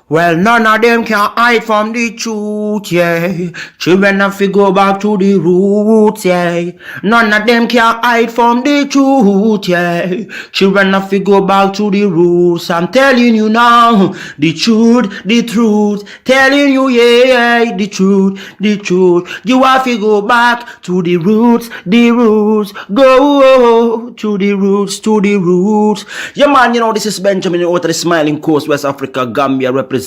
Well, none of them can hide from the truth, yeah. Children have to go back to the roots, yeah. None of them can hide from the truth, yeah. Children have to go back to the roots. I'm telling you now, the truth, the truth. Telling you, yeah, the truth, the truth. You have to go back to the roots, the roots. Go to the roots, to the roots. Yeah, man, you know, this is Benjamin out of the Smiling Coast, West Africa, Gambia, representing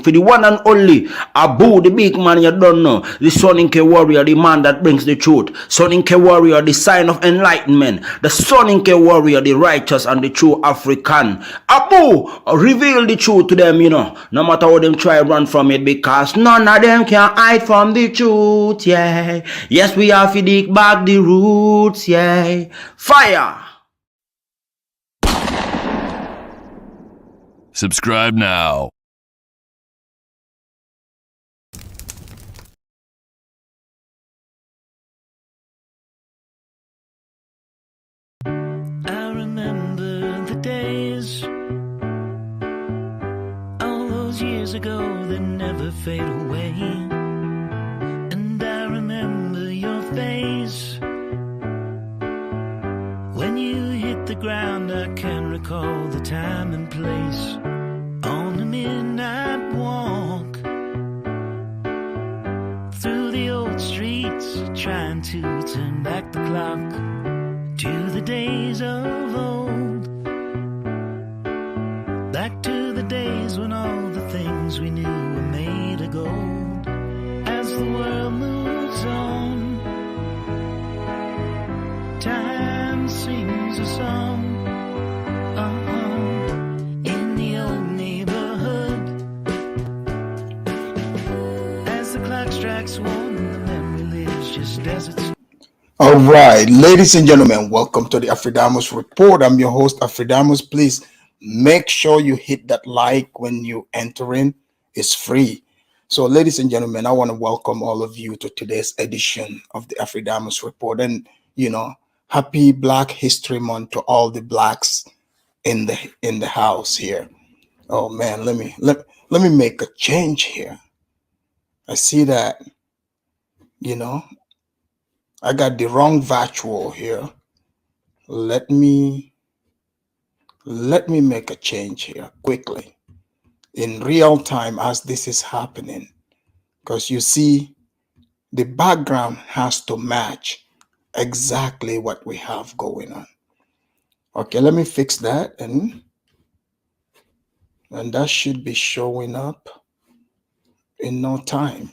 for the one and only Abu, the big man you don't know, the Soninke warrior, the man that brings the truth, Soninke warrior, the sign of enlightenment, the Soninke warrior, the righteous and the true African. Abu, reveal the truth to them, you know, no matter how them try run from it, because none of them can hide from the truth, yeah. Yes, we have to dig back the roots, yeah. Fire! Subscribe now. I remember the days, all those years ago that never fade away. And I remember your face when you hit the ground. I can recall the time and place on the midnight walk through the old streets, trying to turn back the clock to the days of old, back to the days when all the things we knew were made of gold. As the world moves on, time sings a song. In the old neighborhood, as the clock strikes one, the memory lives just as it's. All right, ladies and gentlemen, welcome to the Afridamus Report. I'm your host, Afridamus. Please make sure you hit that like when you enter in. It's free. So, ladies and gentlemen, I want to welcome all of you to today's edition of the Afridamus Report. And, you know, happy Black History Month to all the blacks in the house here. Oh man, let me make a change here. I see that, you know, I got the wrong virtual here. Let me make a change here quickly in real time as this is happening, because you see the background has to match exactly what we have going on. Okay, let me fix that, and that should be showing up in no time.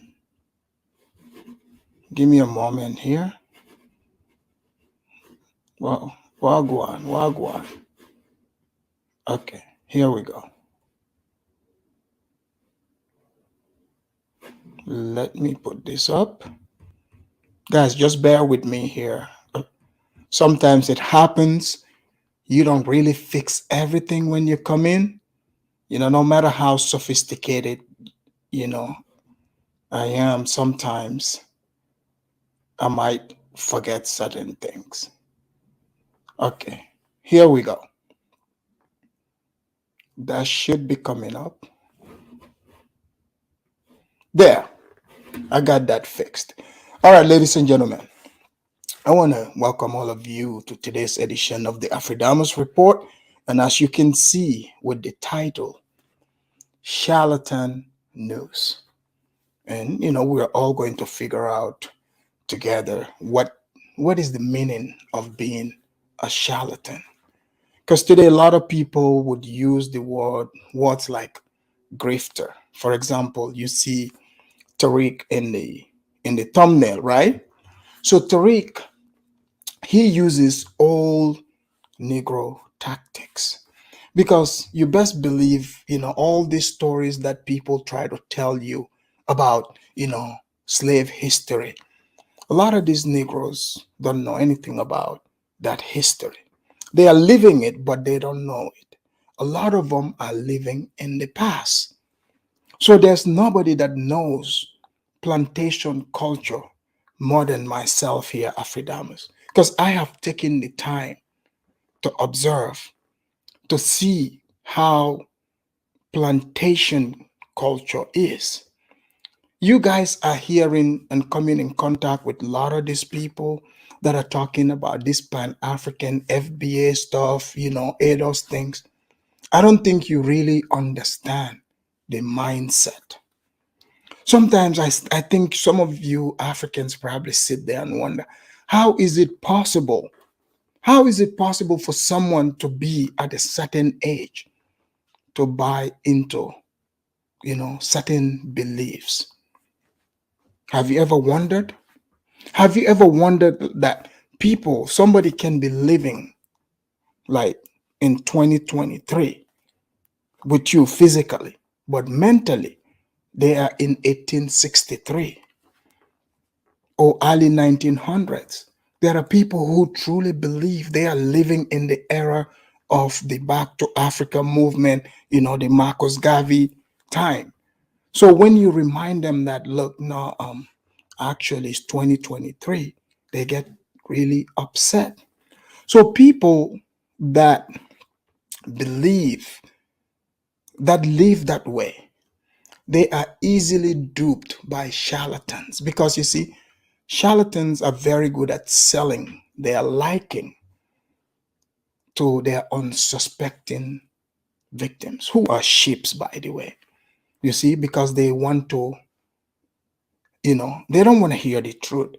Give me a moment here. Well, wagwan. Okay, here we go. Let me put this up. Guys, just bear with me here. Sometimes it happens. You don't really fix everything when you come in. You know, no matter how sophisticated, you know, I am, sometimes I might forget certain things. Okay, here we go. That should be coming up. There, I got that fixed. All right, ladies and gentlemen, I want to welcome all of you to today's edition of the Afridamus Report. And as you can see with the title, Charlatan-NEWS. And, you know, we're all going to figure out together what is the meaning of being a charlatan. Because today a lot of people would use the words like grifter. For example, you see Tariq in the thumbnail, right? So Tariq, he uses old Negro tactics, because you best believe, you know, all these stories that people try to tell you about, you know, slave history. A lot of these Negroes don't know anything about that history. They are living it, but they don't know it. A lot of them are living in the past. So there's nobody that knows plantation culture more than myself here, Afridamus, because I have taken the time to observe, to see how plantation culture is. You guys are hearing and coming in contact with a lot of these people that are talking about this Pan-African FBA stuff, all those things. I don't think you really understand the mindset. Sometimes I think some of you Africans probably sit there and wonder, how is it possible? How is it possible for someone to be at a certain age to buy into, certain beliefs? Have you ever wondered? Have you ever wondered that somebody can be living like in 2023 with you physically, but mentally they are in 1863 or early 1900s? There are people who truly believe they are living in the era of the Back to Africa movement, the Marcus Garvey time. So when you remind them that, look, no, actually it's 2023, they get really upset. So people that believe, that live that way, they are easily duped by charlatans, because you see, charlatans are very good at selling their liking to their unsuspecting victims, who are sheeps, by the way. You see, because they want to, they don't want to hear the truth.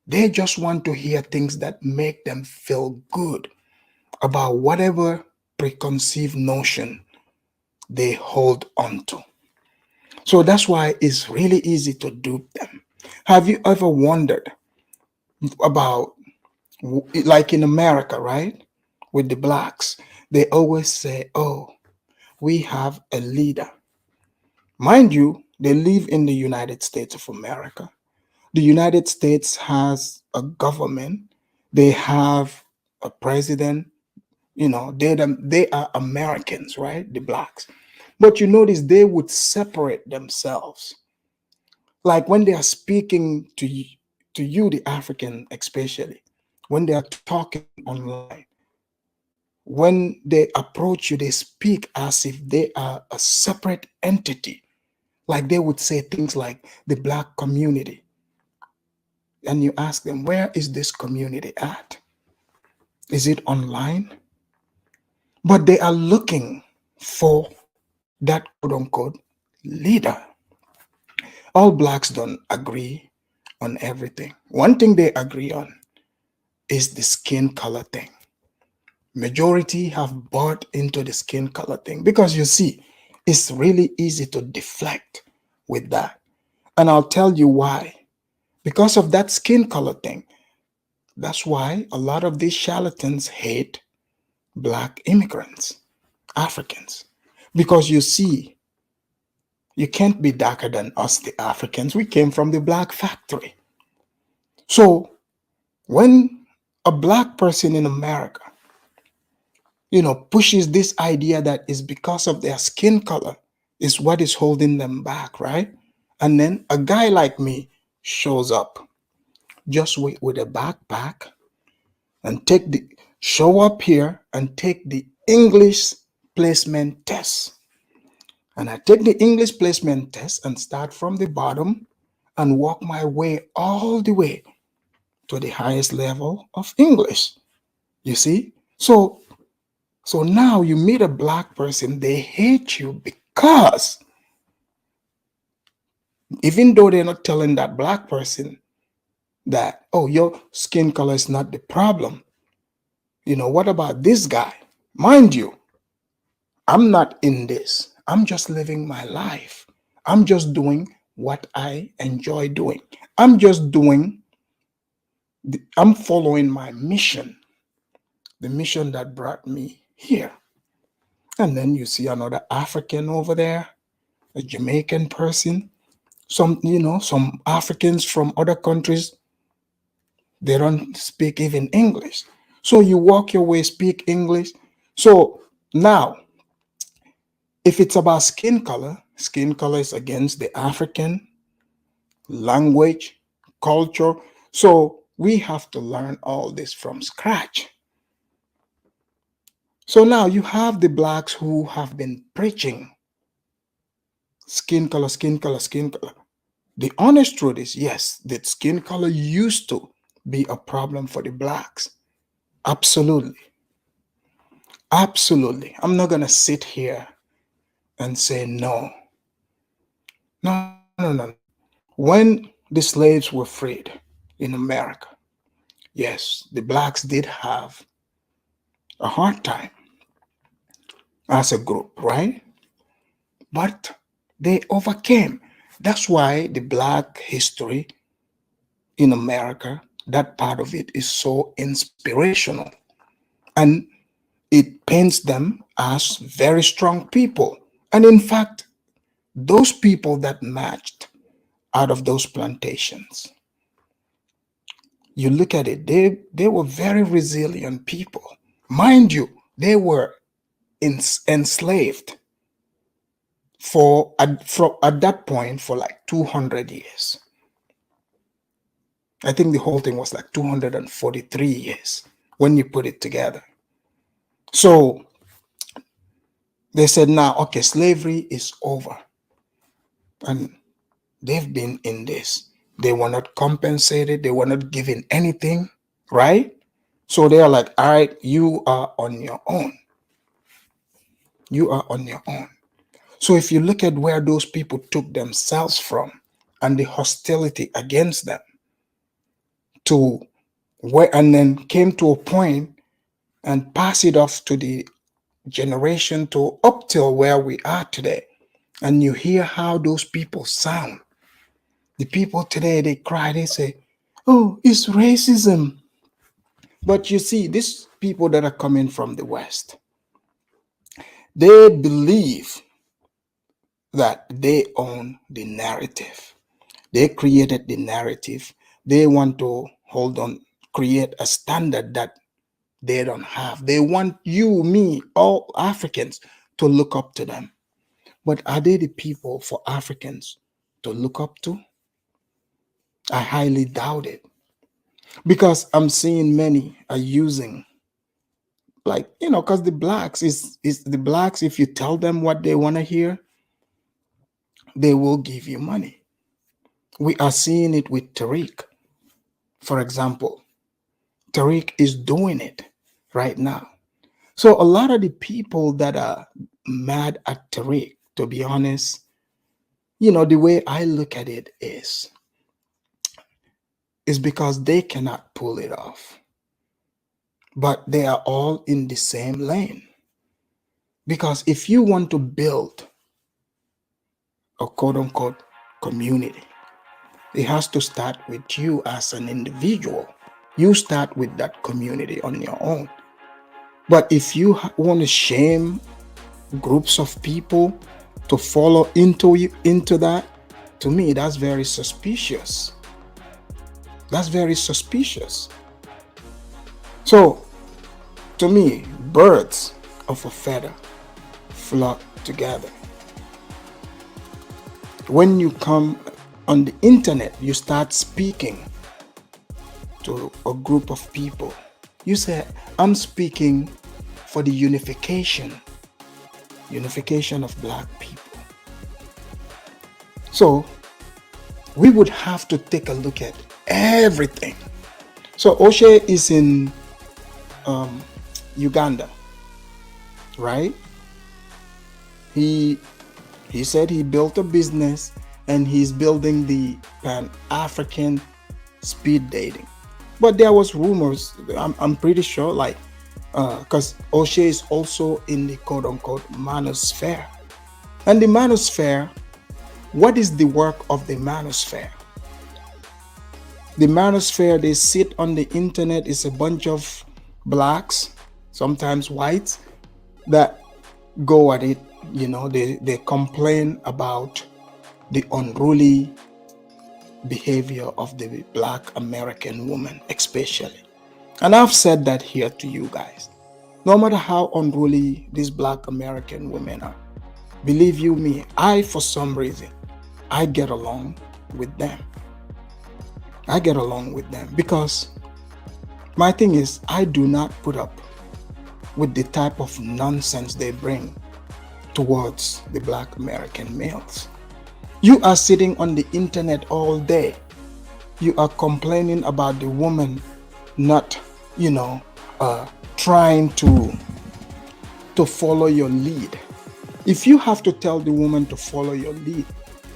They just want to hear things that make them feel good about whatever preconceived notion they hold onto. So that's why it's really easy to dupe them. Have you ever wondered about, like in America, right? With the blacks, they always say, oh, we have a leader. Mind you, they live in the United States of America. The United States has a government, they have a president, they are Americans, right? The blacks. But you notice they would separate themselves. Like when they are speaking to you, the African especially, when they are talking online, when they approach you, they speak as if they are a separate entity. Like they would say things like the black community. And you ask them, where is this community at? Is it online? But they are looking for that quote unquote leader. All blacks don't agree on everything. One thing they agree on is the skin color thing. Majority have bought into the skin color thing because you see, it's really easy to deflect with that. And I'll tell you why. Because of that skin color thing. That's why a lot of these charlatans hate black immigrants, Africans. Because you see, you can't be darker than us, the Africans. We came from the black factory. So when a black person in America, pushes this idea that is because of their skin color is what is holding them back, right? And then a guy like me shows up just with a backpack and show up here and take the English placement test. And I take the English placement test and start from the bottom and walk my way all the way to the highest level of English. You see? So now you meet a black person, they hate you because even though they're not telling that black person that, oh, your skin color is not the problem. What about this guy? Mind you, I'm not in this. I'm just living my life. I'm just doing what I enjoy doing. I'm following my mission, the mission that brought me here. And then you see another African over there, a Jamaican person, some Africans from other countries, they don't speak even English. So you walk your way, speak English. So now, if it's about skin color is against the African language, culture. So we have to learn all this from scratch. So now you have the blacks who have been preaching skin color, skin color, skin color. The honest truth is, yes, that skin color used to be a problem for the blacks. Absolutely. Absolutely. I'm not going to sit here and say no. No, no, no, no. When the slaves were freed in America, yes, the blacks did have a hard time as a group, right? But they overcame. That's why the black history in America, that part of it is so inspirational. And it paints them as very strong people. And in fact, those people that matched out of those plantations, you look at it, they were very resilient people. Mind you, they were enslaved at that point for like 200 years. I think the whole thing was like 243 years when you put it together. So they said, now, okay, slavery is over. And they've been in this. They were not compensated. They were not given anything, right? So they are like, all right, you are on your own. You are on your own. So if you look at where those people took themselves from and the hostility against them, to where, and then came to a point and pass it off to the generation to up till where we are today. And you hear how those people sound. The people today, they cry, they say, oh, it's racism. But you see, these people that are coming from the West, they believe that they own the narrative. They created the narrative. They want to hold on, create a standard that they don't have. They want you, me, all Africans to look up to them. But are they the people for Africans to look up to? I highly doubt it. Because I'm seeing many are using, like, because the blacks is the blacks, if you tell them what they want to hear, they will give you money. We are seeing it with Tariq. For example, Tariq is doing it right now. So a lot of the people that are mad at Tariq, to be honest, the way I look at it is because they cannot pull it off. But they are all in the same lane. Because if you want to build a quote-unquote community, it has to start with you as an individual. You start with that community on your own. But if you want to shame groups of people to follow into that, to me, that's very suspicious. That's very suspicious. So, to me, birds of a feather flock together. When you come on the internet, you start speaking to a group of people. You say, I'm speaking for the unification of black people. So we would have to take a look at everything. So O'Shea is in Uganda, right? He said he built a business and he's building the Pan-African speed dating. But there was rumors, I'm pretty sure, like, because O'Shea is also in the quote-unquote Manosphere. And the Manosphere, what is the work of the Manosphere? The Manosphere, they sit on the internet, is a bunch of blacks, sometimes whites, that go at it. They complain about the unruly behavior of the black American woman, especially. And I've said that here to you guys. No matter how unruly these black American women are, believe you me, for some reason, I get along with them. I get along with them because my thing is, I do not put up with the type of nonsense they bring towards the black American males. You are sitting on the internet all day. You are complaining about the woman not, trying to follow your lead. If you have to tell the woman to follow your lead,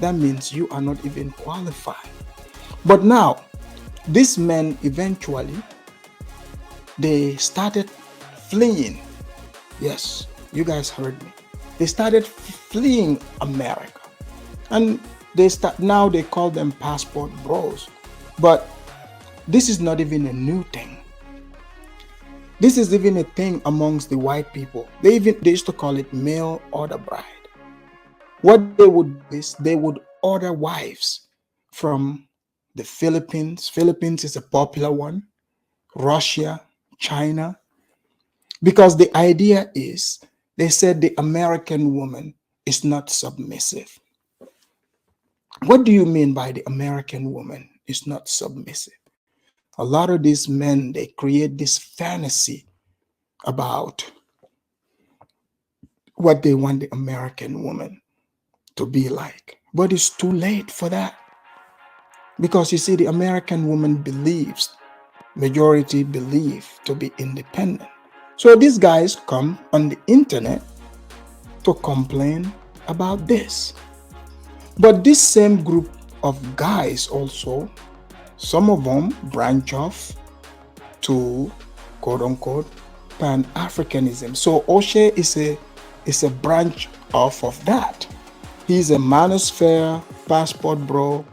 that means you are not even qualified. But now, these men eventually, they started fleeing. Yes, you guys heard me. They started fleeing America. And now they call them passport bros. But this is not even a new thing. This is even a thing amongst the white people. They used to call it mail order bride. What they would do is they would order wives from the Philippines. Philippines is a popular one. Russia, China. Because the idea is, they said the American woman is not submissive. What do you mean by the American woman is not submissive? A lot of these men, they create this fantasy about what they want the American woman to be like. But it's too late for that. Because you see, the American woman majority believe to be independent. So these guys come on the internet to complain about this. But this same group of guys also, some of them branch off to quote unquote Pan-Africanism. So O'Shea is a branch off of that. He's a Manosphere, passport bro,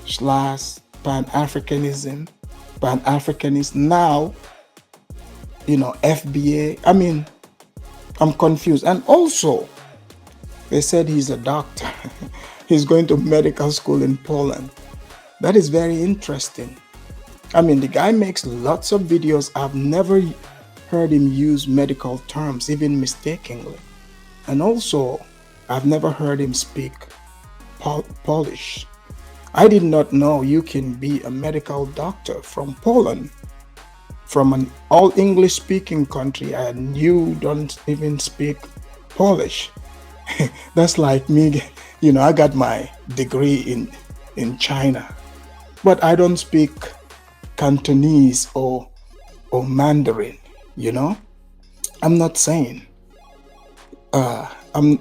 / Pan-Africanism, Pan-Africanist. Now, FBA. I mean, I'm confused. And also, they said he's a doctor. He's going to medical school in Poland. That is very interesting. I mean, the guy makes lots of videos. I've never heard him use medical terms, even mistakenly. And also, I've never heard him speak Polish. I did not know you can be a medical doctor from Poland, from an all English speaking country, and you don't even speak Polish. That's like me, I got my degree in China, but I don't speak Cantonese or Mandarin, I'm not saying, I'm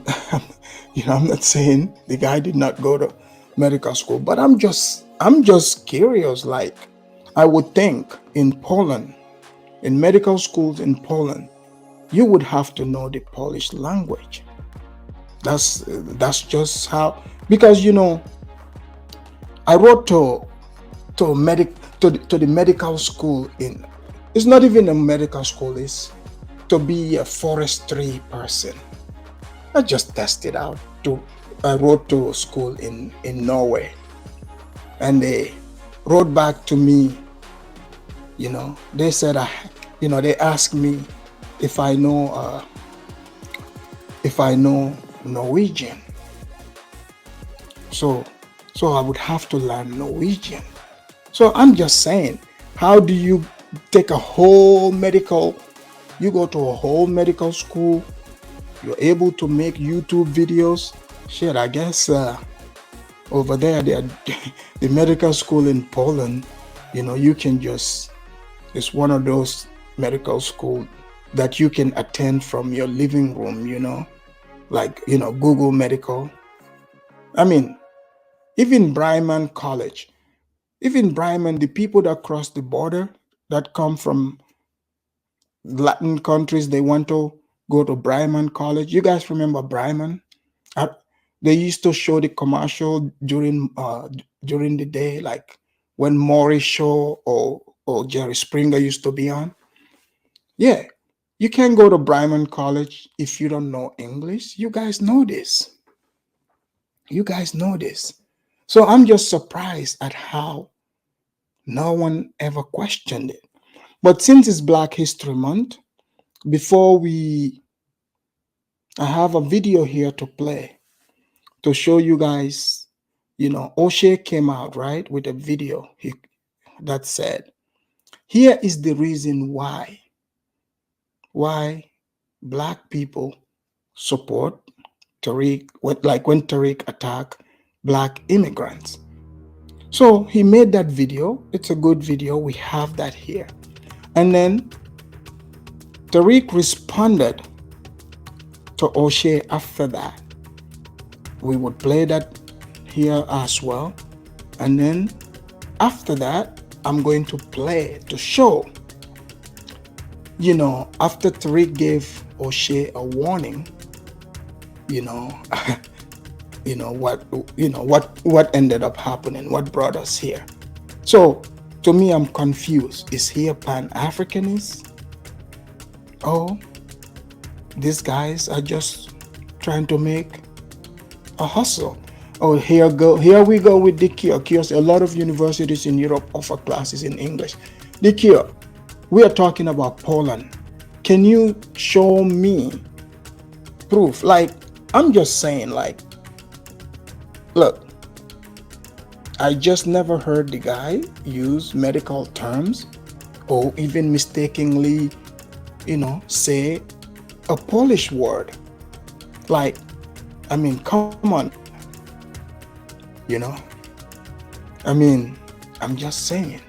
not saying the guy did not go to medical school, but I'm just curious. Like, I would think in Poland, in medical schools in Poland, you would have to know the Polish language. That's just how, because I wrote to the medical school it's not even a medical school, it's to be a forestry person. I just tested out. I wrote to a school in Norway, and they wrote back to me. They said they asked me if I know Norwegian. So I would have to learn Norwegian. So I'm just saying, how do you take you go to a whole medical school, you're able to make YouTube videos? Shit, I guess over there, the medical school in Poland, you can it's one of those medical schools that you can attend from your living room, like, Google Medical. I mean, even Bryman College, the people that cross the border, that come from Latin countries, they want to go to Bryman College. You guys remember Bryman? They used to show the commercial during the day, like when Maury Show or Jerry Springer used to be on. Yeah, you can't go to Bryman College if you don't know English. You guys know this. So I'm just surprised at how no one ever questioned it. But since it's Black History Month, I have a video here to play to show you guys, O'Shea came out, right, with a video that said, here is the reason why Black people support Tariq, when Tariq attacked black immigrants. So he made that video. It's a good video. We have that here. And then Tariq responded to O'Shea after that. We would play that here as well. And then after that, I'm going to play to show, after Tariq gave O'Shea a warning, what ended up happening, what brought us here. So to me, I'm confused. Is he a Pan-Africanist? Oh, these guys are just trying to make a hustle. Oh, here we go with the cure. A lot of universities in Europe offer classes in English. The cure. We are talking about Poland. Can you show me proof? Like, I'm just saying, like, look, I just never heard the guy use medical terms or even mistakenly, say a Polish word. Like, I mean, come on. I'm just saying.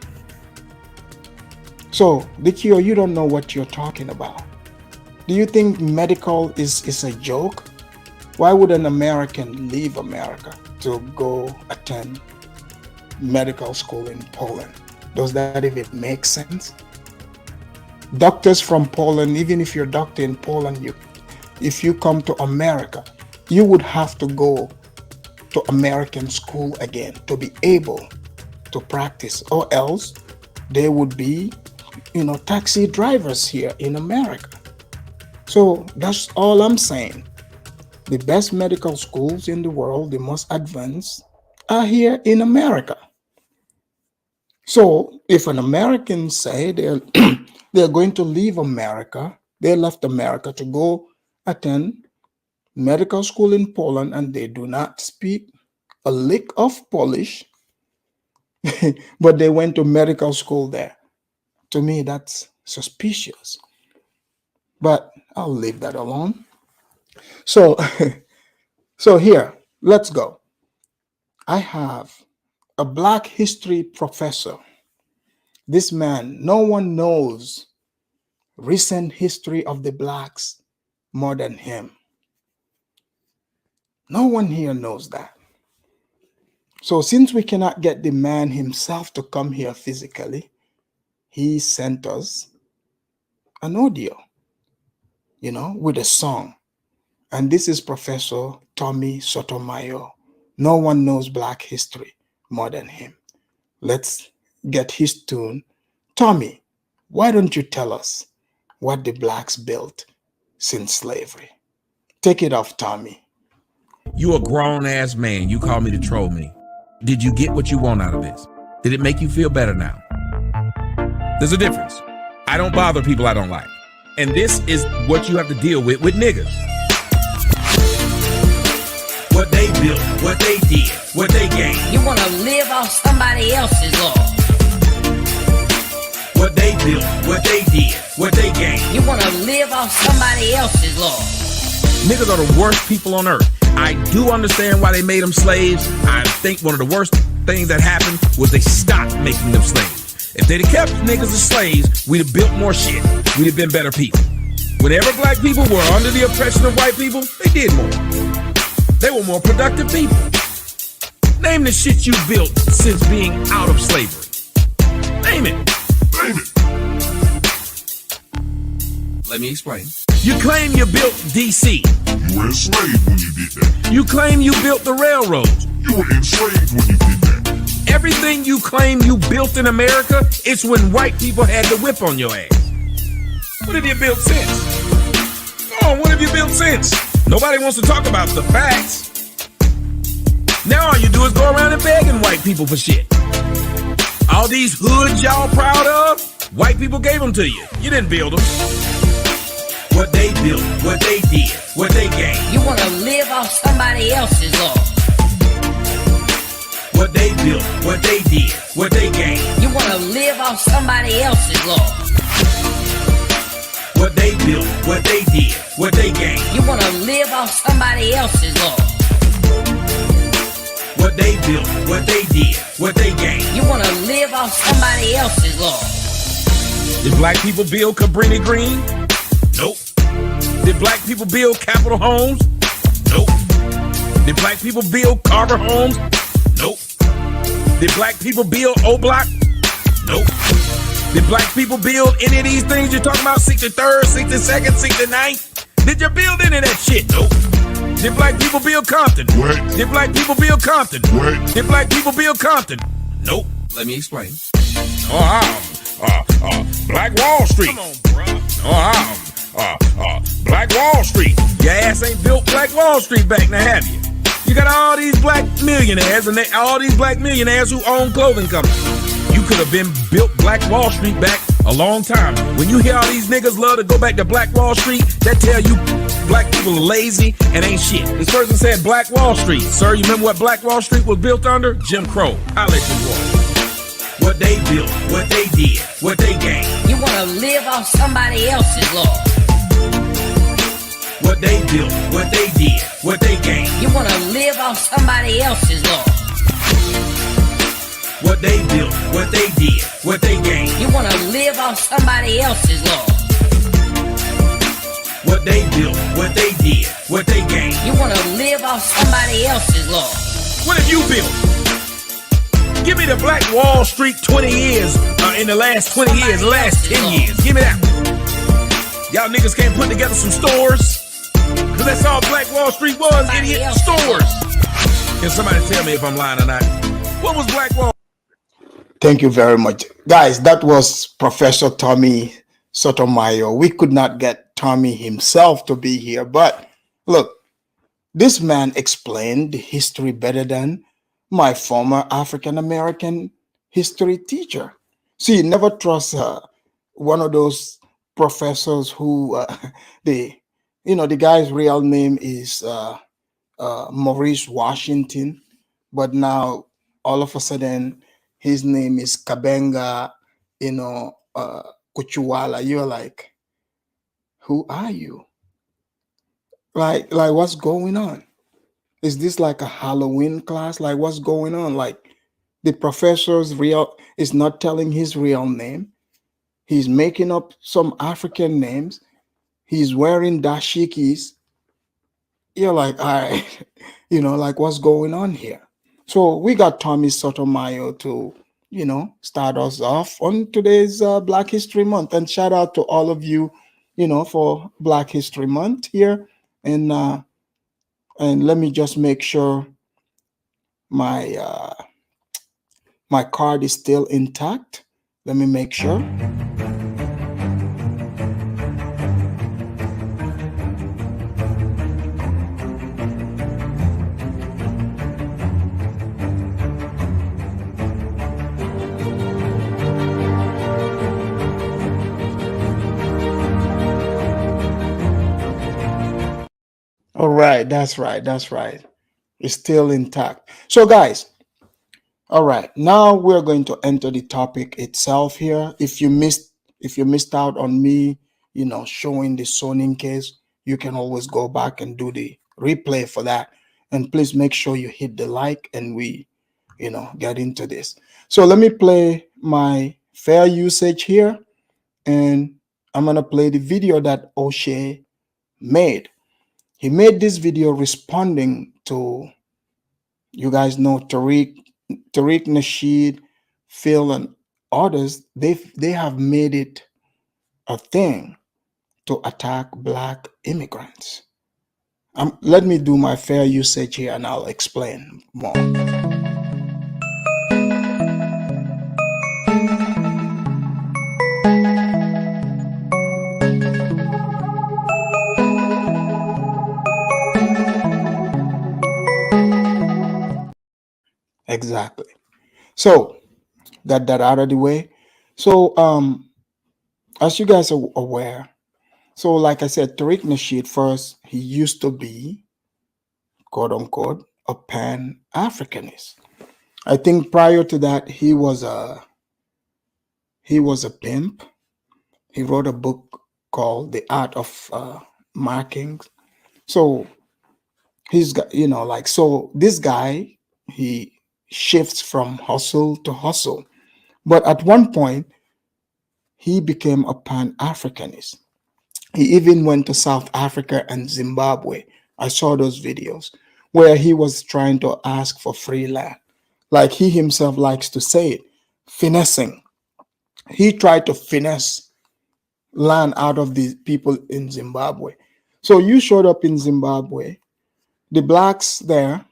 So, Dikio, you don't know what you're talking about. Do you think medical is a joke? Why would an American leave America to go attend medical school in Poland? Does that even make sense? Doctors from Poland, even if you're a doctor in Poland, if you come to America, you would have to go to American school again to be able to practice, or else they would be, taxi drivers here in America. So that's all I'm saying. The best medical schools in the world, the most advanced, are here in America. So if an American say they're going to leave America, they left America to go attend medical school in Poland, and they do not speak a lick of Polish, but they went to medical school there. To me, that's suspicious. But I'll leave that alone. So here, let's go. I have a Black history professor. This man, no one knows recent history of the Blacks more than him. No one here knows that. So since we cannot get the man himself to come here physically, he sent us an audio, with a song. And this is Professor Tommy Sotomayor. No one knows Black history more than him. Let's get his tune. Tommy, why don't you tell us what the Blacks built since slavery? Take it off, Tommy. You a grown-ass man. You call me to troll me. Did you get what you want out of this? Did it make you feel better now? There's a difference. I don't bother people I don't like. And this is what you have to deal with niggas. What they built, what they did, what they gained. You want to live off somebody else's law. What they built, what they did, what they gained. You want to live off somebody else's law. Niggas are the worst people on earth. I do understand why they made them slaves. I think one of the worst things that happened was they stopped making them slaves. If they'd have kept niggas as slaves, we'd have built more shit. We'd have been better people. Whenever black people were under the oppression of white people, they did more. They were more productive people. Name the shit you built since being out of slavery. Name it. Name it. Let me explain. You claim you built DC. You were enslaved when you did that. You claim you built the railroads. You were enslaved when you did that. Everything you claim you built in America, it's when white people had the whip on your ass. What have you built since? Come on, what have you built since? Nobody wants to talk about the facts. Now all you do is go around and begging white people for shit. All these hoods y'all proud of, white people gave them to you. You didn't build them. What they built, what they did, what they gained. You want to live off somebody else's law. What they built, what they did, what they gained. You want to live off somebody else's law. What they built, what they did, what they gained. You want to live off somebody else's law. What they built, what they did, what they gained. You wanna live off somebody else's law. Did black people build Cabrini Green? Nope. Did black people build Capitol homes? Nope. Did black people build Carver homes? Nope. Did black people build O-Block? Nope. Did black people build any of these things you're talking about? 63rd, 62nd, 69th? Did you build any of that shit? Nope. Did black people build Compton? What? Did black people build Compton? What? Did black people build Compton? Nope. Let me explain. Black Wall Street. Come on, bro. Black Wall Street. Your ass ain't built Black Wall Street back now, have you? You got all these black millionaires and all these black millionaires who own clothing companies. You could have been built Black Wall Street back a long time. When you hear all these niggas love to go back to Black Wall Street, that tell you black people are lazy and ain't shit. This person said Black Wall Street. Sir, you remember what Black Wall Street was built under? Jim Crow. I'll let you go. What they built, what they did, what they gained. You wanna live off somebody else's law. What they built, what they did, what they gained. You wanna live off somebody else's law. What they built, what they did, what they gained. You wanna live off somebody else's law. What they built, what they did, what they gained. You wanna live off somebody else's law. What have you built? Give me the Black Wall Street 20 years, in the last 20 years, the last 10 years. Give me that. Y'all niggas can't put together some stores. Cause that's all Black Wall Street was, idiot. Stores. Can somebody tell me if I'm lying or not? What was Black Wall? Thank you very much. Guys, that was Professor Tommy Sotomayor. We could not get Tommy himself to be here, but look, this man explained the history better than my former African-American history teacher. See, never trust one of those professors who, the guy's real name is Maurice Washington, but now all of a sudden his name is Kabenga, Kuchuwala. You're like, who are you? Like what's going on? Is this like a Halloween class? Like what's going on? Like the professor's is not telling his real name. He's making up some African names. He's wearing dashikis. You're like, all right, like what's going on here? So we got Tommy Sotomayor to, start us off on today's Black History Month. And shout out to all of you, for Black History Month here. And let me just make sure my my card is still intact. Let me make sure. All right, that's right. It's still intact. So guys, all right, now we're going to enter the topic itself here. If you missed out on me, showing the zoning case, you can always go back and do the replay for that. And please make sure you hit the like and we, get into this. So let me play my fair usage here, and I'm gonna play the video that O'Shea made. He made this video responding to, you guys know, Tariq Nasheed, Phil, and others. They have made it a thing to attack Black immigrants. Let me do my fair usage here and I'll explain more. Exactly. So got that out of the way. So as you guys are aware, so like I said, Tariq Nasheed, first, he used to be, quote unquote, a Pan-Africanist. I think prior to that, he was a pimp. He wrote a book called The Art of Marking. So he's got, so this guy he shifts from hustle to hustle. But at one point, he became a Pan-Africanist. He even went to South Africa and Zimbabwe. I saw those videos where he was trying to ask for free land. Like he himself likes to say it, finessing. He tried to finesse land out of the people in Zimbabwe. So you showed up in Zimbabwe, the blacks there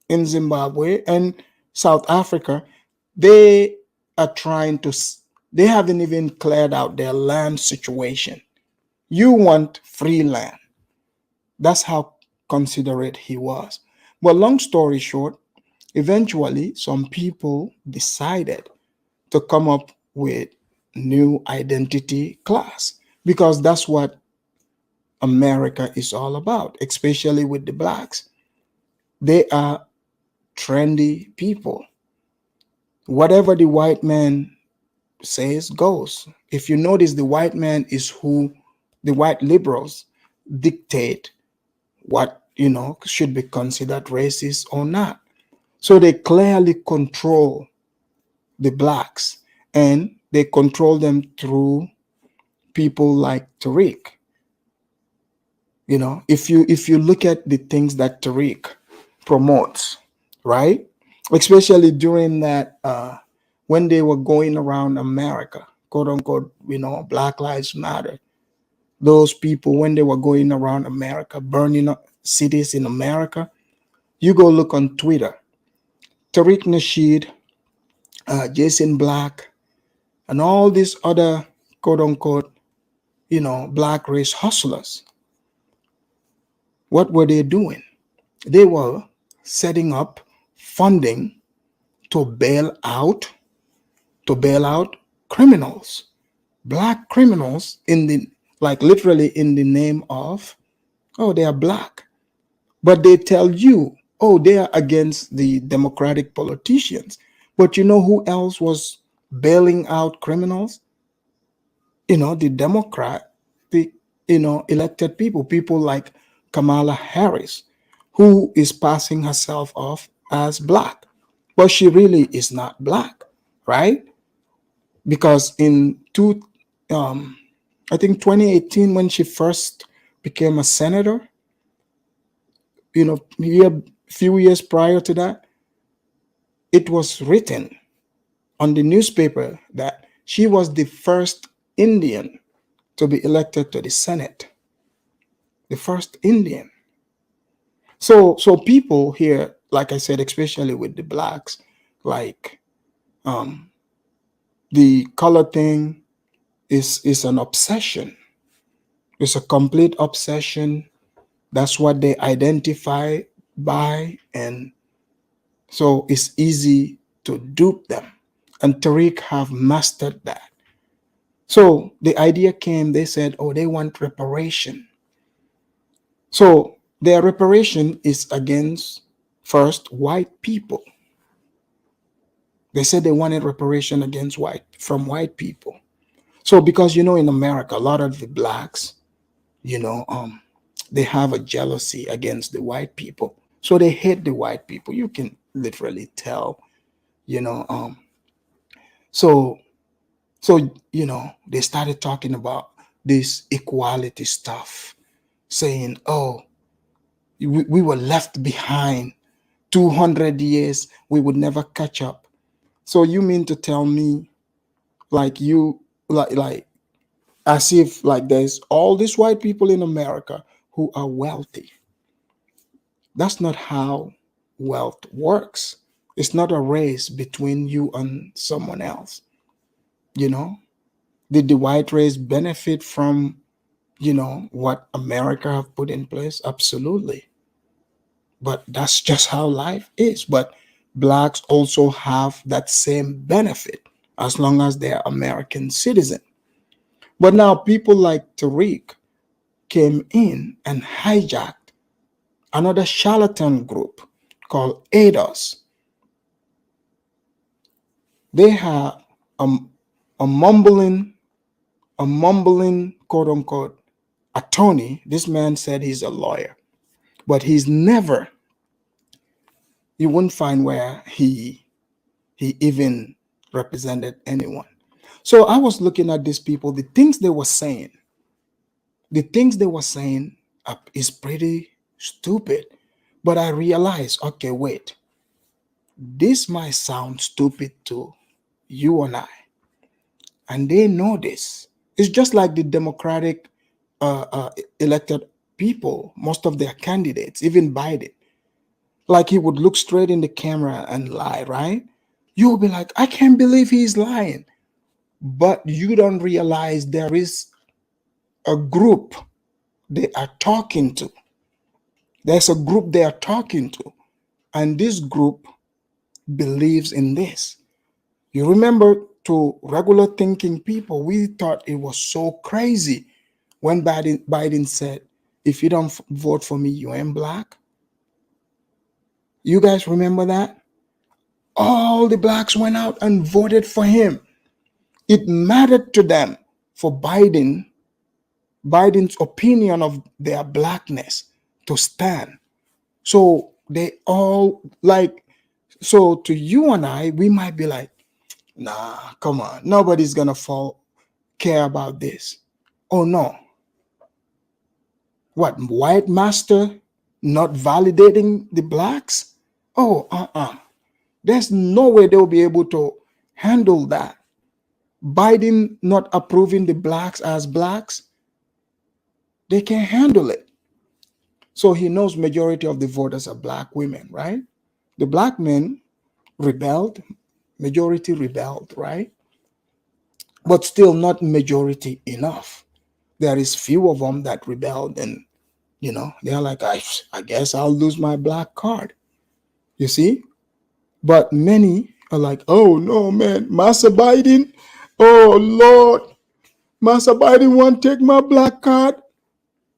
in Zimbabwe and South Africa, they are trying to, they haven't even cleared out their land situation. You want free land. That's how considerate he was. But long story short, eventually some people decided to come up with new identity class because that's what America is all about, especially with the blacks. They are trendy people. Whatever the white man says goes. If you notice, the white man is who the white liberals dictate what, should be considered racist or not. So they clearly control the blacks, and they control them through people like Tariq. If you look at the things that Tariq promotes, right? Especially during that when they were going around America, quote unquote, Black Lives Matter. Those people, when they were going around America, burning up cities in America, you go look on Twitter. Tariq Nasheed, Jason Black, and all these other quote unquote, black race hustlers. What were they doing? They were setting up funding to bail out criminals, black criminals, literally in the name of, oh, they are black. But they tell you, oh, they are against the Democratic politicians. But you know who else was bailing out criminals? The Democrat, elected people like Kamala Harris, who is passing herself off as black. But she really is not black, right? Because I think 2018, when she first became a senator, few years prior to that, it was written on the newspaper that she was the first Indian to be elected to the Senate. The first Indian. So people here, like I said, especially with the blacks, like the color thing is an obsession. It's a complete obsession. That's what they identify by, and so it's easy to dupe them. And Tariq have mastered that. So the idea came, they said, oh, they want reparation. So their reparation is against, first, white people. They said they wanted reparation from white people. So because, in America, a lot of the blacks, they have a jealousy against the white people. So they hate the white people. You can literally tell, so they started talking about this equality stuff, saying, oh, we were left behind 200 years, we would never catch up. So you mean to tell me, like as if like there's all these white people in America who are wealthy? That's not how wealth works. It's not a race between you and someone else. Did the white race benefit from, what America have put in place? Absolutely. But that's just how life is. But blacks also have that same benefit as long as they're American citizen. But now people like Tariq came in and hijacked another charlatan group called ADOS. They have a mumbling, quote unquote, attorney. This man said he's a lawyer, but he's never You wouldn't find where he even represented anyone. So I was looking at these people, the things they were saying is pretty stupid. But I realized, okay, wait, this might sound stupid to you and I, and they know this. It's just like the Democratic elected people, most of their candidates, even Biden. Like he would look straight in the camera and lie, right? You'll be like, I can't believe he's lying. But you don't realize there is a group they are talking to. There's a group they are talking to. And this group believes in this. You remember, to regular thinking people, we thought it was so crazy when Biden said, if you don't vote for me, you ain't black. You guys remember that? All the blacks went out and voted for him. It mattered to them for Biden's opinion of their blackness to stand. So they all so to you and I, we might be like, nah, come on, nobody's gonna care about this. Oh no. What, white master not validating the blacks? Oh, there's no way they'll be able to handle that. Biden not approving the blacks as blacks, they can't handle it. So he knows majority of the voters are black women, right? The black men rebelled, majority rebelled, right? But still not majority enough. There is few of them that rebelled, and they're like, I guess I'll lose my black card. You see? But many are like, oh no, man, Massa Biden, oh Lord, Massa Biden won't take my black card.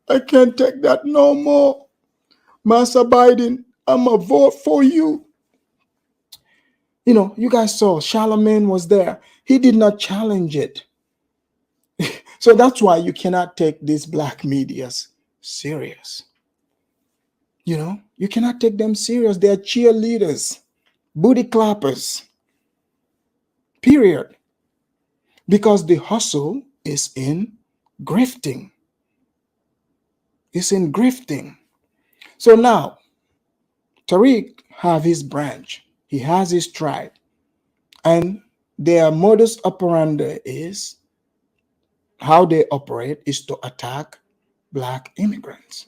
I can't take that no more. Massa Biden, I'ma vote for you. You guys saw Charlamagne was there. He did not challenge it. So that's why you cannot take these black medias serious. You cannot take them serious. They're cheerleaders, booty clappers, period. Because the hustle is in grifting. It's in grifting. So now, Tariq have his branch. He has his tribe. And their modus operandi is, how they operate is to attack black immigrants.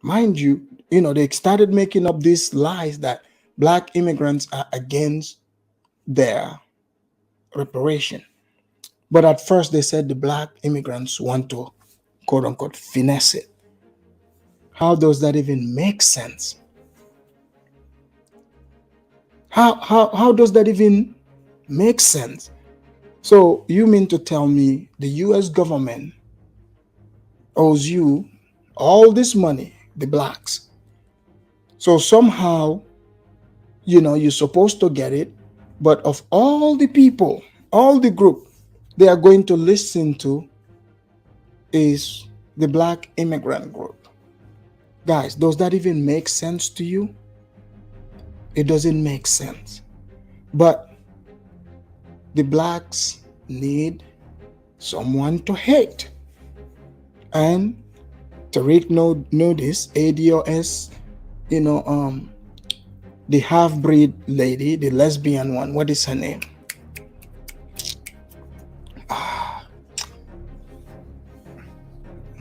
Mind you, they started making up these lies that black immigrants are against their reparation. But at first they said the black immigrants want to, quote unquote, finesse it. How does that even make sense? How does that even make sense? So you mean to tell me the US government owes you all this money, the blacks? So somehow, you're supposed to get it, but of all the people, all the group they are going to listen to is the black immigrant group. Guys, does that even make sense to you? It doesn't make sense. But the blacks need someone to hate. And Tariq know this. ADOS, the half-breed lady, the lesbian one, what is her name?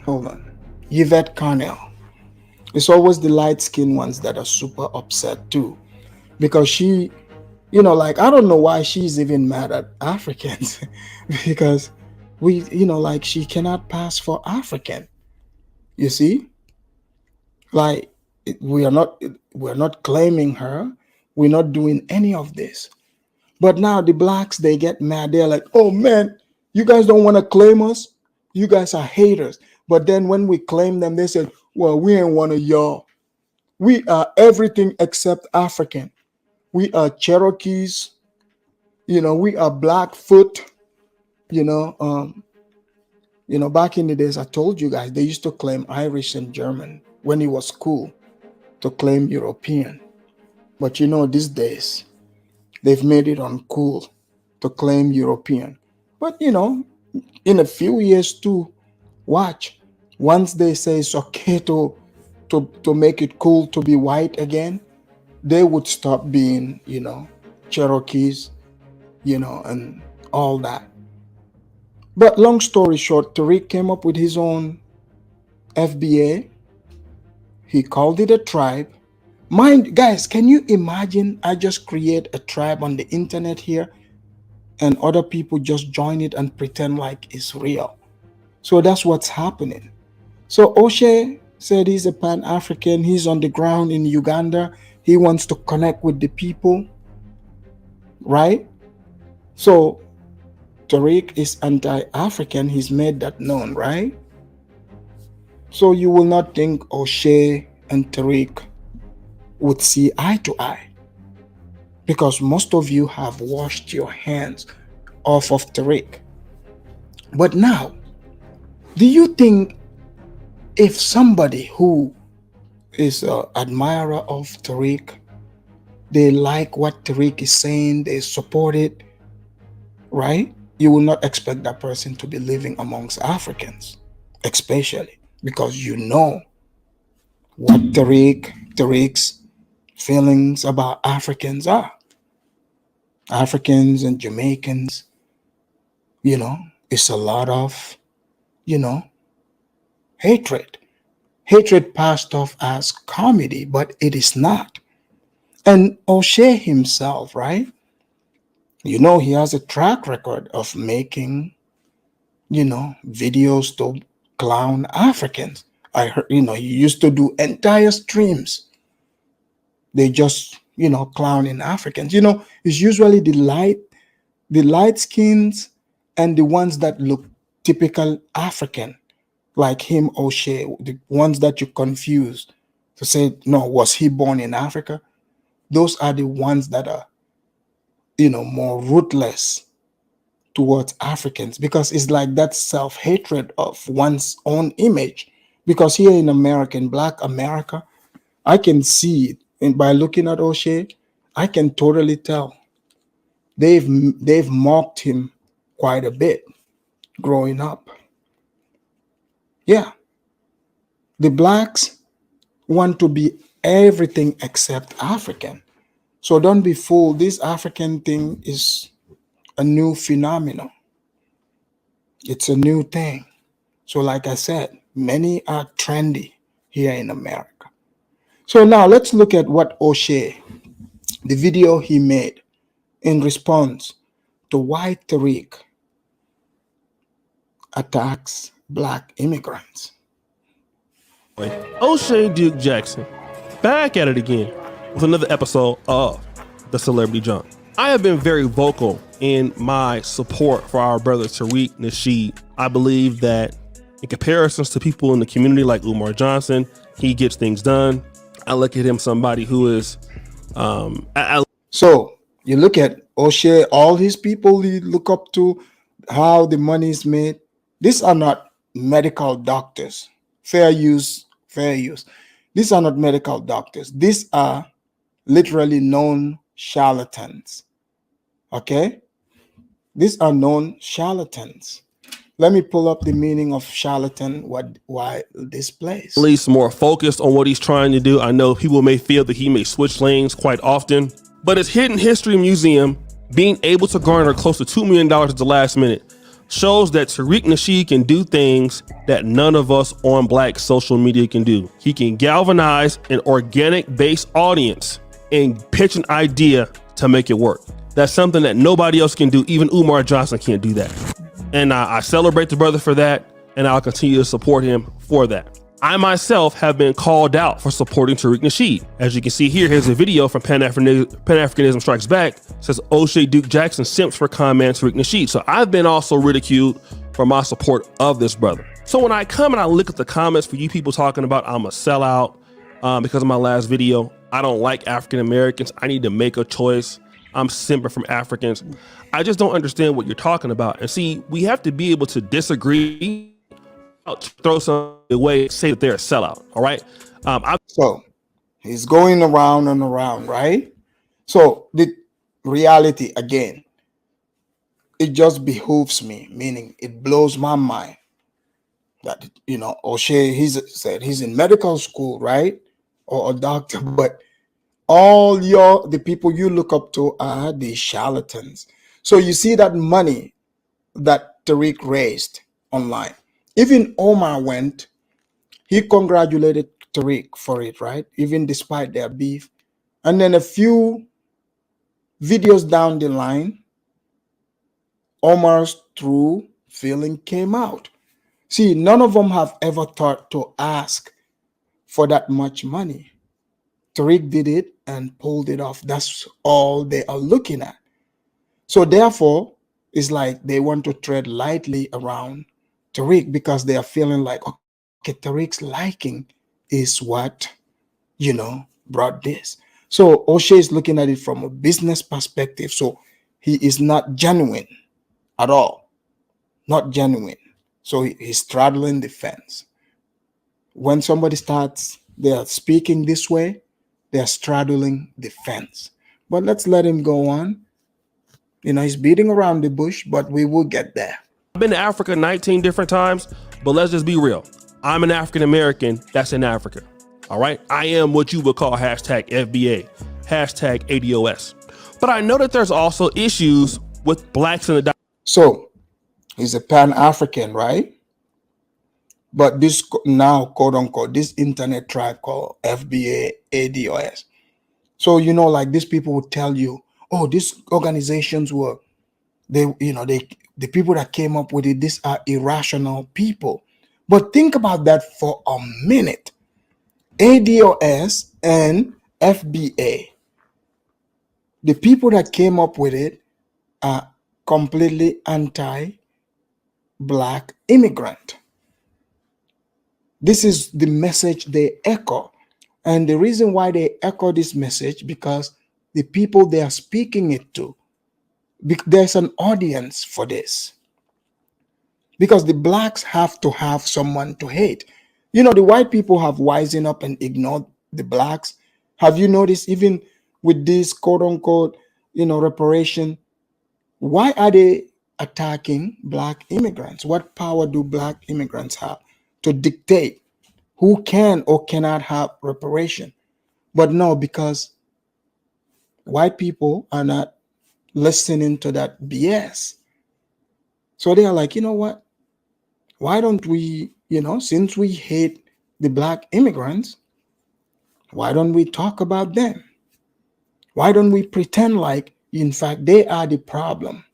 Hold on. Yvette Carnell. It's always the light-skinned ones that are super upset too. Because she, I don't know why she's even mad at Africans. Because she cannot pass for African. You see? We're not claiming her. We're not doing any of this. But now the blacks, they get mad. They're like, oh man, you guys don't want to claim us? You guys are haters. But then when we claim them, they said, well, we ain't one of y'all. We are everything except African. We are Cherokees. We are Blackfoot. Back in the days, I told you guys, they used to claim Irish and German when it was cool to claim European. But you know, these days, they've made it uncool to claim European. But you know, in a few years too, watch. Once they say it's okay to make it cool to be white again, they would stop being, you know, Cherokees, you know, and all that. But long story short, Tariq came up with his own FBA. He called it a tribe. Mind, guys, can you imagine I just create a tribe on the internet here and other people just join it and pretend like it's real? So that's what's happening. So O'Shea said he's a Pan-African. He's on the ground in Uganda. He wants to connect with the people, right? So Tariq is anti-African. He's made that known, right? So you will not think O'Shea and Tariq would see eye to eye, because most of you have washed your hands off of Tariq. But now, do you think if somebody who is an admirer of Tariq, they like what Tariq is saying, they support it, right? You will not expect that person to be living amongst Africans, especially because you know what Tariq's feelings about Africans are. Africans and Jamaicans, you know, it's a lot of, you know, hatred. Hatred passed off as comedy, but it is not. And O'Shea himself, right? You know, he has a track record of making, you know, videos to clown Africans. I heard, you know, he used to do entire streams. They just, you know, clowning Africans. You know, it's usually the light skins and the ones that look typical African, like him, O'Shea, the ones that you confuse to say, no, was he born in Africa? Those are the ones that are, you know, more ruthless towards Africans, because it's like that self-hatred of one's own image. Because here in America, in Black America, I can see it, and by looking at O'Shea, I can totally tell they've mocked him quite a bit growing up. Yeah, the blacks want to be everything except African. So don't be fooled. This African thing is a new phenomenon. It's a new thing. So like I said, many are trendy here in America. So now let's look at what O'Shea, the video he made in response to why Tariq attacks Black immigrants. O'Shea Duke Jackson, back at it again with another episode of The Celebrity Jump. I have been very vocal in my support for our brother Tariq Nasheed. I believe that in comparisons to people in the community like Umar Johnson, he gets things done. I look at him somebody who is So you look at O'Shea, all his people he look up to, how the money is made. These are not medical doctors. Fair use. These are not medical doctors. These are literally known charlatans. Okay? These are known charlatans. Let me pull up the meaning of charlatan, why this place. at least more focused on what he's trying to do. I know people may feel that he may switch lanes quite often, but his Hidden History Museum being able to garner close to $2 million at the last minute shows that Tariq Nasheed can do things that none of us on Black social media can do. He can galvanize an organic based audience and pitch an idea to make it work. That's something that nobody else can do. Even Umar Johnson can't do that. And I celebrate the brother for that, and I'll continue to support him for that. I myself have been called out for supporting Tariq Nasheed. As you can see here, here's a video from Pan-Africanism Strikes Back. It says O'Shea Duke Jackson simps for con-man Tariq Nasheed. So I've been also ridiculed for my support of this brother. So when I come and I look at the comments for you people talking about I'm a sellout because of my last video, I don't like African Americans, I need to make a choice, I'm simping from Africans, I just don't understand what you're talking about. And see, we have to be able to disagree, throw something away, say that they're a sellout. All right. So He's going around and around, right? So the reality, again, it just behooves me, meaning it blows my mind that, O'Shea, said he's in medical school, right? Or a doctor, but all the people you look up to are the charlatans. So you see that money that Tariq raised online. Even Omar went, he congratulated Tariq for it, right? Even despite their beef. And then a few videos down the line, Omar's true feeling came out. See, none of them have ever thought to ask for that much money. Tariq did it and pulled it off. That's all they are looking at. So therefore, it's like they want to tread lightly around Tariq because they are feeling like, okay, Tariq's liking is what, brought this. So O'Shea is looking at it from a business perspective. So he is not genuine at all. Not genuine. So he's straddling the fence. When somebody starts, they are speaking this way, they are straddling the fence. But let's let him go on. He's beating around the bush, but we will get there. I've been to Africa 19 different times, but let's just be real. I'm an African American that's in Africa. All right. I am what you would call hashtag FBA, hashtag ADOS. But I know that there's also issues with blacks in the. So he's a Pan-African, right? But this now, quote unquote, this internet tribe called FBA, ADOS. So, like these people would tell you, oh, these organizations were, the people that came up with it, these are irrational people. But think about that for a minute. ADOS and FBA, the people that came up with it are completely anti-black immigrant. This is the message they echo. And the reason why they echo this message, because the people they are speaking it to, there's an audience for this. Because the blacks have to have someone to hate. The white people have wisen up and ignored the blacks. Have you noticed, even with this quote unquote, reparation, why are they attacking black immigrants? What power do black immigrants have to dictate who can or cannot have reparation? But no, because white people are not listening to that BS. So they are like, you know what? Why don't we, since we hate the black immigrants, why don't we talk about them? Why don't we pretend like, in fact, they are the problem?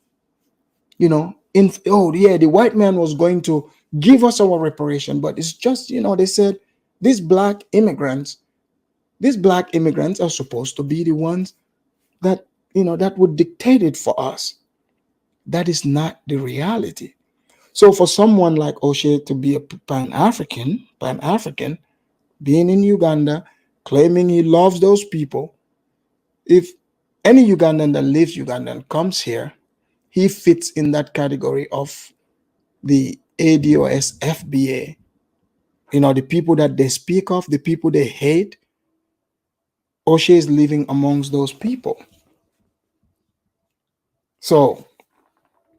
The white man was going to give us our reparation, but it's just, they said these black immigrants are supposed to be the ones that, that would dictate it for us. That is not the reality. So for someone like O'Shea to be a Pan-African, being in Uganda, claiming he loves those people, if any Ugandan that lives Uganda and comes here, he fits in that category of the ADOS, FBA, the people that they speak of, the people they hate. O'Shea is living amongst those people. So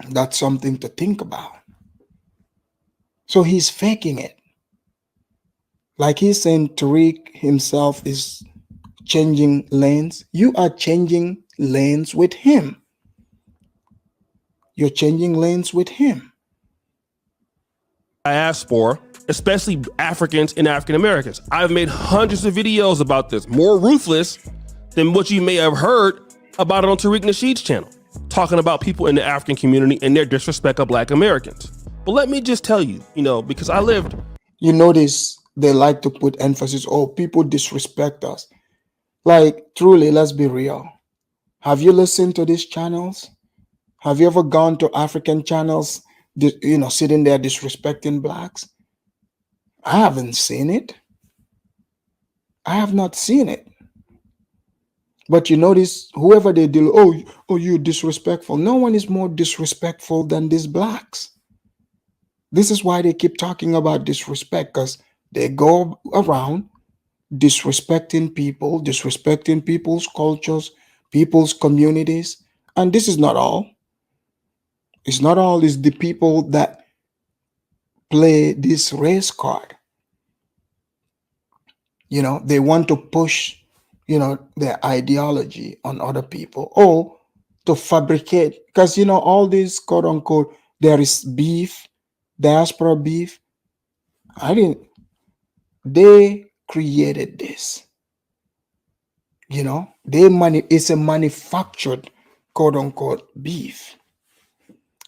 that's something to think about. So he's faking it. Like he's saying Tariq himself is changing lanes. You are changing lanes with him. You're changing lanes with him. Diaspora, especially Africans and African Americans. I've made hundreds of videos about this, more ruthless than what you may have heard about it on Tariq Nasheed's channel, talking about people in the African community and their disrespect of black Americans. But let me just tell you, because I lived. You notice they like to put emphasis, oh, people disrespect us. Like, truly, let's be real. Have you listened to these channels? Have you ever gone to African channels, sitting there disrespecting blacks? I haven't seen it. I have not seen it. But you notice whoever they deal, oh, you disrespectful. No one is more disrespectful than these blacks. This is why they keep talking about disrespect, because they go around disrespecting people, disrespecting people's cultures, people's communities. And this is not all. It's not all, it's the people that play this race card. You know, they want to push, you know, their ideology on other people or to fabricate, because, you know, all this quote unquote, there is beef, diaspora beef. They created this. You know, it's a manufactured quote unquote beef.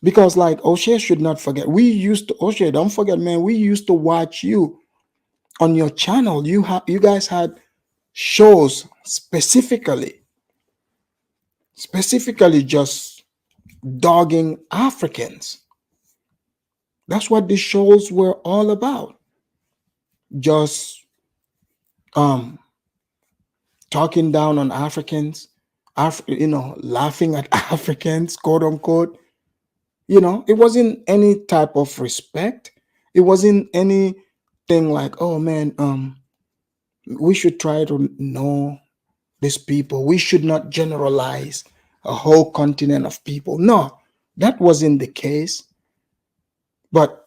Because like O'Shea should not forget, O'Shea, don't forget, man, we used to watch you on your channel. You guys had shows specifically just dogging Africans. That's what these shows were all about. Just talking down on Africans, laughing at Africans, quote unquote. You know, it wasn't any type of respect. It wasn't anything like, oh man, we should try to know these people. We should not generalize a whole continent of people. No, that wasn't the case. But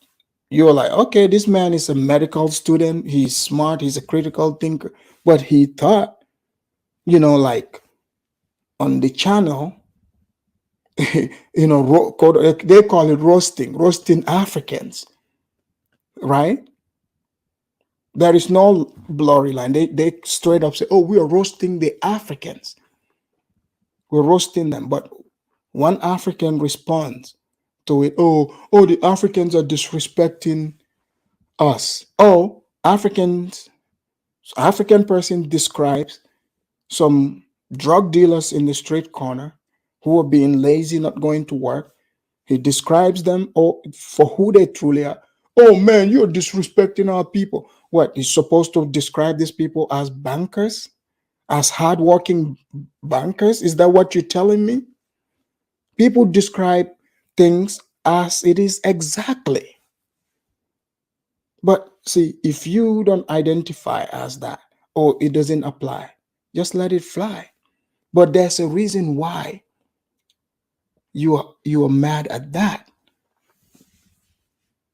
you're like, okay, this man is a medical student. He's smart. He's a critical thinker. But he thought, you know, like on the channel, you know, they call it roasting Africans, right? There is no blurry line. They straight up say, oh, we are roasting the Africans. We're roasting them. But one African responds to it, oh, the Africans are disrespecting us. Oh, African person describes some drug dealers in the street corner who are being lazy, not going to work. He describes them for who they truly are. Oh man, you're disrespecting our people. What, he's supposed to describe these people as bankers, as hardworking bankers? Is that what you're telling me? People describe things as it is exactly. But see, if you don't identify as that, or it doesn't apply, just let it fly. But there's a reason why you are mad at that.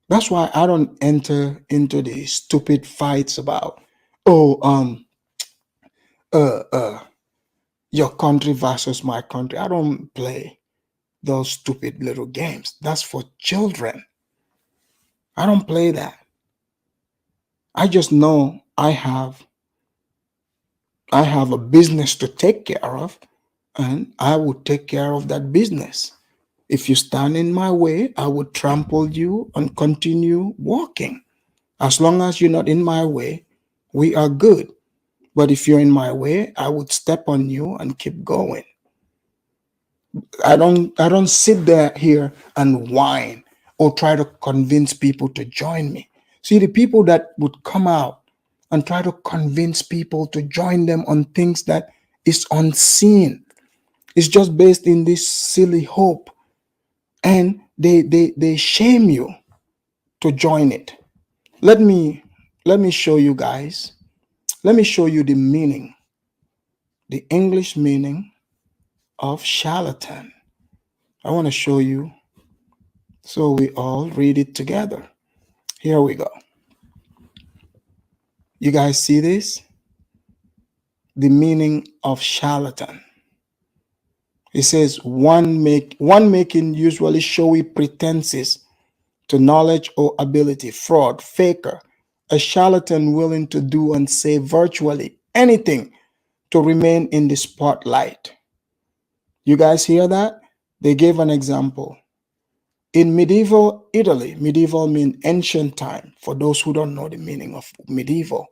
That's why I don't enter into these stupid fights about, your country versus my country. I don't play those stupid little games. That's for children. I don't play that. I just know I have a business to take care of, and I will take care of that business. If you stand in my way, I will trample you and continue walking. As long as you're not in my way, we are good. But if you're in my way, I would step on you and keep going. I don't sit here and whine or try to convince people to join me. See, the people that would come out and try to convince people to join them on things that is unseen, it's just based in this silly hope. And they shame you to join it. Let me show you guys. Let me show you the meaning, the English meaning of charlatan. I want to show you so we all read it together. Here we go. You guys see this? The meaning of charlatan. It says one making usually showy pretenses to knowledge or ability, fraud, faker, a charlatan willing to do and say virtually anything to remain in the spotlight. You guys hear that? They gave an example. In medieval Italy, medieval means ancient time, for those who don't know the meaning of medieval.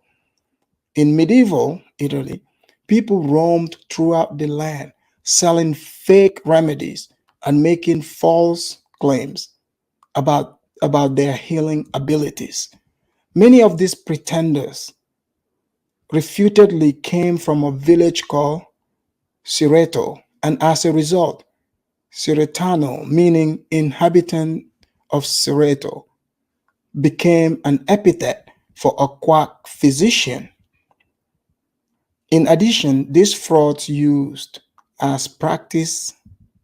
In medieval Italy, people roamed throughout the land, selling fake remedies and making false claims about their healing abilities. Many of these pretenders refutedly came from a village called Cireto, and as a result, Ciretano, meaning inhabitant of Cireto, became an epithet for a quack physician. In addition, these frauds used as practice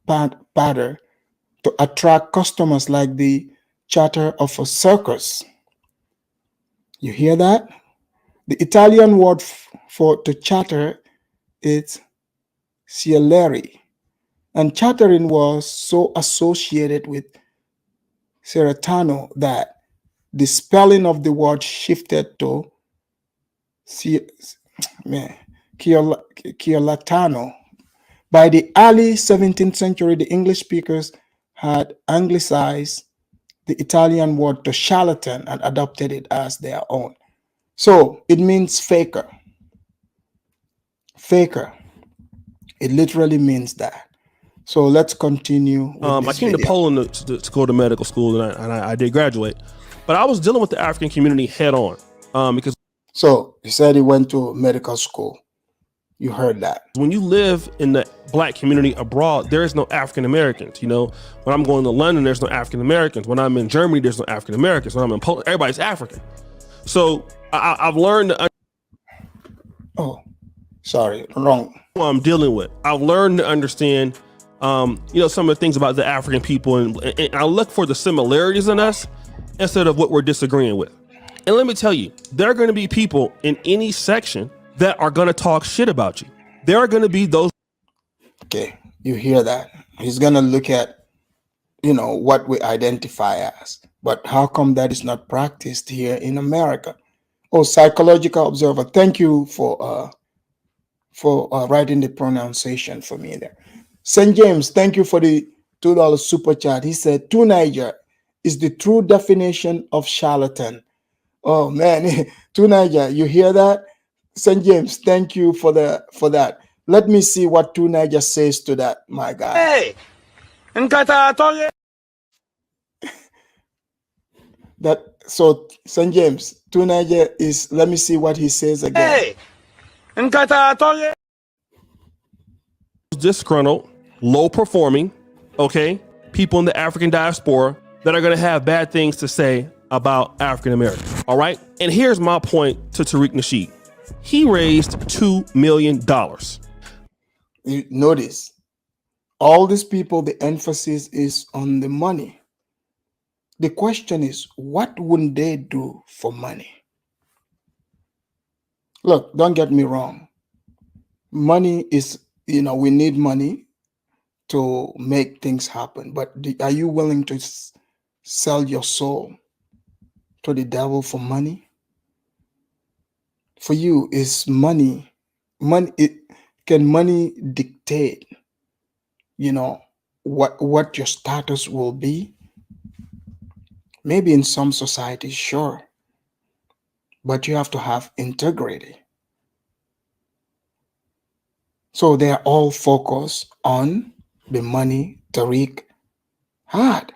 pattern to attract customers like the charter of a circus. You hear that? The Italian word for to charter is cialeri, and chartering was so associated with Seretano that the spelling of the word shifted to Charlatano. By the early 17th century, the English speakers had anglicized the Italian word to charlatan and adopted it as their own. So it means faker. Faker. It literally means that. So let's continue. I came to Poland to go to medical school, and I did graduate. But I was dealing with the African community head on because. So he said he went to medical school. You heard that. When you live in the black community abroad, there is no African Americans. You know, when I'm going to London, there's no African Americans. When I'm in Germany, there's no African Americans. When I'm in Poland, everybody's African. So I've learned to. Oh, sorry, wrong. What I'm dealing with. I've learned to understand, some of the things about the African people, and I look for the similarities in us instead of what we're disagreeing with. And let me tell you, there are going to be people in any section that are going to talk shit about you. There are going to be those. Okay, you hear that? He's going to look at, what we identify as. But how come that is not practiced here in America? Oh, psychological observer. Thank you for writing the pronunciation for me there. St. James, thank you for the $2 super chat. He said, "To Niger is the true definition of charlatan." Oh man, to Niger, you hear that? St. James, thank you for that. Let me see what To Niger says to that, my guy. Hey, so St. James, To Niger is, let me see what he says again. Hey, disgruntled, low performing, okay, people in the African diaspora that are going to have bad things to say about African Americans. All right. And here's my point to Tariq Nasheed. He raised $2 million. You notice all these people, the emphasis is on the money. The question is, what wouldn't they do for money? Look, don't get me wrong. Money is, we need money to make things happen. But are you willing to sell your soul to the devil for money? For you, is money, can money dictate, what your status will be? Maybe in some societies, sure. But you have to have integrity. So they're all focused on the money Tariq had.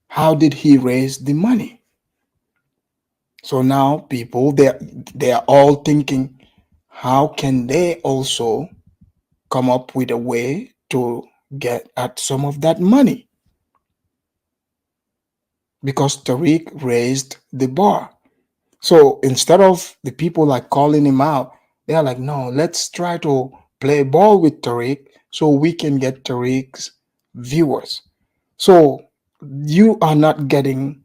How did he raise the money? So now people, they are all thinking, how can they also come up with a way to get at some of that money? Because Tariq raised the bar. So instead of the people like calling him out, they are like, no, let's try to play ball with Tariq so we can get Tariq's viewers. So you are not getting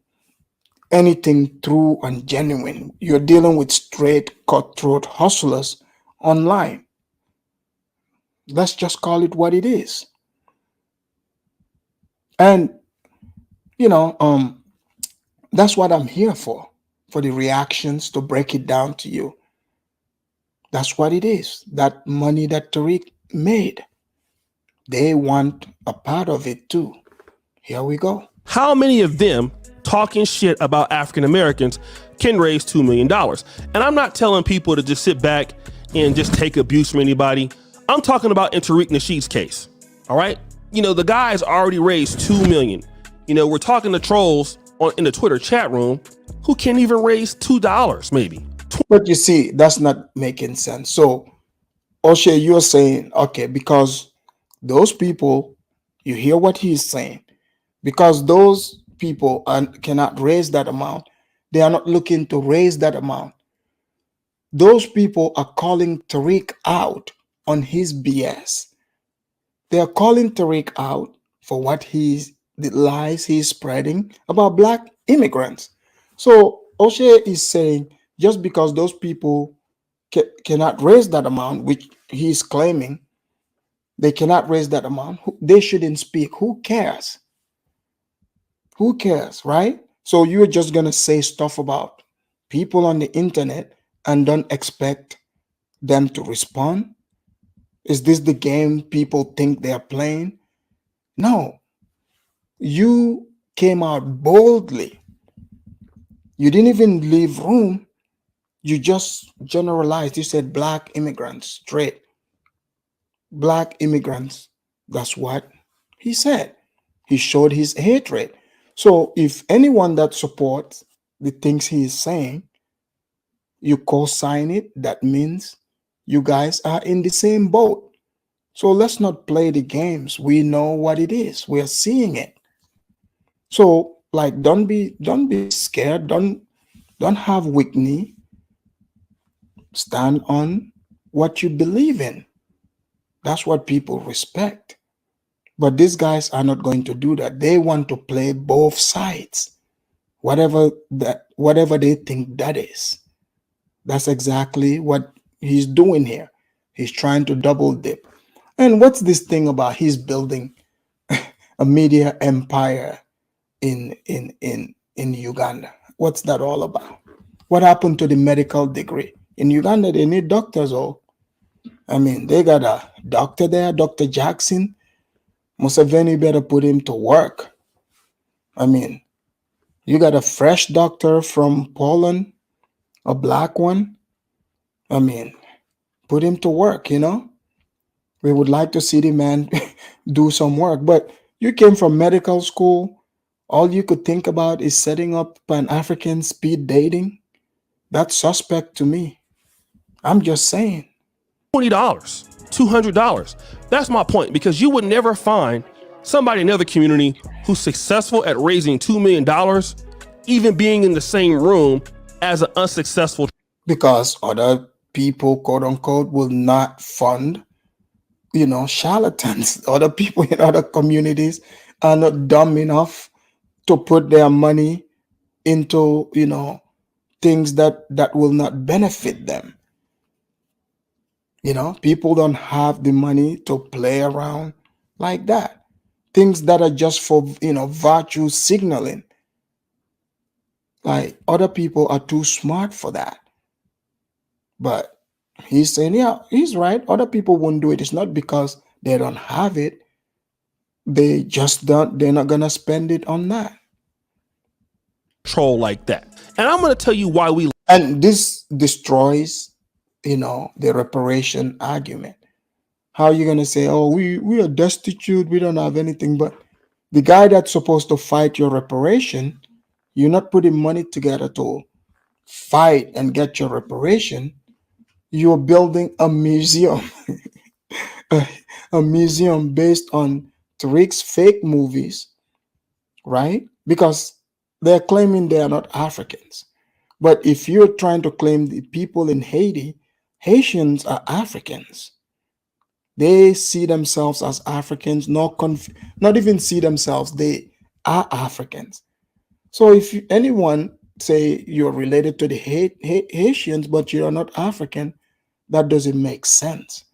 anything true and genuine. You're dealing with straight cutthroat hustlers online. Let's just call it what it is. And that's what I'm here for the reactions, to break it down to you. That's what it is. That money that Tariq made, they want a part of it too. Here we go. How many of them talking shit about African Americans can raise $2 million? And I'm not telling people to just sit back and just take abuse from anybody. I'm talking about in Tariq Nasheed's case. All right. The guy's already raised $2 million. We're talking to trolls in the Twitter chat room who can't even raise $2 maybe. But you see, that's not making sense. So, O'Shea, you're saying, okay, because those people, you hear what he's saying, because those people cannot raise that amount, they are not looking to raise that amount. those people are calling Tariq out on his BS. They are calling Tariq out for the lies he's spreading about black immigrants. So O'Shea is saying just because those people cannot raise that amount, which he's claiming they cannot raise that amount, they shouldn't speak. Who cares? Who cares, right? So you're just going to say stuff about people on the internet and don't expect them to respond? Is this the game people think they're playing? No. You came out boldly. You didn't even leave room. You just generalized. You said black immigrants, straight. Black immigrants. That's what he said. He showed his hatred. So if anyone that supports the things he is saying, you co-sign it, that means you guys are in the same boat. So let's not play the games. We know what it is. We are seeing it. So like, don't be scared. Don't have weak knee. Stand on what you believe in. That's what people respect. But these guys are not going to do that. They want to play both sides. Whatever they think that is. That's exactly what he's doing here. He's trying to double dip. And what's this thing about he's building a media empire in Uganda? What's that all about? What happened to the medical degree? In Uganda, they need doctors. I mean, they got a doctor there, Dr. Jackson. Museveni better put him to work. I mean, you got a fresh doctor from Poland, a black one. I mean, put him to work, you know? We would like to see the man do some work. But you came from medical school. All you could think about is setting up Pan-African speed dating. That's suspect to me. I'm just saying. $20, $200. That's my point, because you would never find somebody in another community who's successful at raising $2 million, even being in the same room as an unsuccessful. Because other people, quote unquote, will not fund, charlatans. Other people in other communities are not dumb enough to put their money into, things that will not benefit them. People don't have the money to play around like that. Things that are just for, virtue signaling. Like, other people are too smart for that. But he's saying, yeah, he's right. Other people won't do it. It's not because they don't have it. They just don't, they're not going to spend it on that. Troll like that. And I'm going to tell you why we. And this destroys, the reparation argument. How are you going to say, oh, we are destitute, we don't have anything? But the guy that's supposed to fight your reparation, you're not putting money together to fight and get your reparation. You're building a museum, a museum based on Tariq's fake movies, right? Because they're claiming they are not Africans. But if you're trying to claim the people in Haiti, Haitians are Africans. They see themselves as Africans, not even see themselves, they are Africans. So if anyone say you're related to the Haitians, but you're not African, that doesn't make sense.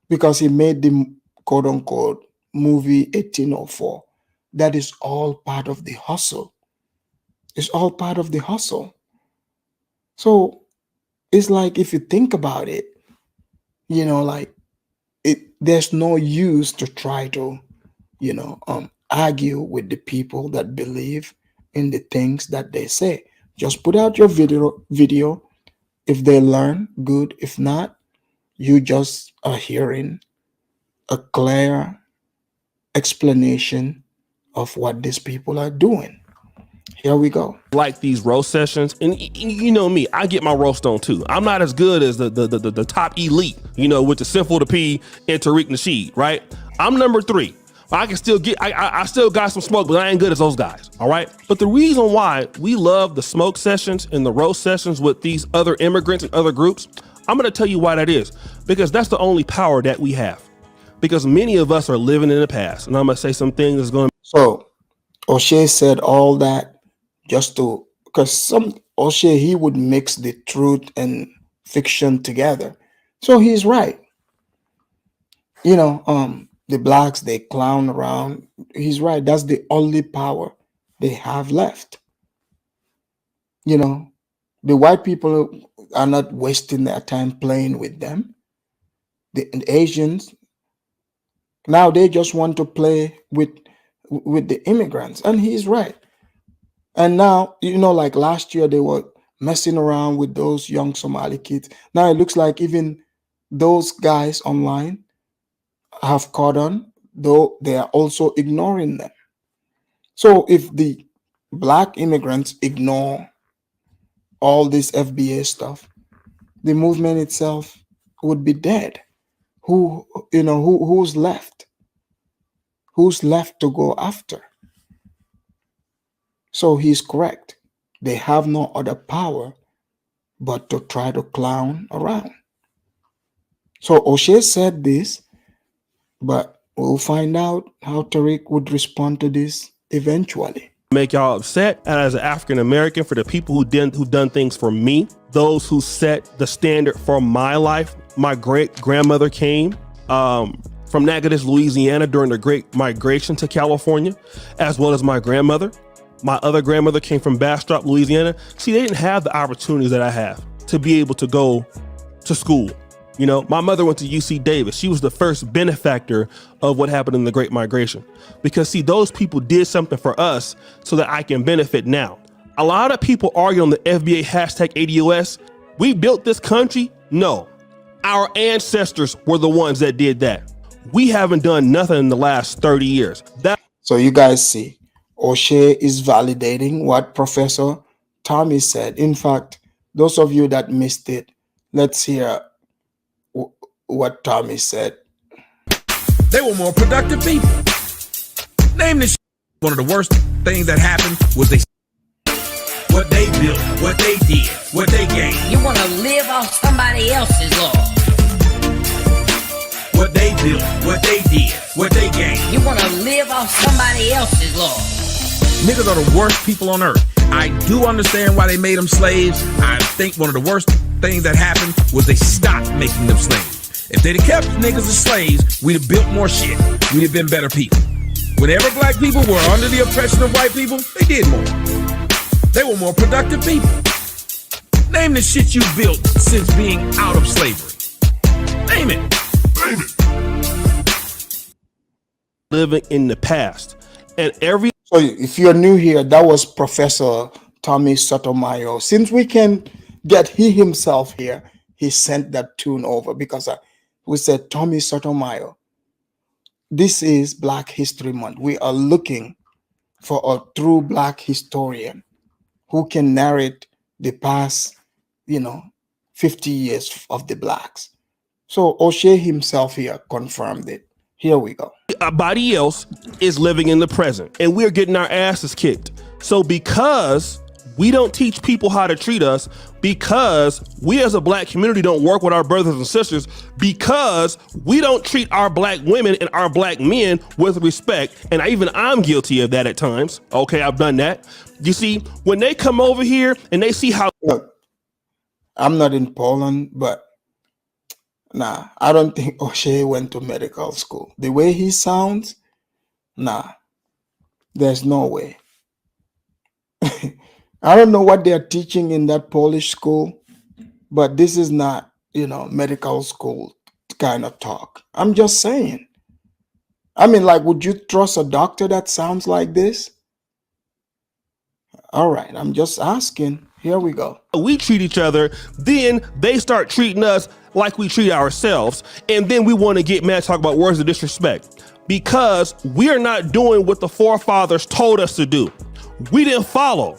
Because he made the quote unquote movie 1804. That is all part of the hustle. It's all part of the hustle. So it's like, if you think about it, there's no use to try to, argue with the people that believe in the things that they say. Just put out your video. If they learn, good. If not, you just are hearing a clear explanation of what these people are doing. Here we go. Like these roast sessions, and you know me, I get my roast on too. I'm not as good as the top elite, with the Simple to P and Tariq Nasheed, right? I'm number 3. I can still get, I still got some smoke, but I ain't good as those guys, all right? But the reason why we love the smoke sessions and the roast sessions with these other immigrants and other groups, I'm gonna tell you why that is. Because that's the only power that we have. Because many of us are living in the past. And I'm gonna say some things that's gonna. So O'Shea said all that just to, because O'Shea, he would mix the truth and fiction together. So he's right. You know, the blacks, they clown around. He's right. That's the only power they have left. You know, the white people are not wasting their time playing with them. The Asians, now they just want to play with the immigrants. And he's right. And now, you know, like last year, they were messing around with those young Somali kids. Now it looks like even those guys online have caught on, though they are also ignoring them. So if the black immigrants ignore all this FBA stuff, the movement itself would be dead. Who's left? Who's left to go after? So he's correct. They have no other power but to try to clown around. So O'Shea said this, but we'll find out how Tariq would respond to this eventually. Make y'all upset, and as an African American, for the people who done things for me, those who set the standard for my life. My great grandmother came from Natchitoches, Louisiana during the Great Migration to California, as well as my grandmother. My other grandmother came from Bastrop, Louisiana. See, they didn't have the opportunities that I have to be able to go to school. You know, my mother went to UC Davis. She was the first benefactor of what happened in the Great Migration. Because see, those people did something for us so that I can benefit now. A lot of people argue on the FBA hashtag ADOS. We built this country? No. Our ancestors were the ones that did that. We haven't done nothing in the last 30 years. So you guys see, O'Shea is validating what Professor Tommy said. In fact, those of you that missed it, let's hear what Tommy said. They were more productive people. Name this. One of the worst things that happened was what they built, what they did, what they gained. You want to live off somebody else's law. What they built, what they did, what they gained. You want to live off somebody else's law. Niggas are the worst people on earth. I do understand why they made them slaves. I think one of the worst things that happened was they stopped making them slaves. If they'd have kept niggas as slaves, we'd have built more shit. We'd have been better people. Whenever black people were under the oppression of white people, they did more. They were more productive people. Name the shit you built since being out of slavery. Name it. Name it. living in the past. And So if you're new here, that was Professor Tommy Sotomayor. Since we can get he himself here, he sent that tune over because we said Tommy Sotomayor. This is Black History Month. We are looking for a true Black historian who can narrate the past, 50 years of the Blacks. So O'Shea himself here confirmed it. Here we go. Everybody else is living in the present and we're getting our asses kicked. So because we don't teach people how to treat us, because we as a black community don't work with our brothers and sisters, because we don't treat our black women and our black men with respect, and I'm guilty of that at times. Okay, I've done that. You see, when they come over here and they see how... Look, I'm not in Poland, but nah, I don't think O'Shea went to medical school. The way he sounds, nah, there's no way. I don't know what they're teaching in that Polish school, but this is not, medical school kind of talk. I'm just saying. Would you trust a doctor that sounds like this? All right, I'm just asking. Here we go. We treat each other, then they start treating us like we treat ourselves, and then we want to get mad, talk about words of disrespect, because we are not doing what the forefathers told us to do. We didn't follow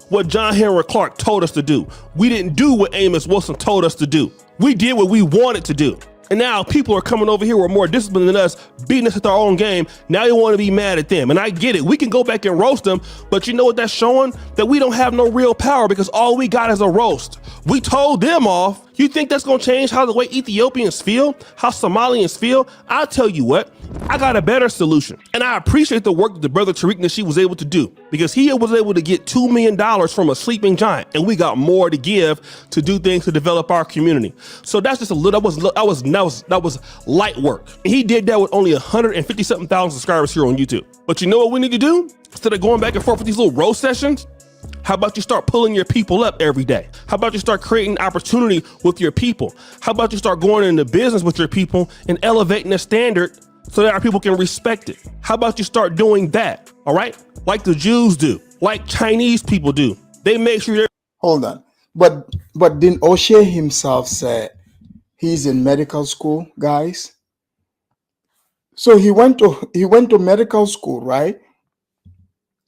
what John Henry Clark told us to do. We didn't do what Amos Wilson told us to do. We did what we wanted to do. And now people are coming over here who are more disciplined than us, beating us at our own game. Now you want to be mad at them. And I get it. We can go back and roast them, but you know what that's showing? That we don't have no real power because all we got is a roast. We told them off. You think that's going to change how the way Ethiopians feel? How Somalians feel? I'll tell you what, I got a better solution. And I appreciate the work that the brother Tariq Nasheed was able to do because he was able to get $2 million from a sleeping giant. And we got more to give to do things to develop our community. So that's just a little, that was light work. And he did that with only 150-something thousand subscribers here on YouTube. But you know what we need to do? Instead of going back and forth with these little roast sessions, how about you start pulling your people up every day? How about you start creating opportunity with your people? How about you start going into business with your people and elevating the standard so that our people can respect it? How about you start doing that, all right? Like the Jews do, like Chinese people do. They make sure they're... Hold on. But didn't O'Shea himself say he's in medical school, guys? So he went to medical school, right?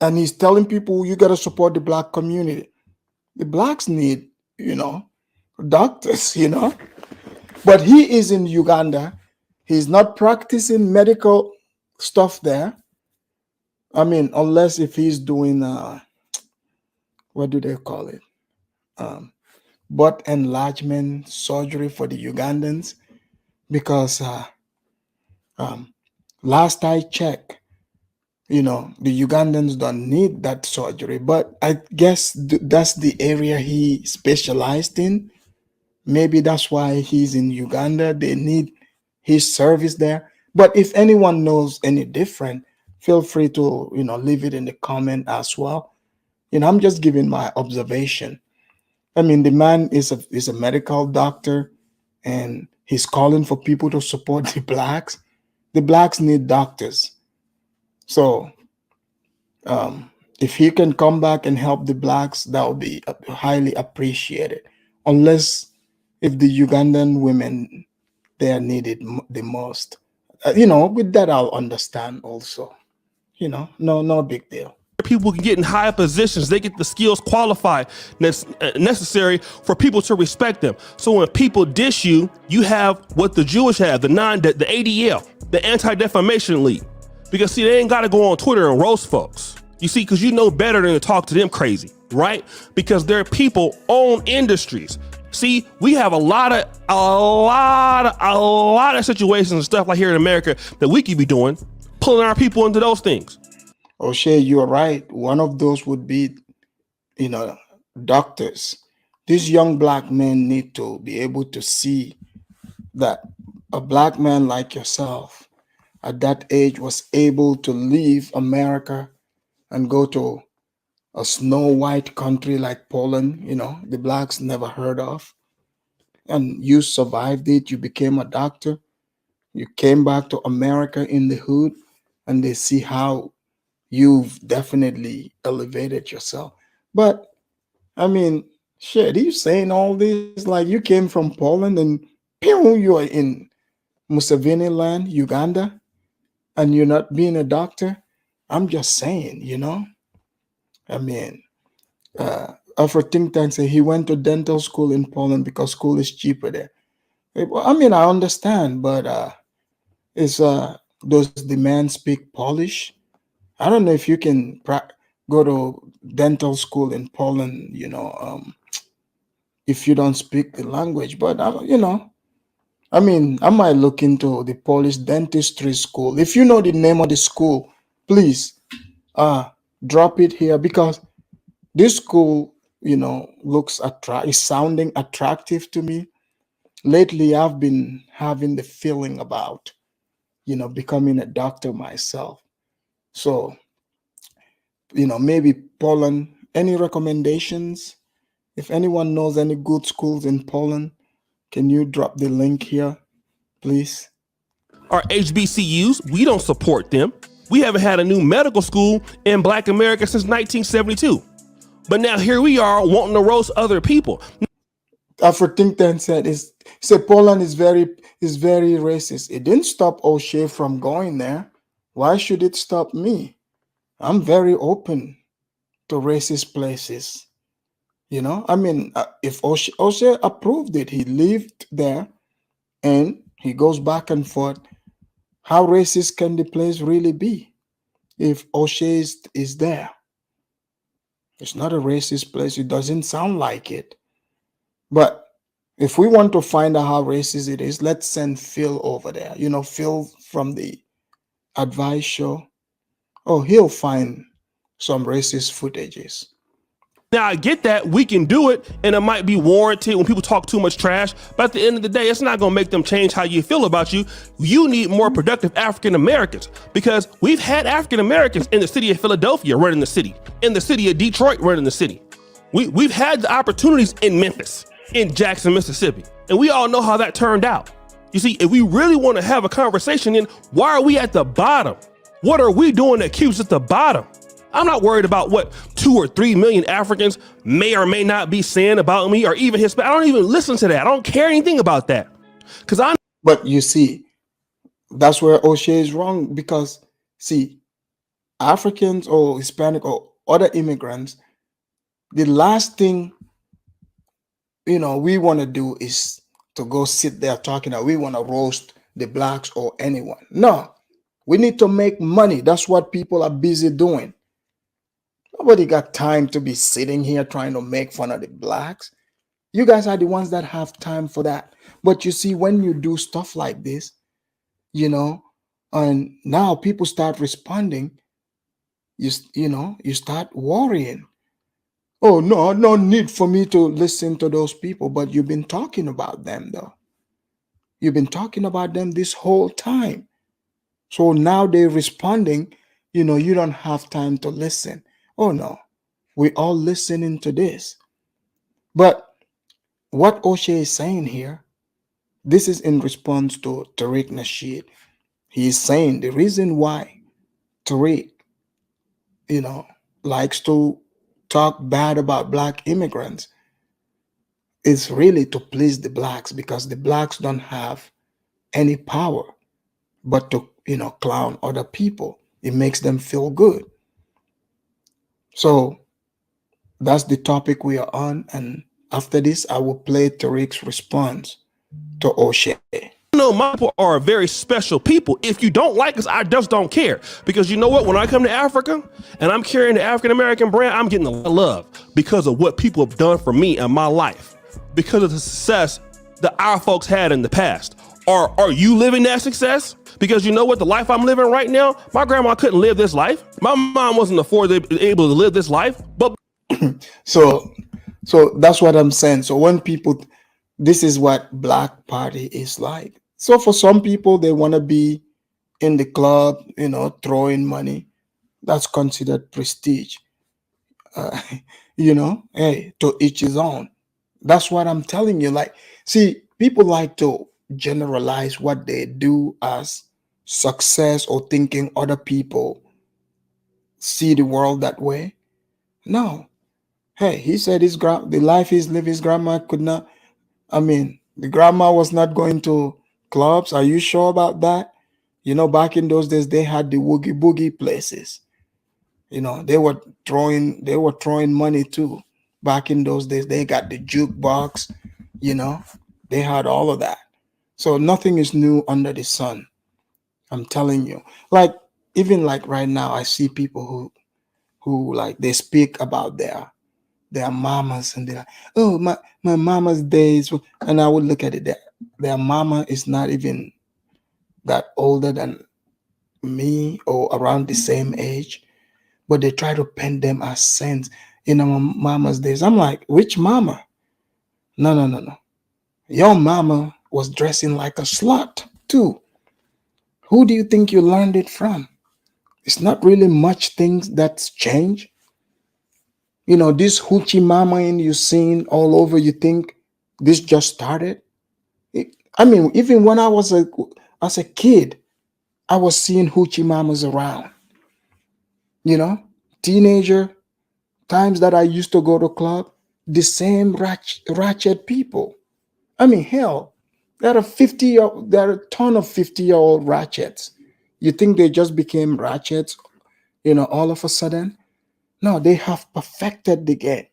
And he's telling people you got to support the black community. The blacks need, doctors, But he is in Uganda. He's not practicing medical stuff there. I mean, unless if he's doing, what do they call it? Butt enlargement surgery for the Ugandans. Because last I checked, the Ugandans don't need that surgery, but I guess that's the area he specialized in. Maybe that's why he's in Uganda. They need his service there. But if anyone knows any different, feel free to, leave it in the comment as well. I'm just giving my observation. I mean, the man is a medical doctor and he's calling for people to support the blacks. The blacks need doctors. So if he can come back and help the blacks, that would be highly appreciated. Unless if the Ugandan women, they are needed the most. With that, I'll understand also. No big deal. People can get in higher positions. They get the skills qualified necessary for people to respect them. So when people dish you, you have what the Jewish have, the ADL, the Anti-Defamation League. Because see, they ain't got to go on Twitter and roast folks. You see, because you know better than to talk to them crazy, right? Because their people own industries. See, we have a lot of situations and stuff like here in America that we could be doing, pulling our people into those things. O'Shea, you are right. One of those would be, doctors. These young black men need to be able to see that a black man like yourself at that age was able to leave America and go to a snow white country like Poland, the blacks never heard of. And you survived it. You became a doctor. You came back to America in the hood, and they see how you've definitely elevated yourself. But I mean, shit, you saying all this like you came from Poland and you are in Museveni land, Uganda, and you're not being a doctor? I'm just saying, I mean, Alfred Think Tank said he went to dental school in Poland because school is cheaper there. I mean, I understand, but does the man speak Polish? I don't know if you can go to dental school in Poland, if you don't speak the language. But, I mean, I might look into the Polish dentistry school. If you know the name of the school, please drop it here, because this school, is sounding attractive to me. Lately, I've been having the feeling about, becoming a doctor myself. So, maybe Poland, any recommendations? If anyone knows any good schools in Poland, can you drop the link here, please? Our HBCUs, we don't support them. We haven't had a new medical school in Black America since 1972. But now here we are wanting to roast other people. Alfred Think Tank said Poland is very racist. It didn't stop O'Shea from going there. Why should it stop me? I'm very open to racist places. I mean, if O'Shea approved it, he lived there and He goes back and forth. How racist can the place really be if O'Shea is there? It's not a racist place. It doesn't sound like it. But if we want to find out how racist it is, let's send Phil over there. You know, Phil from the Advice Show. Oh, he'll find some racist footages. Now, I get that we can do it, and it might be warranted when people talk too much trash, but at the end of the day, it's not going to make them change how you feel about you. You need more productive African Americans, because we've had African Americans in the city of Philadelphia running the city, in the city of Detroit running the city. We've had the opportunities in Memphis, in Jackson, Mississippi, and we all know how that turned out. You see, if we really want to have a conversation, then why are we at the bottom? What are we doing that keeps us at the bottom? I'm not worried about what 2 or 3 million Africans may or may not be saying about me, or even Hispanic. I don't even listen to that. I don't care anything about that. But you see, that's where O'Shea is wrong, because see, Africans or Hispanic or other immigrants, the last thing, you know, we want to do is to go sit there talking that we want to roast the blacks or anyone. No, we need to make money. That's what people are busy doing. Nobody got time to be sitting here trying to make fun of the blacks. You guys are the ones that have time for that. But you see, when you do stuff like this, you know, and now people start responding, you start worrying. Oh, no need for me to listen to those people. But you've been talking about them, though. You've been talking about them this whole time. So now they're responding, you know, you don't have time to listen. Oh, no, we're all listening to this. But what O'Shea is saying here, this is in response to Tariq Nasheed. He is saying the reason why Tariq, you know, likes to talk bad about black immigrants is really to please the blacks, because the blacks don't have any power but to, you know, clown other people. It makes them feel good. So that's the topic we are on. And after this, I will play Tariq's response to O'Shea. No, my people are very special people. If you don't like us, I just don't care. Because you know what? When I come to Africa and I'm carrying the African American brand, I'm getting a lot of love because of what people have done for me in my life, because of the success that our folks had in the past. Are you living that success? Because you know what? The life I'm living right now, my grandma couldn't live this life. My mom wasn't able to live this life. But so that's what I'm saying. So when people, this is what Black Party is like. So for some people, they want to be in the club, you know, throwing money. That's considered prestige. You know, hey, to each his own. That's what I'm telling you. Like, see, people like to generalize what they do as success, or thinking other people see the world that way. No. Hey, he said the life he's living, his grandma could not. I mean, the grandma was not going to clubs. Are you sure about that? You know, back in those days, they had the woogie boogie places. You know, they were throwing money too. Back in those days, they got the jukebox. You know, they had all of that. So nothing is new under the sun. I'm telling you. Like, even like right now, I see people who like, they speak about their mamas, and they're like, oh, my mama's days. And I would look at it, their mama is not even that older than me or around the same age, but they try to paint them as saints in our mama's days. I'm like, which mama? No. Your mama was dressing like a slut too. Who do you think you learned it from? It's not really much things that's changed. You know, this hoochie mama you seen all over, you think this just started? I mean, even when I was as a kid, I was seeing hoochie mamas around. You know, teenager times that I used to go to club, the same ratchet people. I mean, hell, there are a ton of 50-year-old ratchets. You think they just became ratchets, you know, all of a sudden? No, they have perfected the game.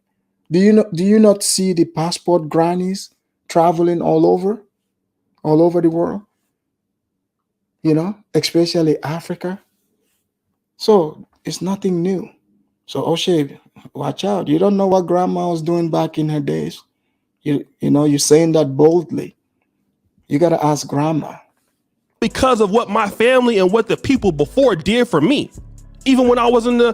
Do you not see the passport grannies traveling all over the world? especially Africa. So it's nothing new. So O'Shea, watch out. You don't know what grandma was doing back in her days. You're saying that boldly. You got to ask grandma. Because of what my family and what the people before did for me. Even when I was in the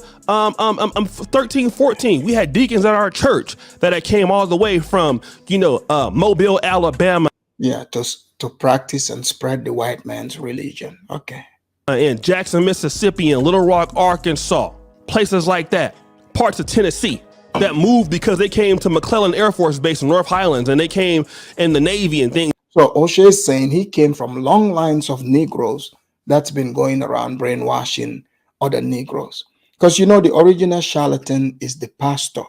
13, 14, we had deacons at our church that came all the way from, Mobile, Alabama. Yeah, to practice and spread the white man's religion. Okay. In Jackson, Mississippi, and Little Rock, Arkansas, places like that, parts of Tennessee that moved because they came to McClellan Air Force Base in North Highlands and they came in the Navy and things. So O'Shea is saying he came from long lines of Negroes that's been going around brainwashing other Negroes. Because the original charlatan is the pastor.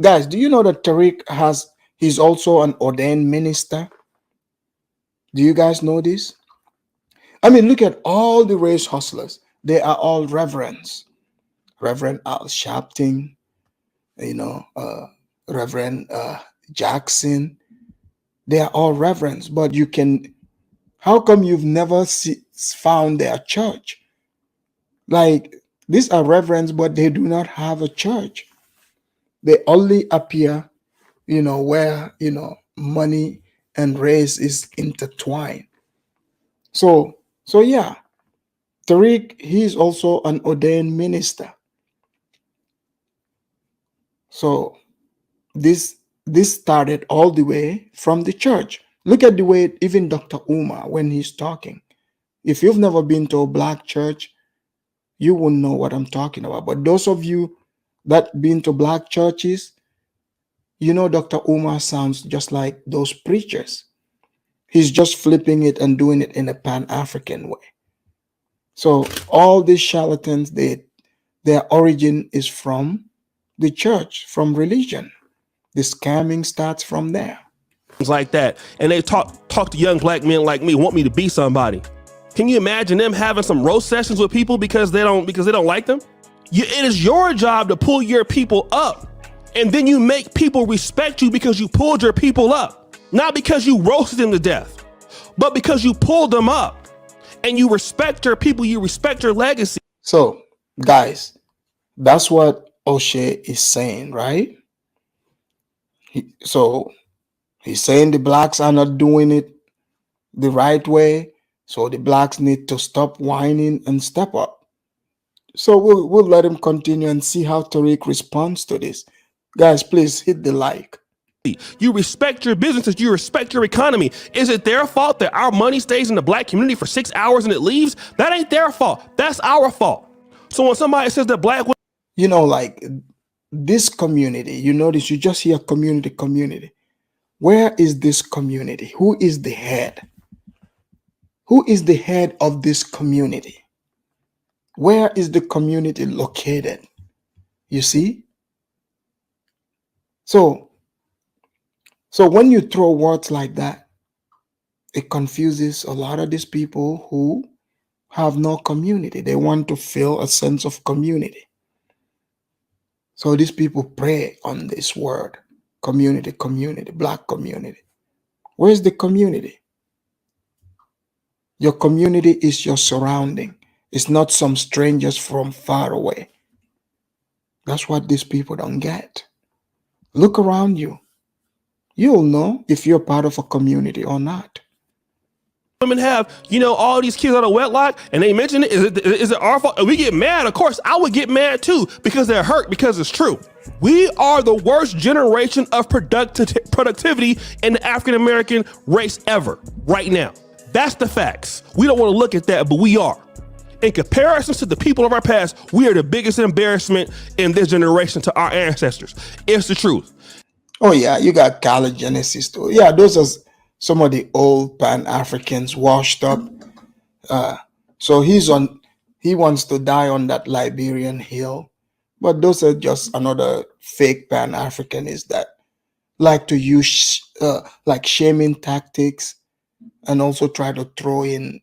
Guys, do you know that Tariq he's also an ordained minister? Do you guys know this? I mean, look at all the race hustlers. They are all reverends. Reverend Al Sharpton, Reverend Jackson. They are all reverends. But how come you've never found their church? Like, these are reverends, but they do not have a church. They only appear, where, money and race is intertwined. So yeah, Tariq, he's also an ordained minister. So this started all the way from the church. Look at the way even Dr. Umar, when he's talking. If you've never been to a black church, you wouldn't know what I'm talking about. But those of you that been to black churches, Dr. Umar sounds just like those preachers. He's just flipping it and doing it in a Pan-African way. So all these charlatans, their origin is from the church, from religion. The scamming starts from there. Things like that. And they talk to young black men like me, want me to be somebody. Can you imagine them having some roast sessions with people because they don't like them? It is your job to pull your people up. And then you make people respect you because you pulled your people up. Not because you roasted them to death, but because you pulled them up. And you respect your people, you respect your legacy. So, guys, that's what O'Shea is saying, right? He's saying the blacks are not doing it the right way, so the blacks need to stop whining and step up. So we'll let him continue and see how Tariq responds to this. Guys, please hit the like. You respect your businesses, you respect your economy. Is it their fault that our money stays in the black community for 6 hours and it leaves? That ain't their fault. That's our fault. So when somebody says that black, like this community, you notice you just hear community. Where is this community? Who is the head? Who is the head of this community? Where is the community located? You see? So when you throw words like that, it confuses a lot of these people who have no community. They want to feel a sense of community. So these people prey on this word, community, black community. Where's the community? Your community is your surrounding. It's not some strangers from far away. That's what these people don't get. Look around you. You'll know if you're part of a community or not. women have, all these kids out of wedlock, and they mention it. Is it our fault? And we get mad. Of course, I would get mad too because they're hurt, because it's true. We are the worst generation of productivity in the African-American race ever right now. That's the facts. We don't want to look at that, but we are. In comparison to the people of our past, we are the biggest embarrassment in this generation to our ancestors. It's the truth. Oh yeah, you got college Genesis too. Yeah, those are some of the old Pan-Africans washed up. So he wants to die on that Liberian hill. But those are just another fake Pan-Africanists that like to use like shaming tactics and also try to throw in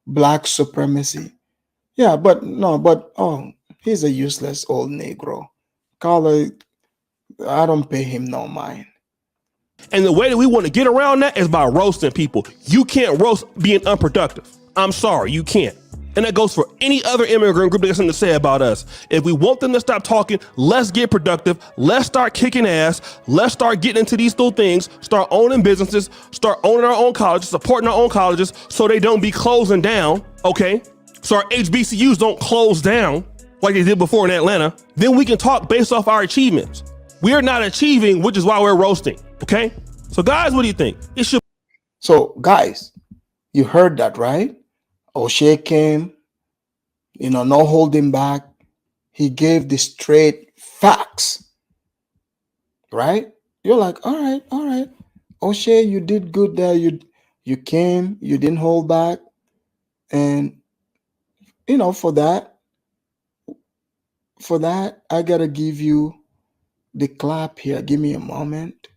black supremacy. Yeah, but he's a useless old Negro. I don't pay him no mind. And the way that we want to get around that is by roasting people. You can't roast being unproductive. I'm sorry, you can't. And that goes for any other immigrant group that has something to say about us. If we want them to stop talking, let's get productive. Let's start kicking ass. Let's start getting into these little things, start owning businesses, start owning our own colleges, supporting our own colleges so they don't be closing down, okay? So our HBCUs don't close down like they did before in Atlanta. Then we can talk based off our achievements. We are not achieving, which is why we're roasting, okay? So guys, what do you think? It should. So guys, you heard that, right? O'Shea came, no holding back. He gave the straight facts, right? You're like, all right. O'Shea, you did good there. You came, you didn't hold back. And, for that, I got to give you the clap here. Give me a moment.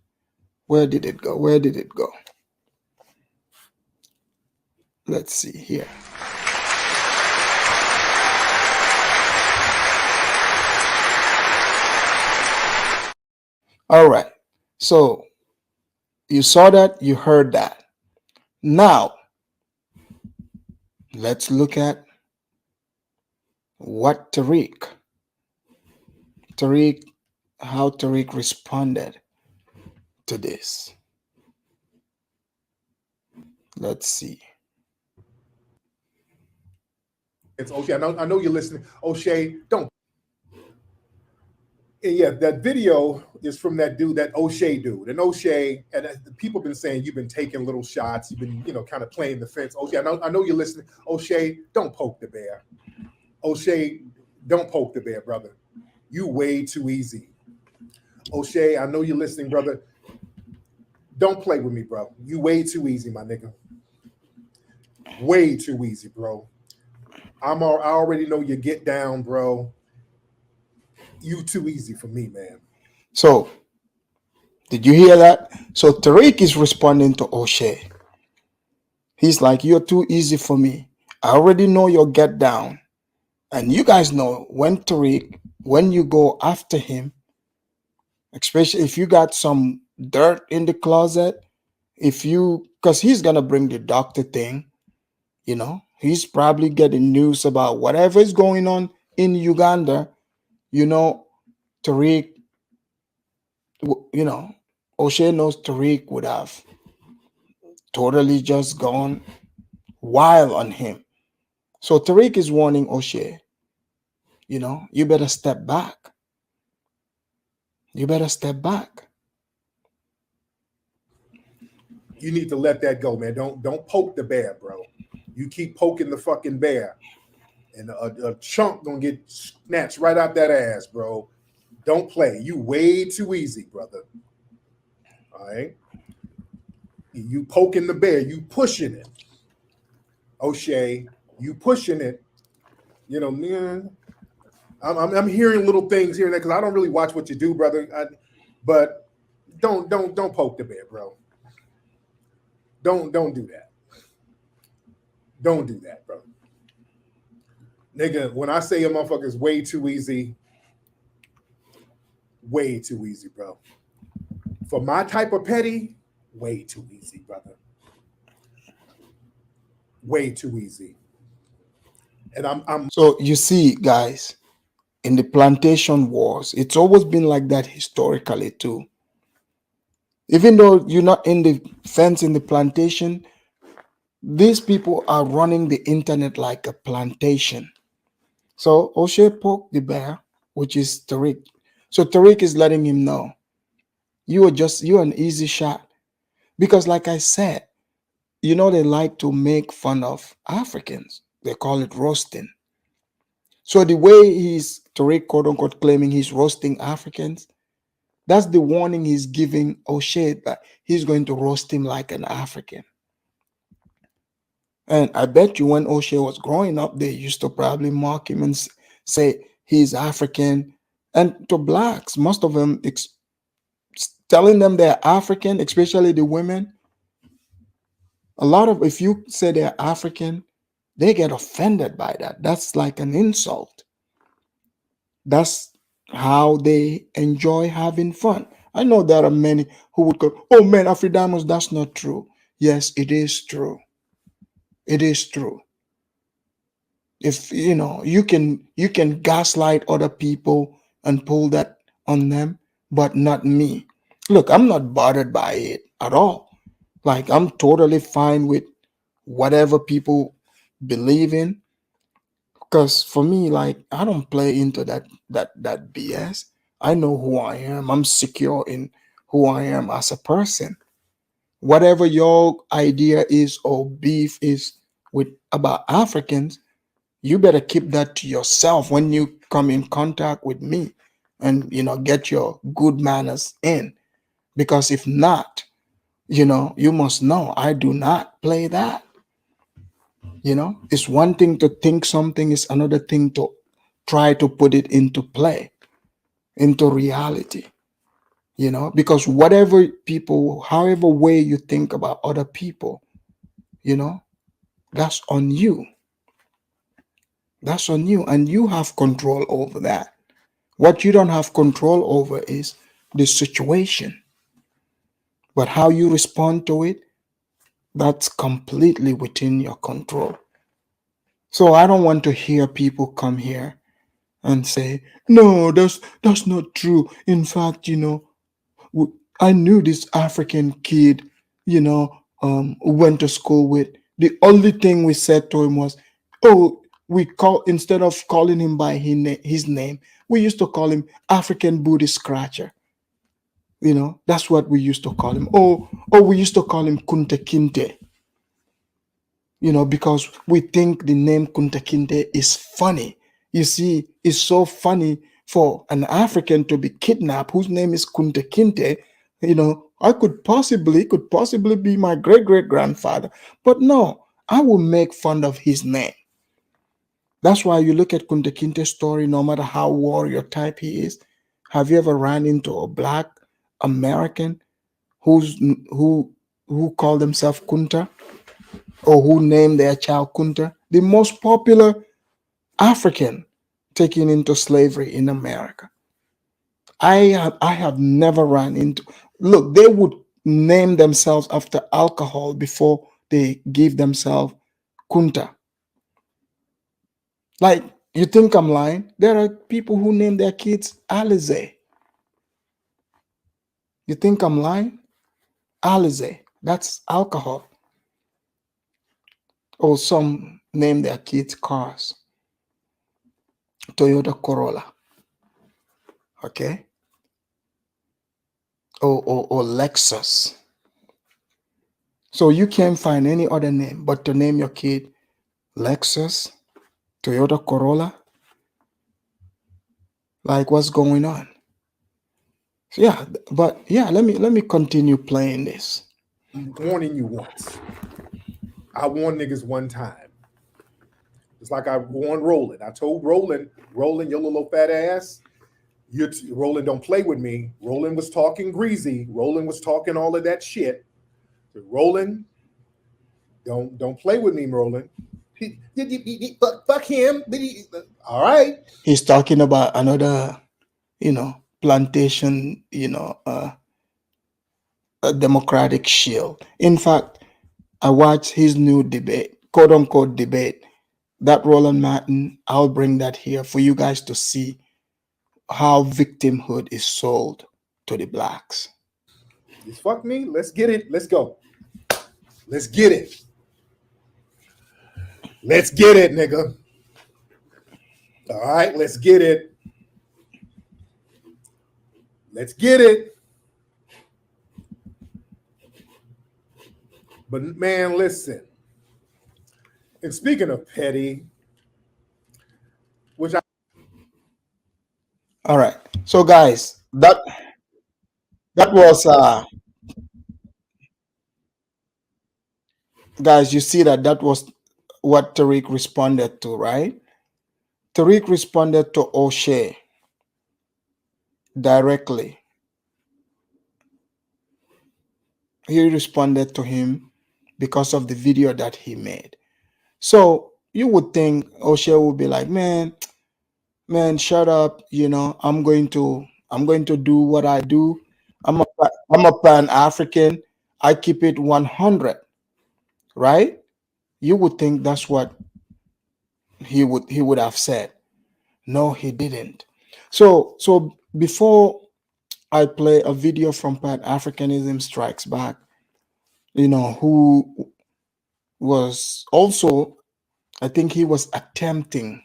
Where did it go? Let's see here. All right. So you saw that, you heard that. Now, let's look at what how Tariq responded to this. Let's see. It's O'Shea. I know you're listening. O'Shea, don't. And yeah, that video is from that dude, that O'Shea dude. And O'Shea, and people have been saying you've been taking little shots. You've been, kind of playing the fence. O'Shea, I know you're listening. O'Shea, don't poke the bear. O'Shea, don't poke the bear, brother. You way too easy. O'Shea, I know you're listening, brother. Don't play with me, bro. You way too easy, my nigga. Way too easy, bro. I already know you get down, bro. You too easy for me, man. So, did you hear that? So Tariq is responding to O'Shea. He's like, you're too easy for me. I already know your get down. And you guys know when you go after him, especially if you got some dirt in the closet, because he's going to bring the doctor thing, he's probably getting news about whatever is going on in Uganda. Tariq, O'Shea knows Tariq would have totally just gone wild on him. So Tariq is warning O'Shea, you better step back. You need to let that go, man. Don't poke the bear, bro. You keep poking the fucking bear, and a chunk gonna get snatched right out that ass, bro. Don't play. You way too easy, brother. All right. You poking the bear. You pushing it. O'Shea, you pushing it. I'm hearing little things here and there because I don't really watch what you do, brother. But don't poke the bear, bro. Don't do that. Don't do that, bro. Nigga, when I say a motherfucker's way too easy, bro. For my type of petty, way too easy, brother. Way too easy. And I'm So you see, guys, in the plantation wars, it's always been like that historically too. Even though you're not in the fence in the plantation, these people are running the internet like a plantation. So O'Shea poked the bear, which is Tariq. So Tariq is letting him know, you're an easy shot. Because like I said, they like to make fun of Africans. They call it roasting. So the way Tariq, quote unquote, claiming he's roasting Africans, that's the warning he's giving O'Shea, that he's going to roast him like an African. And I bet you when O'Shea was growing up, they used to probably mock him and say he's African. And to blacks, most of them, telling them they're African, especially the women, if you say they're African, they get offended by that. That's like an insult. That's how they enjoy having fun. I know there are many who would go, oh man, Afridamos, that's not true. Yes, it is true. It is true. If you can gaslight other people and pull that on them, but not me. Look, I'm not bothered by it at all. Like, I'm totally fine with whatever people believe in, because for me, like, I don't play into that BS. I know who I am. I'm secure in who I am as a person. Whatever your idea is or beef is with about Africans, you better keep that to yourself when you come in contact with me, and get your good manners in, because if not, you must know I do not play that. It's one thing to think something, is another thing to try to put it into play, into reality. Because whatever people, however way you think about other people, that's on you. That's on you, and you have control over that. What you don't have control over is the situation. But how you respond to it, that's completely within your control. So I don't want to hear people come here and say, no, that's not true. In fact, I knew this African kid, who went to school with. The only thing we said to him was, oh, instead of calling him by his name, we used to call him African Booty Scratcher. That's what we used to call him. Oh, we used to call him Kunta Kinte. Because we think the name Kunta Kinte is funny. You see, it's so funny for an African to be kidnapped whose name is Kunta Kinte. I could possibly be my great-great-grandfather. But no, I will make fun of his name. That's why you look at Kunta Kinte's story, no matter how warrior type he is. Have you ever ran into a Black American who called themselves Kunta, or who named their child Kunta? The most popular African taken into slavery in America. I have never run into. Look, they would name themselves after alcohol before they give themselves Kunta. Like, you think I'm lying? There are people who name their kids Alize. You think I'm lying? Alize, that's alcohol. Or some name their kids cars. Toyota Corolla. Okay? Or Lexus. So you can't find any other name but to name your kid Lexus, Toyota Corolla. Like, what's going on? So let me continue playing this. I'm warning you once. I warned niggas one time. It's like I warned Roland. I told Roland, your little fat ass, Roland, don't play with me. Roland was talking greasy. Roland was talking all of that shit. So Roland, don't play with me, Roland. Fuck him. All right. He's talking about another, plantation, a Democratic shield. In fact, I watched his new debate, quote unquote debate. That Roland Martin, I'll bring that here for you guys to see how victimhood is sold to the Blacks. Just fuck me. Let's get it. Let's go. Let's get it. Let's get it, nigga. All right, let's get it. Let's get it. But man, listen. And speaking of petty, All right. So guys, that was guys, you see that was what Tariq responded to, right? Tariq responded to O'Shea directly. He responded to him because of the video that he made. So you would think O'Shea would be like, man, shut up. I'm going to do what I do. I'm a Pan-African. I keep it 100, right? You would think that's what he would have said. No, he didn't. So before I play a video from Pan-Africanism Strikes Back, who was also, I think he was attempting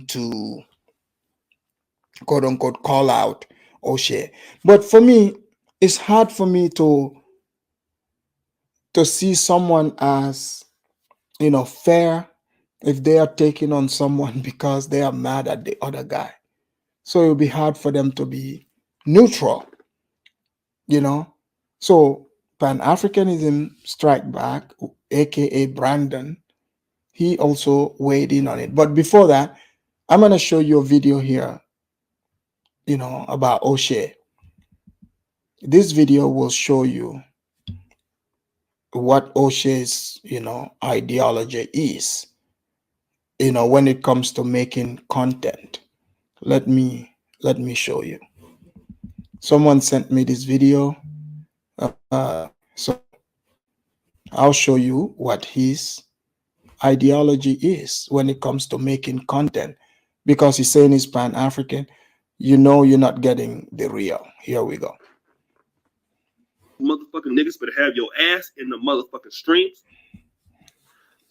to quote unquote call out O'Shea. But for me, it's hard for me to see someone as fair if they are taking on someone because they are mad at the other guy. So it'll be hard for them to be neutral, So Pan-Africanism Strike Back, aka Brandon, he also weighed in on it. But before that, I'm going to show you a video here, about O'Shea. This video will show you what O'Shea's, ideology is, when it comes to making content. Let me show you. Someone sent me this video. So I'll show you what his ideology is when it comes to making content, because he's saying he's Pan-African. You're not getting the real. Here we go. Motherfucking niggas better have your ass in the motherfucking streams.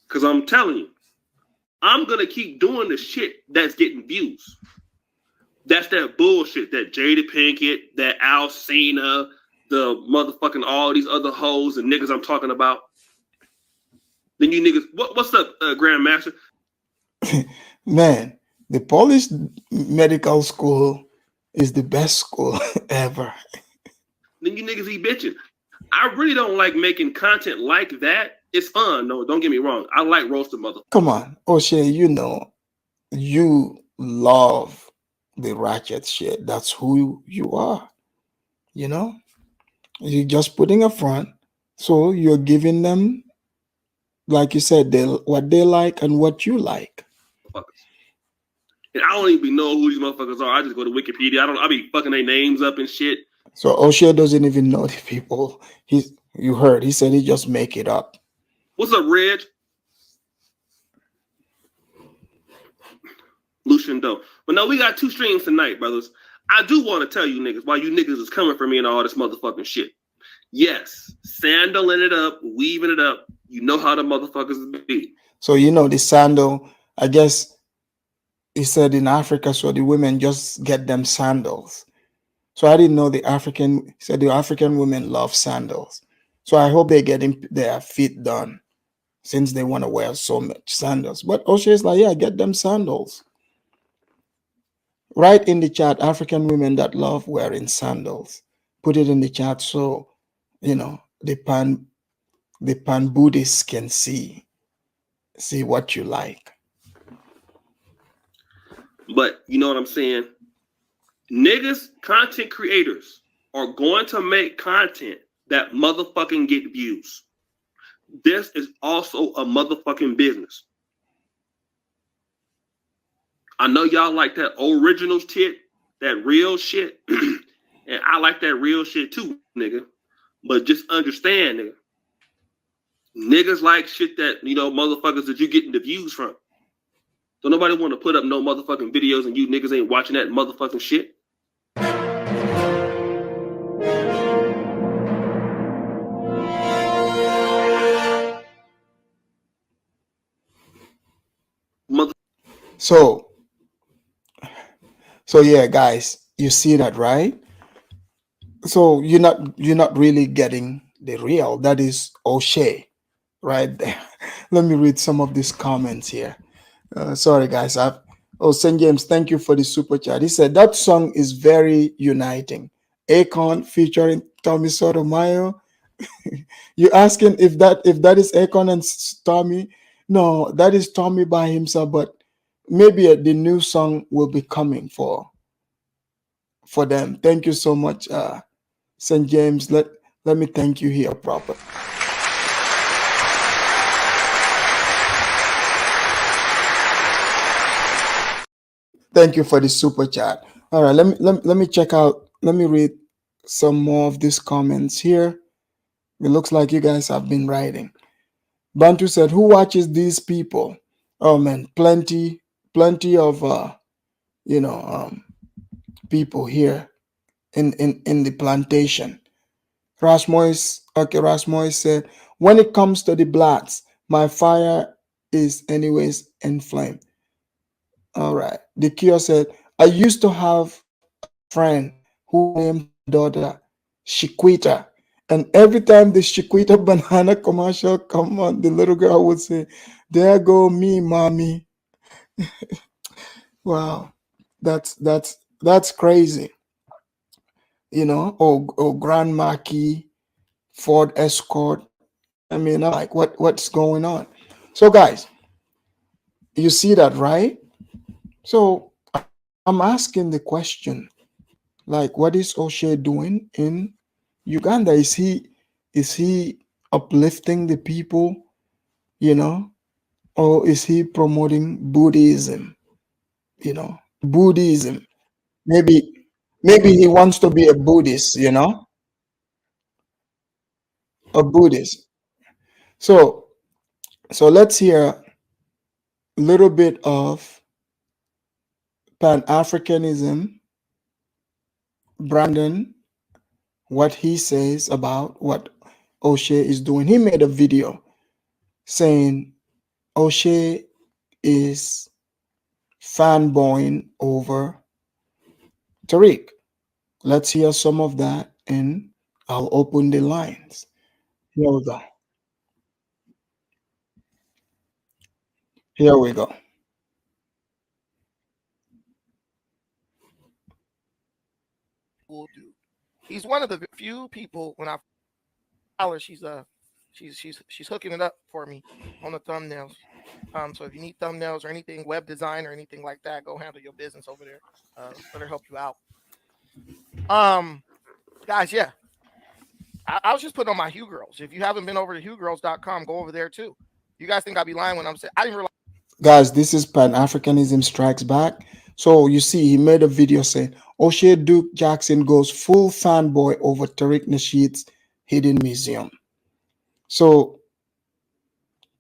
Cause I'm telling you, I'm gonna keep doing the shit that's getting views. That's that bullshit, that Jada Pinkett, that Alcina, the motherfucking all these other hoes and niggas I'm talking about. Then you niggas, what's up, Grandmaster? Man, the Polish medical school is the best school ever. Then you niggas be bitching. I really don't like making content like that. It's fun. No, don't get me wrong. I like roasting mother. Come on, O'Shea, you love the ratchet shit. That's who you are. You're just putting a front. So you're giving them, like you said, what they like and what you like. And I don't even know who these motherfuckers are. I just go to Wikipedia. I be fucking their names up and shit. So O'Shea doesn't even know the people. You heard, he said he just make it up. What's up, Reg? Lucian Doe. But no, we got 2 streams tonight, brothers. I do want to tell you niggas why you niggas is coming for me and all this motherfucking shit. Yes, sandaling it up, weaving it up. You know how the motherfuckers be. So the sandal, I guess he said in Africa, so the women just get them sandals. So I didn't know the African women love sandals. So I hope they're getting their feet done since they want to wear so much sandals. But O'Shea's like, yeah, get them sandals. Write in the chat, African women that love wearing sandals. Put it in the chat so, the pan Buddhists can see what you like. But you know what I'm saying? Niggas, content creators, are going to make content that motherfucking get views. This is also a motherfucking business. I know y'all like that original shit, that real shit. And I like that real shit too, nigga. But just understand, nigga. Niggas like shit that, motherfuckers that you getting the views from. Don't nobody want to put up no motherfucking videos and you niggas ain't watching that motherfucking shit. So yeah, guys, you see that, right? So you're not really getting the real. That is O'Shea right there. Let me read some of these comments here. Sorry, guys. St. James, thank you for the super chat. He said that song is very uniting. Akon featuring Tommy Sotomayor. You asking if that is Akon and Tommy? No, that is Tommy by himself. But maybe the new song will be coming for them. Thank you so much, St. James. Let me thank you here proper. Thank you for the super chat. All right, let me check out. Let me read some more of these comments here. It looks like you guys have been writing. Bantu said, who watches these people? Oh man, plenty of people here in the plantation. Rasmois said, when it comes to the blacks, my fire is anyways inflamed. All right. The cure said, I used to have a friend who named daughter Chiquita. And every time the Chiquita banana commercial come on, the little girl would say, there go me, mommy. Wow. That's crazy. Or Grand Marquis, Ford Escort. I mean, I'm like, what's going on? So guys, you see that, right? So I'm asking the question, like, what is O'Shea doing in Uganda? Is he uplifting the people, or is he promoting Buddhism? Buddhism. Maybe he wants to be a Buddhist, a Buddhist. So let's hear a little bit of Pan-Africanism, Brandon, what he says about what O'Shea is doing. He made a video saying O'Shea is fanboying over Tariq. Let's hear some of that and I'll open the lines. Here we go. Here we go. Will do. He's one of the few people when I follow her, she's hooking it up for me on the thumbnails. So if you need thumbnails or anything, web design or anything like that, go handle your business over there. Let her help you out. Guys, yeah. I was just putting on my Hugh Girls. If you haven't been over to HughGirls.com, go over there too. You guys think I'd be lying when I'm saying I didn't realize. Guys, this is Pan-Africanism Strikes Back. So you see, he made a video saying O'Shea Duke Jackson goes full fanboy over Tariq Nasheed's hidden museum. So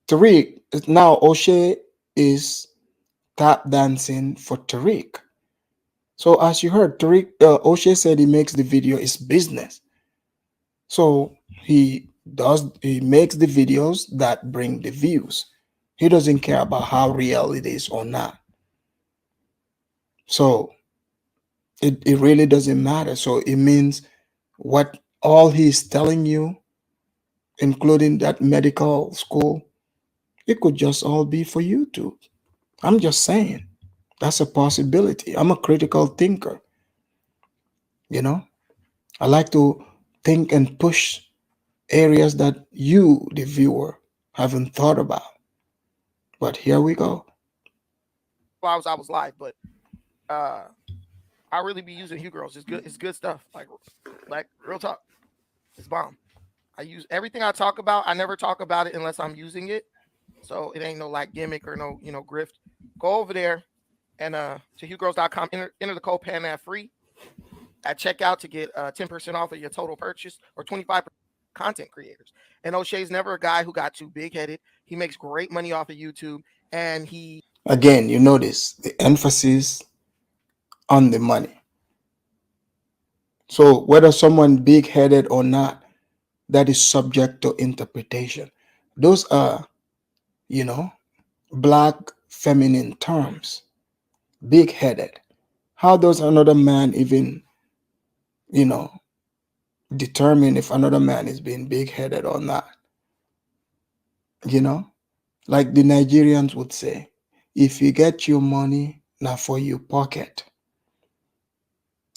Tariq, now O'Shea is tap dancing for Tariq. So as you heard, Tariq, O'Shea said he makes the video his business. So he makes the videos that bring the views. He doesn't care about how real it is or not. So it really doesn't matter. So it means what all he's telling you, including that medical school, it could just all be for YouTube. I'm just saying that's a possibility. I'm a critical thinker. I like to think and push areas that you, the viewer, haven't thought about. But here we go. I was live, but I really be using Hugh Girls. It's good. It's good stuff. Like real talk. It's bomb. I use everything I talk about. I never talk about it unless I'm using it. So it ain't no like gimmick or no grift. Go over there and to HughGirls.com. Enter the code PanAfricans at checkout to get 10% off of your total purchase or 25% content creators. And O'Shea's never a guy who got too big headed. He makes great money off of YouTube, and again, you notice the emphasis on the money. So whether someone big headed or not, that is subject to interpretation. Those are, black feminine terms. Big headed. How does another man even, determine if another man is being big headed or not? Like the Nigerians would say, if you get your money, not for your pocket.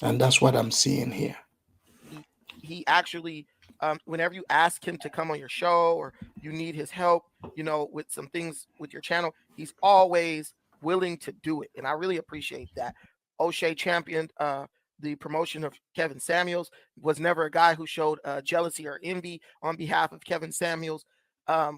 And that's what I'm seeing here. He actually, whenever you ask him to come on your show or you need his help, with some things with your channel, he's always willing to do it. And I really appreciate that. O'Shea championed the promotion of Kevin Samuels, was never a guy who showed jealousy or envy on behalf of Kevin Samuels.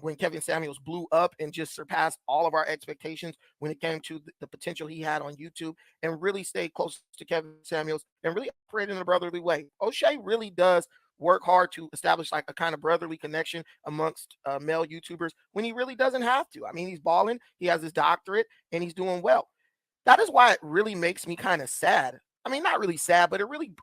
when Kevin Samuels blew up and just surpassed all of our expectations when it came to the potential he had on YouTube, and really stayed close to Kevin Samuels and really operate in a brotherly way. O'Shea really does work hard to establish like a kind of brotherly connection amongst male YouTubers when he really doesn't have to. I mean, he's balling, he has his doctorate, and he's doing well. That is why it really makes me kind of sad. I mean, not really sad, but it really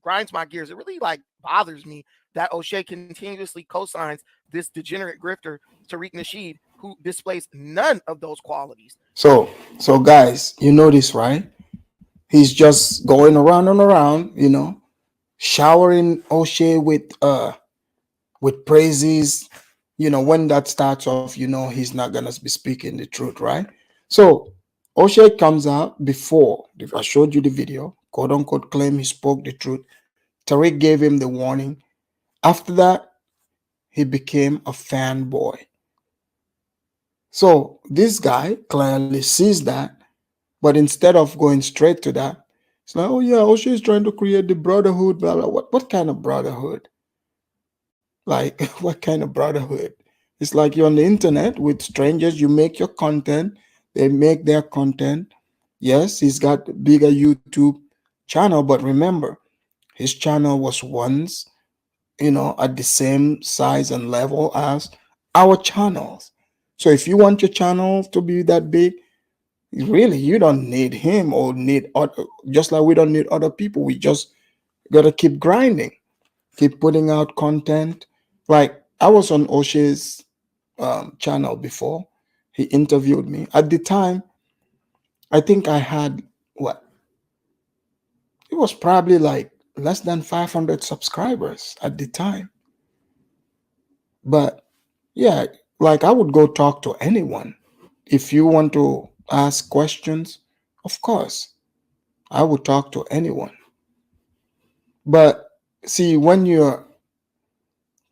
grinds my gears. It really like bothers me that O'Shea continuously co-signs this degenerate grifter, Tariq Nasheed, who displays none of those qualities. So guys, you know this, right? He's just going around and around, showering O'Shea with praises. When that starts off, he's not gonna be speaking the truth, right? So O'Shea comes out before I showed you the video, quote unquote, claim he spoke the truth. Tariq gave him the warning. After that, he became a fanboy. So this guy clearly sees that, but instead of going straight to that, it's like, oh yeah, O'Shea is trying to create the brotherhood, blah, blah. What kind of brotherhood? Like, what kind of brotherhood? It's like you're on the internet with strangers, you make your content, they make their content. Yes, he's got a bigger YouTube channel, but remember, his channel was once, at the same size and level as our channels. So if you want your channel to be that big, really, you don't need him or need other, just like we don't need other people. We just got to keep grinding, keep putting out content. Like I was on O'Shea's channel before. He interviewed me. At the time, I think I had what? It was probably like less than 500 subscribers at the time. But yeah, like I would go talk to anyone. If you want to ask questions, of course, I would talk to anyone. But see, when you're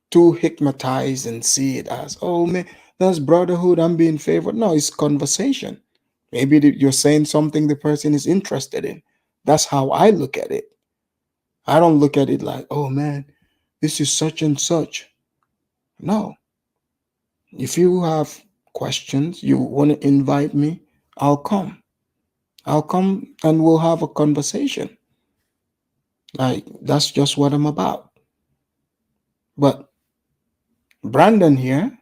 too hypnotized and see it as, oh man, that's brotherhood, I'm being favored. No, it's conversation. Maybe you're saying something the person is interested in. That's how I look at it. I don't look at it like, oh man, this is such and such. No. If you have questions, you want to invite me, I'll come. I'll come and we'll have a conversation. Like, that's just what I'm about. But Brandon here,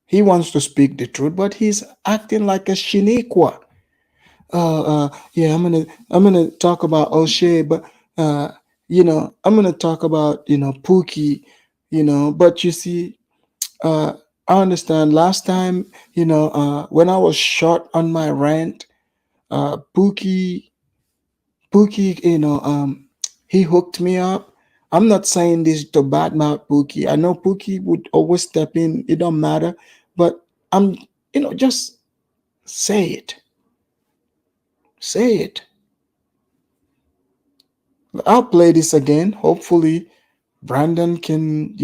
he wants to speak the truth, but he's acting like a Shaniqua. Yeah, I'm gonna talk about O'Shea, but I'm gonna talk about Pookie, but you see, I understand last time, when I was short on my rant, Pookie, he hooked me up. I'm not saying this to badmouth Pookie. I know Pookie would always step in. It don't matter, but I'm, just say it. Say it. I'll play this again. Hopefully, Brandon can,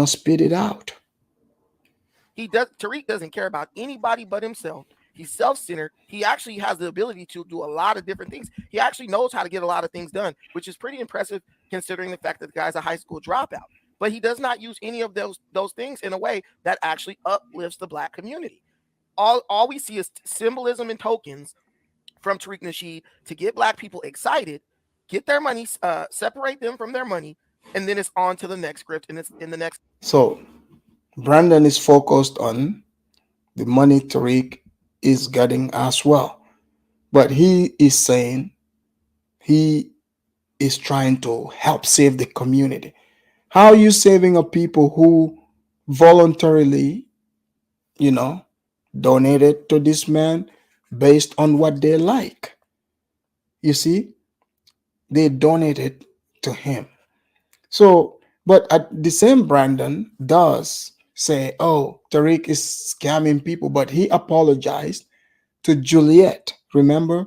spit it out. Tariq doesn't care about anybody but himself. He's self-centered. He actually has the ability to do a lot of different things. He actually knows how to get a lot of things done, which is pretty impressive considering the fact that the guy's a high school dropout. But he does not use any of those things in a way that actually uplifts the Black community. All we see is symbolism and tokens from Tariq Nasheed to get Black people excited, get their money, separate them from their money, and then it's on to the next script, and it's in the next. So Brandon is focused on the money Tariq is getting as well. But he is saying he is trying to help save the community. How are you saving a people who voluntarily, donated to this man based on what they like? You see, they donated to him. So, but at the same Brandon does say, oh, Tariq is scamming people, but he apologized to Juliet. Remember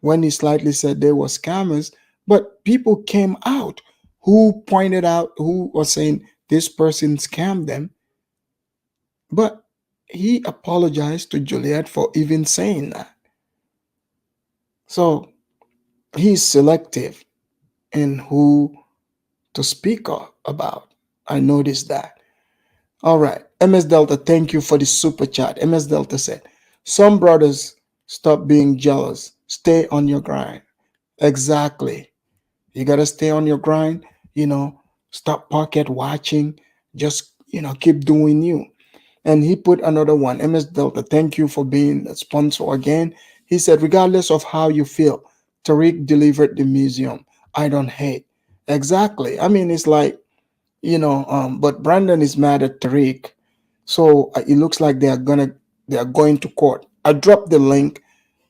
when he slightly said they were scammers, but people came out who pointed out, who was saying this person scammed them. But he apologized to Juliet for even saying that. So he's selective in who to speak about. I noticed that. All right. MS Delta, thank you for the super chat. MS Delta said, some brothers stop being jealous. Stay on your grind. Exactly. You got to stay on your grind. Stop pocket watching. Just, keep doing you. And he put another one. MS Delta, thank you for being a sponsor again. He said, regardless of how you feel, Tariq delivered the museum. I don't hate. Exactly. I mean, it's like, but Brandon is mad at Tariq. So it looks like they are going to court. I dropped the link.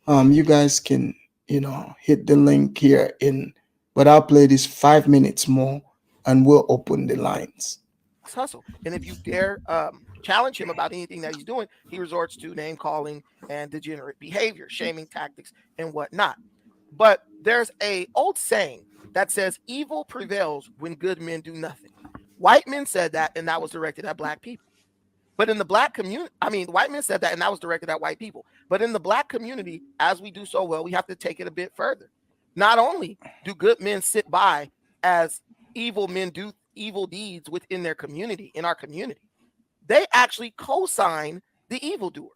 You guys can, hit the link here but I'll play this 5 minutes more and we'll open the lines. Hustle. And if you dare challenge him about anything that he's doing, he resorts to name calling and degenerate behavior, shaming tactics, and whatnot. But there's a old saying that says evil prevails when good men do nothing. White men said that, and that was directed at black people. But in the black community, white men said that, and that was directed at white people. But in the black community, as we do so well, we have to take it a bit further. Not only do good men sit by as evil men do evil deeds within their community, in our community, they actually co-sign the evildoers.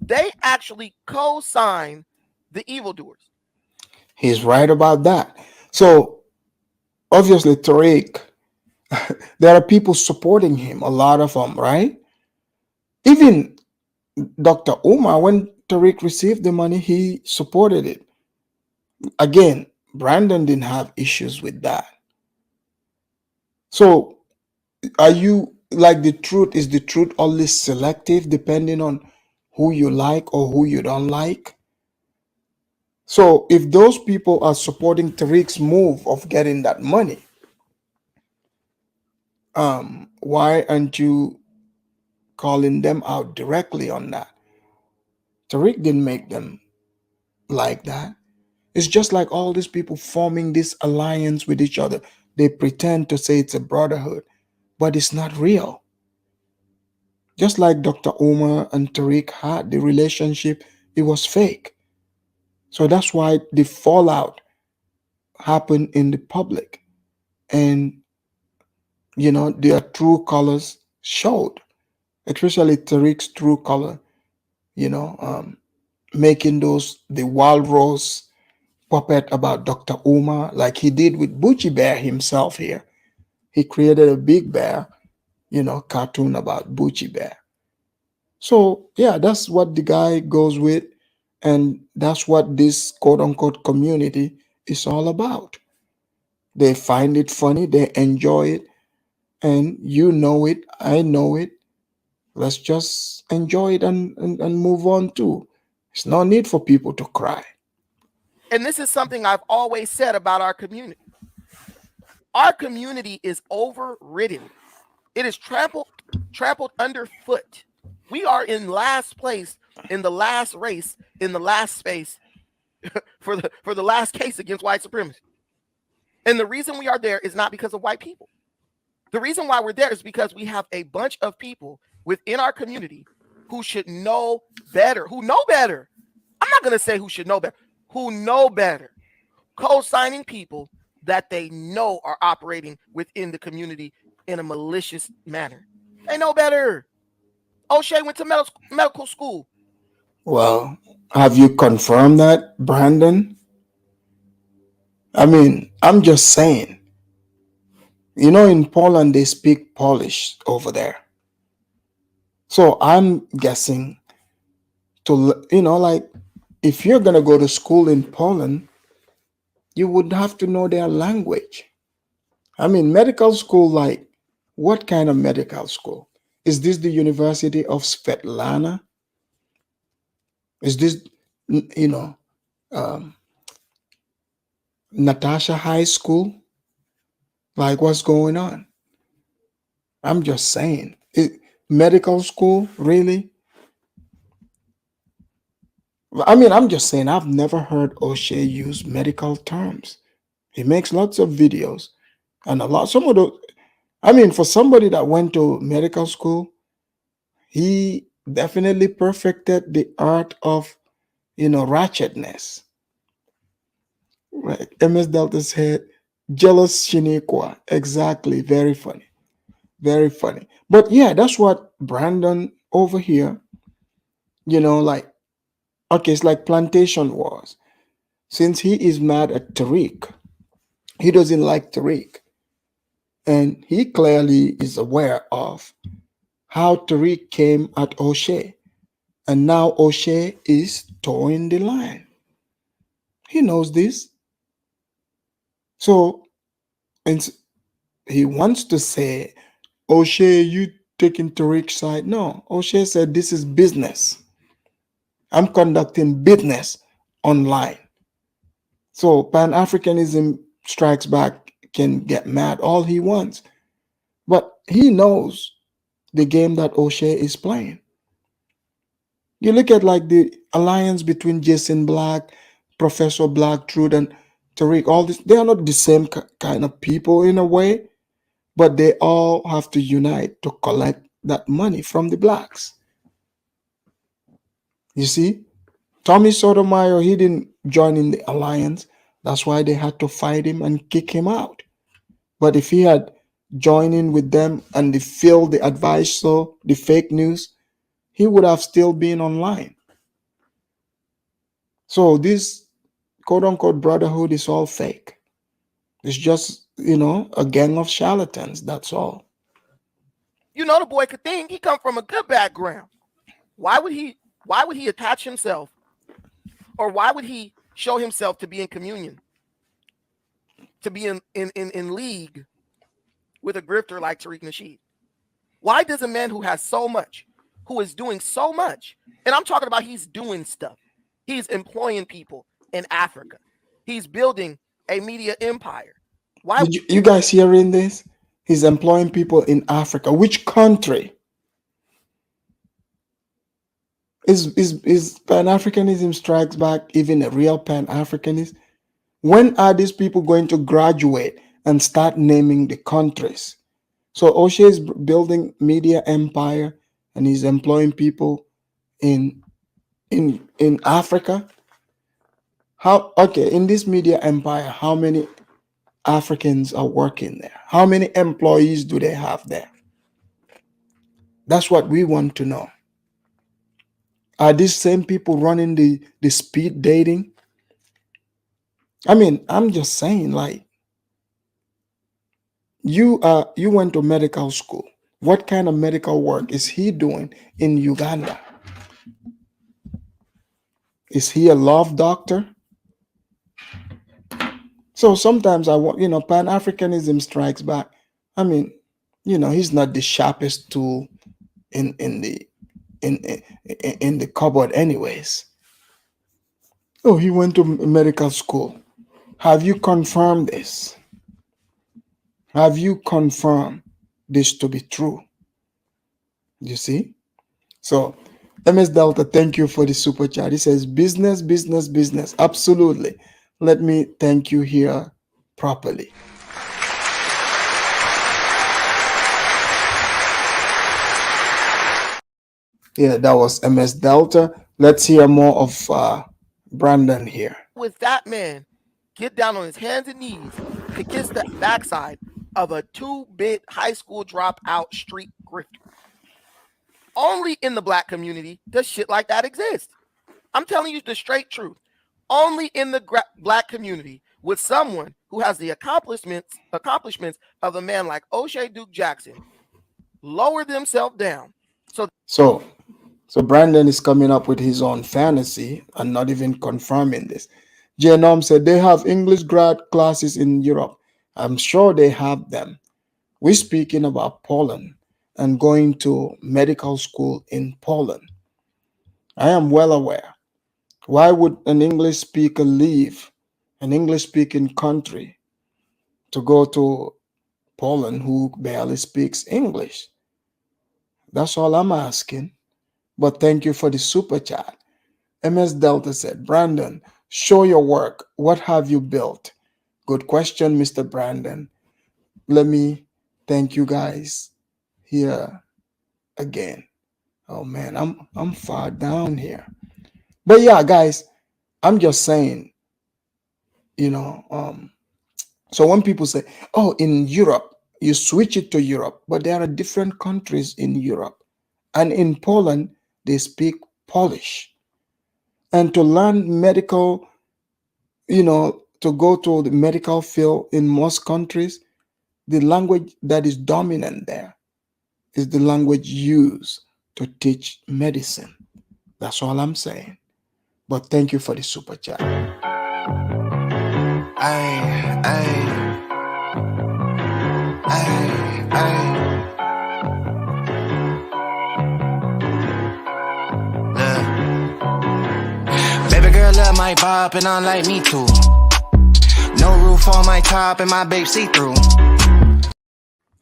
They actually co-sign the evildoers. He's right about that. So obviously, Tariq, there are people supporting him, a lot of them, right? Even Dr. Umar, when Tariq received the money, he supported it. Again, Brandon didn't have issues with that. So are you like, is the truth only selective depending on who you like or who you don't like? So if those people are supporting Tariq's move of getting that money, why aren't you calling them out directly on that? Tariq didn't make them like that. It's just like all these people forming this alliance with each other. They pretend to say it's a brotherhood, but it's not real. Just like Dr. Umar and Tariq had the relationship, it was fake. So that's why the fallout happened in the public. And, their true colors showed, especially Tariq's true color, making the walrus puppet about Dr. Umar, like he did with Bucci Bear himself here. He created a big bear, cartoon about Bucci Bear. So, yeah, that's what the guy goes with. And that's what this quote unquote community is all about. They find it funny, they enjoy it, and you know it, I know it. Let's just enjoy it and move on too. There's no need for people to cry. And this is something I've always said about our community. Our community is overridden. It is trampled underfoot. We are in last place, in the last race, in the last space for the last case against white supremacy. And the reason we are there is not because of white people. The reason why we're there is because we have a bunch of people within our community who should know better, who know better. I'm not going to say who should know better, who know better, co-signing people that they know are operating within the community in a malicious manner. They know better. O'Shea went to medical school. Well, have you confirmed that, Brandon? I mean, I'm just saying. In Poland, they speak Polish over there. So I'm guessing like if you're going to go to school in Poland, you would have to know their language. I mean, medical school, like what kind of medical school? Is this the University of Svetlana? Is this, Natasha High School? Like, what's going on? I'm just saying. Medical school, really? I mean, I'm just saying, I've never heard O'Shea use medical terms. He makes lots of videos. And some of those, I mean, for somebody that went to medical school, he definitely perfected the art of, ratchetness. Right. MS Delta said, jealous Shiniqua. Exactly. Very funny. Very funny. But yeah, that's what Brandon over here, like, okay, it's like plantation wars. Since he is mad at Tariq, he doesn't like Tariq. And he clearly is aware of how Tariq came at O'Shea. And now O'Shea is towing the line. He knows this. So, and he wants to say, O'Shea, you taking Tariq's side. No, O'Shea said this is business. I'm conducting business online. So Pan-Africanism strikes back, can get mad all he wants. But he knows the game that O'Shea is playing. You look at like the alliance between Jason Black, Professor Black, Truth, and Tariq, all this, they are not the same kind of people in a way, but they all have to unite to collect that money from the blacks. You see, Tommy Sotomayor, he didn't join in the alliance. That's why they had to fight him and kick him out. But if he had joined in with them and they filled the advice, so the fake news, he would have still been online. So this quote unquote brotherhood is all fake. It's just, a gang of charlatans. That's all. The boy could think he come from a good background. Why would he attach himself, or why would he show himself to be in communion, to be in league with a grifter like Tariq Nasheed? Why does a man who has so much, who is doing so much, and I'm talking about he's doing stuff, he's employing people in Africa, he's building a media empire. Why? Did you guys hearing this? He's employing people in Africa. Which country? Is Pan-Africanism strikes back even a real Pan-Africanist? When are these people going to graduate and start naming the countries? So O'Shea is building media empire and he's employing people in Africa. In this media empire, how many Africans are working there? How many employees do they have there? That's what we want to know. Are these same people running the speed dating? I mean, I'm just saying, like, you went to medical school. What kind of medical work is he doing in Uganda? Is he a love doctor? So sometimes I want, Pan-Africanism strikes back. I mean, he's not the sharpest tool in the cupboard anyways. Oh, he went to medical school. Have you confirmed this? Have you confirmed this to be true? You see? So MS Delta, thank you for the super chat. He says business, business, business. Absolutely. Let me thank you here properly. Yeah, that was MS Delta. Let's hear more of Brandon here. With that man, get down on his hands and knees to kiss the backside of a 2-bit high school dropout street grifter. Only in the black community does shit like that exist. I'm telling you the straight truth. Only in the black community would someone who has the accomplishments of a man like O'Shea Duke Jackson lower themselves down. So Brandon is coming up with his own fantasy and not even confirming this. Genome said they have English grad classes in Europe. I'm sure they have them. We're speaking about Poland and going to medical school in Poland. I am well aware. Why would an English speaker leave an English-speaking country to go to Poland who barely speaks English? That's all I'm asking. But thank you for the super chat. MS Delta said, Brandon, show your work. What have you built? Good question, Mr. Brandon. Let me thank you guys here again. Oh man, I'm far down here. But yeah, guys, I'm just saying, so when people say, oh, in Europe, you switch it to Europe, but there are different countries in Europe. And in Poland, they speak Polish. And to learn medical, to go to the medical field in most countries, the language that is dominant there is the language used to teach medicine. That's all I'm saying. But thank you for the super chat. Baby girl love my bop and unlike me too. No roof on my top and my babe see through.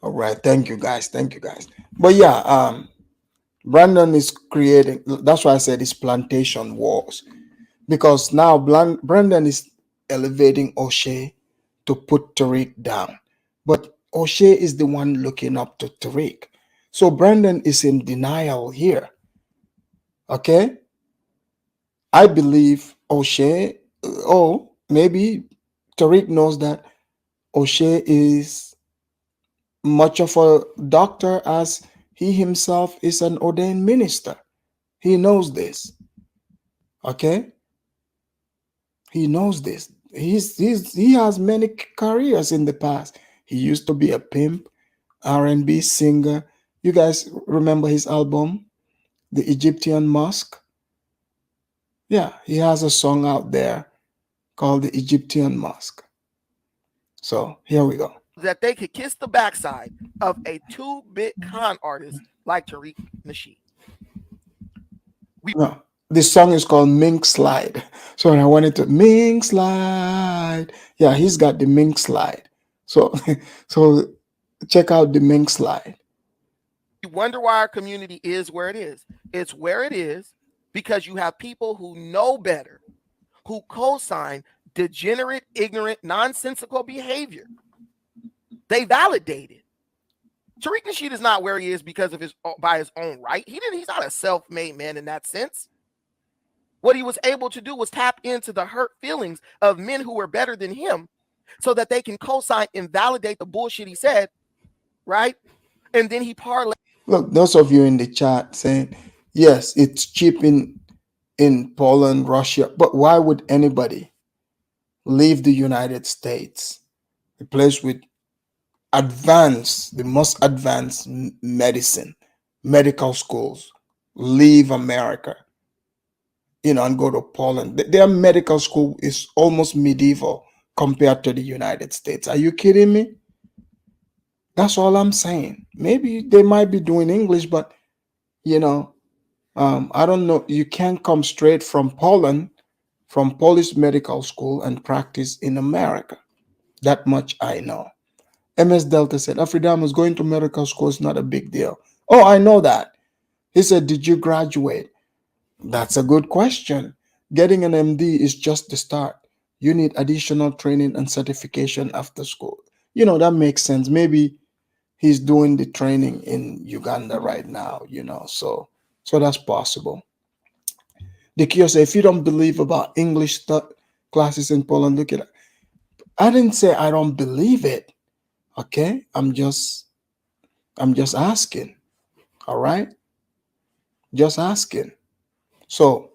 All right, thank you guys. But yeah, Brandon is creating. That's why I said it's plantation wars, because now Brandon is elevating O'Shea to put Tariq down, but O'Shea is the one looking up to Tariq. So Brandon is in denial here. Okay, I believe O'Shea. Oh, maybe Tariq knows that O'Shea is much of a doctor as he himself is an ordained minister. He knows this. Okay? He knows this. He has many careers in the past. He used to be a pimp, R&B singer. You guys remember his album, The Egyptian Mosque? Yeah, he has a song out there called The Egyptian Mosque. So here we go. That they could kiss the backside of a 2-bit con artist like Tariq Nasheed. No, this song is called Mink Slide. So I wanted to Mink Slide. Yeah, he's got the Mink Slide. So check out the Mink Slide. You wonder why our community is where it is. It's where it is because you have people who know better, who co-sign degenerate, ignorant, nonsensical behavior. They validate it. Tariq Nasheed is not where he is because of by his own right. He's not a self-made man in that sense. What he was able to do was tap into the hurt feelings of men who were better than him so that they can co-sign and validate the bullshit he said, right? And then he parlayed. Look, those of you in the chat saying, yes, it's cheap in Poland, Russia, but why would anybody leave the United States, a place with the most advanced medicine, medical schools, leave America, and go to Poland? Their medical school is almost medieval compared to the United States. Are you kidding me? That's all I'm saying. Maybe they might be doing English, but I don't know. You can't come straight from Poland, from Polish medical school, and practice in America. That much I know. MS Delta said, Afridamus going to medical school is not a big deal. Oh, I know that. He said, did you graduate? That's a good question. Getting an MD is just the start. You need additional training and certification after school. That makes sense. Maybe he's doing the training in Uganda right now, so that's possible. The Kyo said, if you don't believe about English classes in Poland, look at it. I didn't say I don't believe it. Okay, I'm just asking. All right, just asking. So,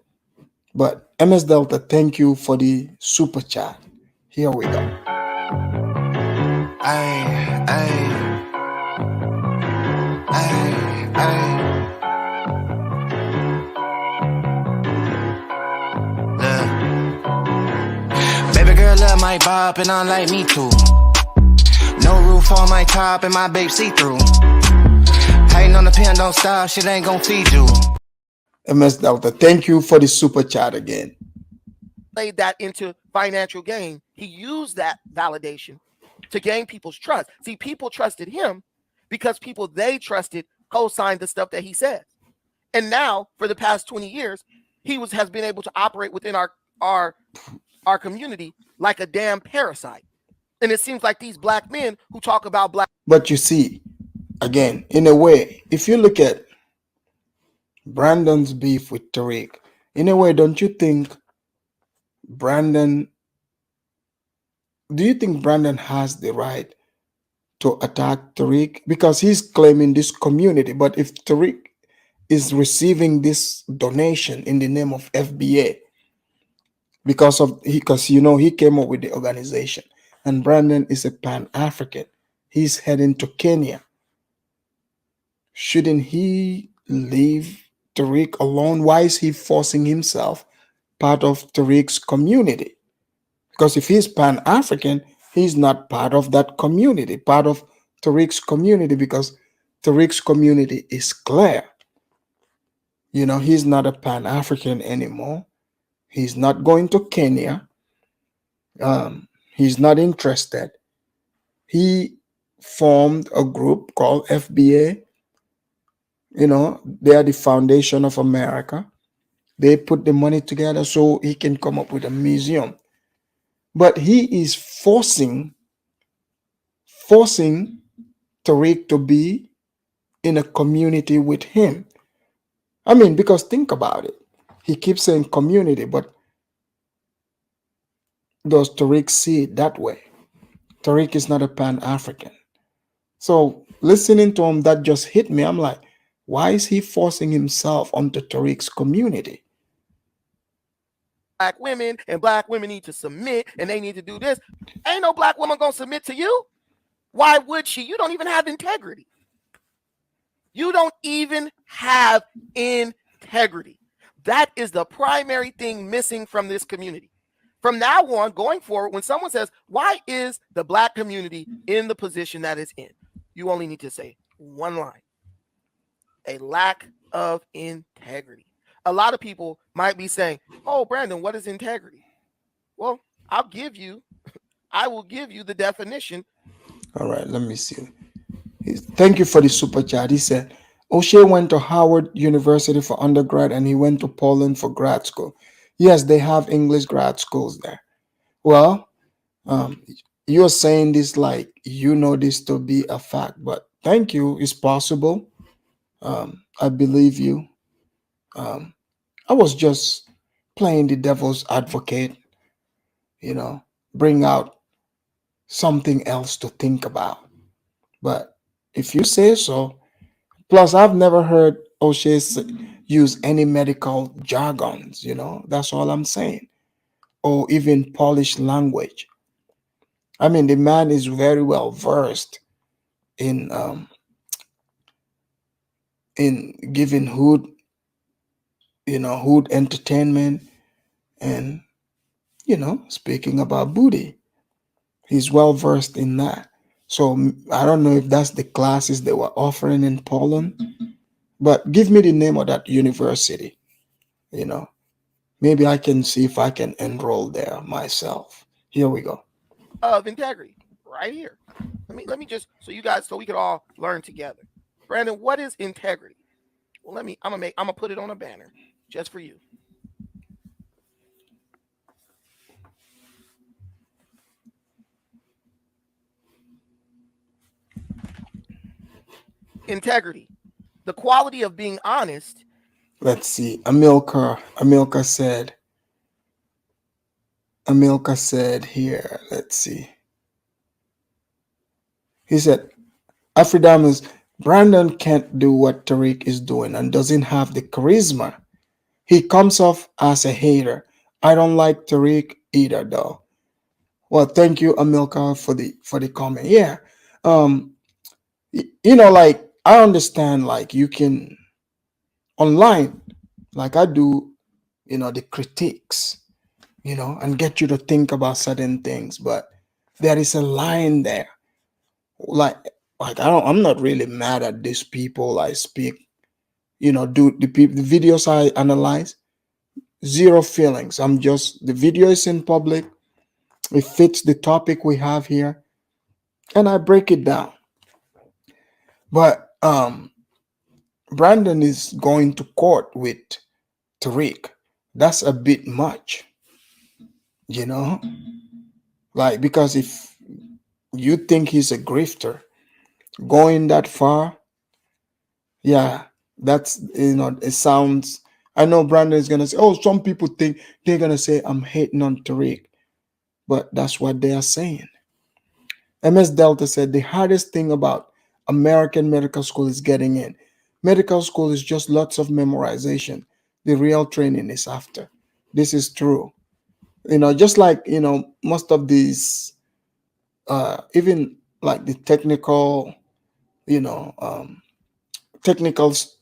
but MS Delta, thank you for the super chat. Here we go. Baby girl love my bop and unlike me too. No roof on my top and my babe see through. Hating on the pen, don't stop, shit ain't gon' feed you. MS Delta, thank you for the super chat again. Laid that into financial gain. He used that validation to gain people's trust. See, people trusted him because people they trusted co-signed the stuff that he said. And now, for the past 20 years, he has been able to operate within our community like a damn parasite. And it seems like these black men who talk about black. But you see, again, in a way, if you look at Brandon's beef with Tariq, in a way, don't you think Brandon has the right to attack Tariq because he's claiming this community. But if Tariq is receiving this donation in the name of FBA because you know he came up with the organization, and Brandon is a Pan-African, he's heading to Kenya. Shouldn't he leave Tariq alone? Why is he forcing himself part of Tariq's community? Because if he's Pan-African, he's not part of that community, part of Tariq's community, because Tariq's community is clear. You know, he's not a Pan-African anymore. He's not going to Kenya. He's not interested. He formed a group called FBA. You know, they are the foundation of America. They put the money together so he can come up with a museum. But he is forcing Tariq to be in a community with him. I mean, because think about it. He keeps saying community, but does Tariq see it that way? Tariq is not a Pan-African. So listening to him, that just hit me. I'm like, why is he forcing himself onto Tariq's community? Black women and black women need to submit and they need to do this. Ain't no black woman gonna submit to you. Why would she? You don't even have integrity. You don't even have integrity. That is the primary thing missing from this community. From now on, going forward, when someone says, why is the black community in the position that it's in? You only need to say one line: a lack of integrity. A lot of people might be saying, oh, Brandon, what is integrity? Well, I will give you the definition. All right, let me see. Thank you for the super chat. He said, O'Shea went to Howard University for undergrad and he went to Poland for grad school. Yes, they have English grad schools there. Well, you're saying this like you know this to be a fact, but thank you. It's possible. I believe you. I was just playing the devil's advocate, you know, bring out something else to think about. But if you say so, plus I've never heard O'Shea use any medical jargons, you know, that's all I'm saying, or even polished language. I mean, the man is very well versed in giving hood entertainment and, you know, speaking about booty. He's well versed in that. So I don't know if that's the classes they were offering in Poland, but give me the name of that university. You know, maybe I can see if I can enroll there myself. Here we go. Of integrity, right here. Let me just so we could all learn together. Brandon, what is integrity? Well, I'm gonna put it on a banner just for you. Integrity, the quality of being honest. Let's see. Amilcar said here, let's see. He said, Afridamus, Brandon can't do what Tariq is doing and doesn't have the charisma. He comes off as a hater. I don't like Tariq either, though. Well, thank you, Amilcar, for the comment. Yeah. You know, like I understand, like you can online, like I do, you know, the critiques, you know, and get you to think about certain things, but there is a line there. Like I'm not really mad at these people I speak, you know, do the videos I analyze, zero feelings. The video is in public. It fits the topic we have here, and I break it down. But Brandon is going to court with Tariq. That's a bit much, you know? Like, because if you think he's a grifter, going that far, yeah, that's, you know, it sounds, I know Brandon is going to say, oh, some people think they're going to say I'm hating on Tariq, but that's what they are saying. MS Delta said the hardest thing about American medical school is getting in. Medical school is just lots of memorization. The real training is after. This is true. Just like, most of these, even like the technical, technicals,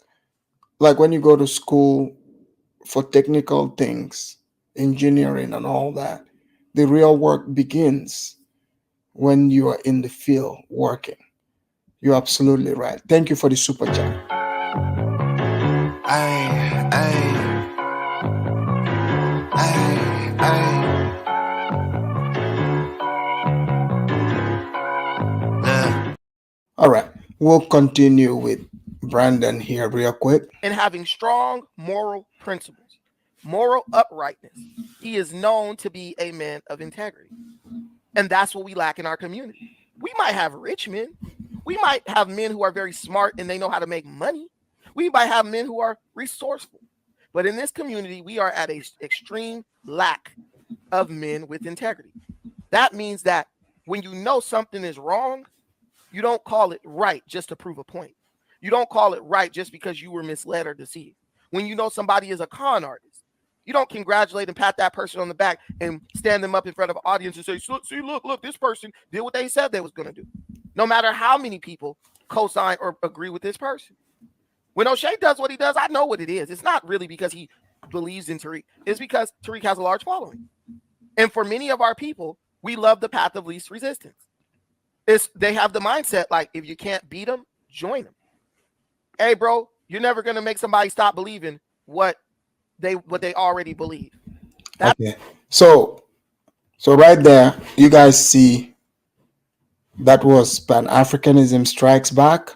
like when you go to school for technical things, engineering and all that, the real work begins when you are in the field working. You're absolutely right. Thank you for the super chat. All right, we'll continue with Brandon here real quick. And having strong moral principles, moral uprightness. He is known to be a man of integrity. And that's what we lack in our community. We might have rich men. We might have men who are very smart and they know how to make money. We might have men who are resourceful. But in this community, we are at an extreme lack of men with integrity. That means that when you know something is wrong, you don't call it right just to prove a point. You don't call it right just because you were misled or deceived. When you know somebody is a con artist, you don't congratulate and pat that person on the back and stand them up in front of an audience and say, see, look, this person did what they said they was going to do. No matter how many people co-sign or agree with this person. When O'Shea does what he does, I know what it is. It's not really because he believes in Tariq. It's because Tariq has a large following. And for many of our people, we love the path of least resistance. They have the mindset like, if you can't beat them, join them. Hey, bro, you're never going to make somebody stop believing what they already believe. Okay. So right there, you guys see that was Pan-Africanism Strikes Back.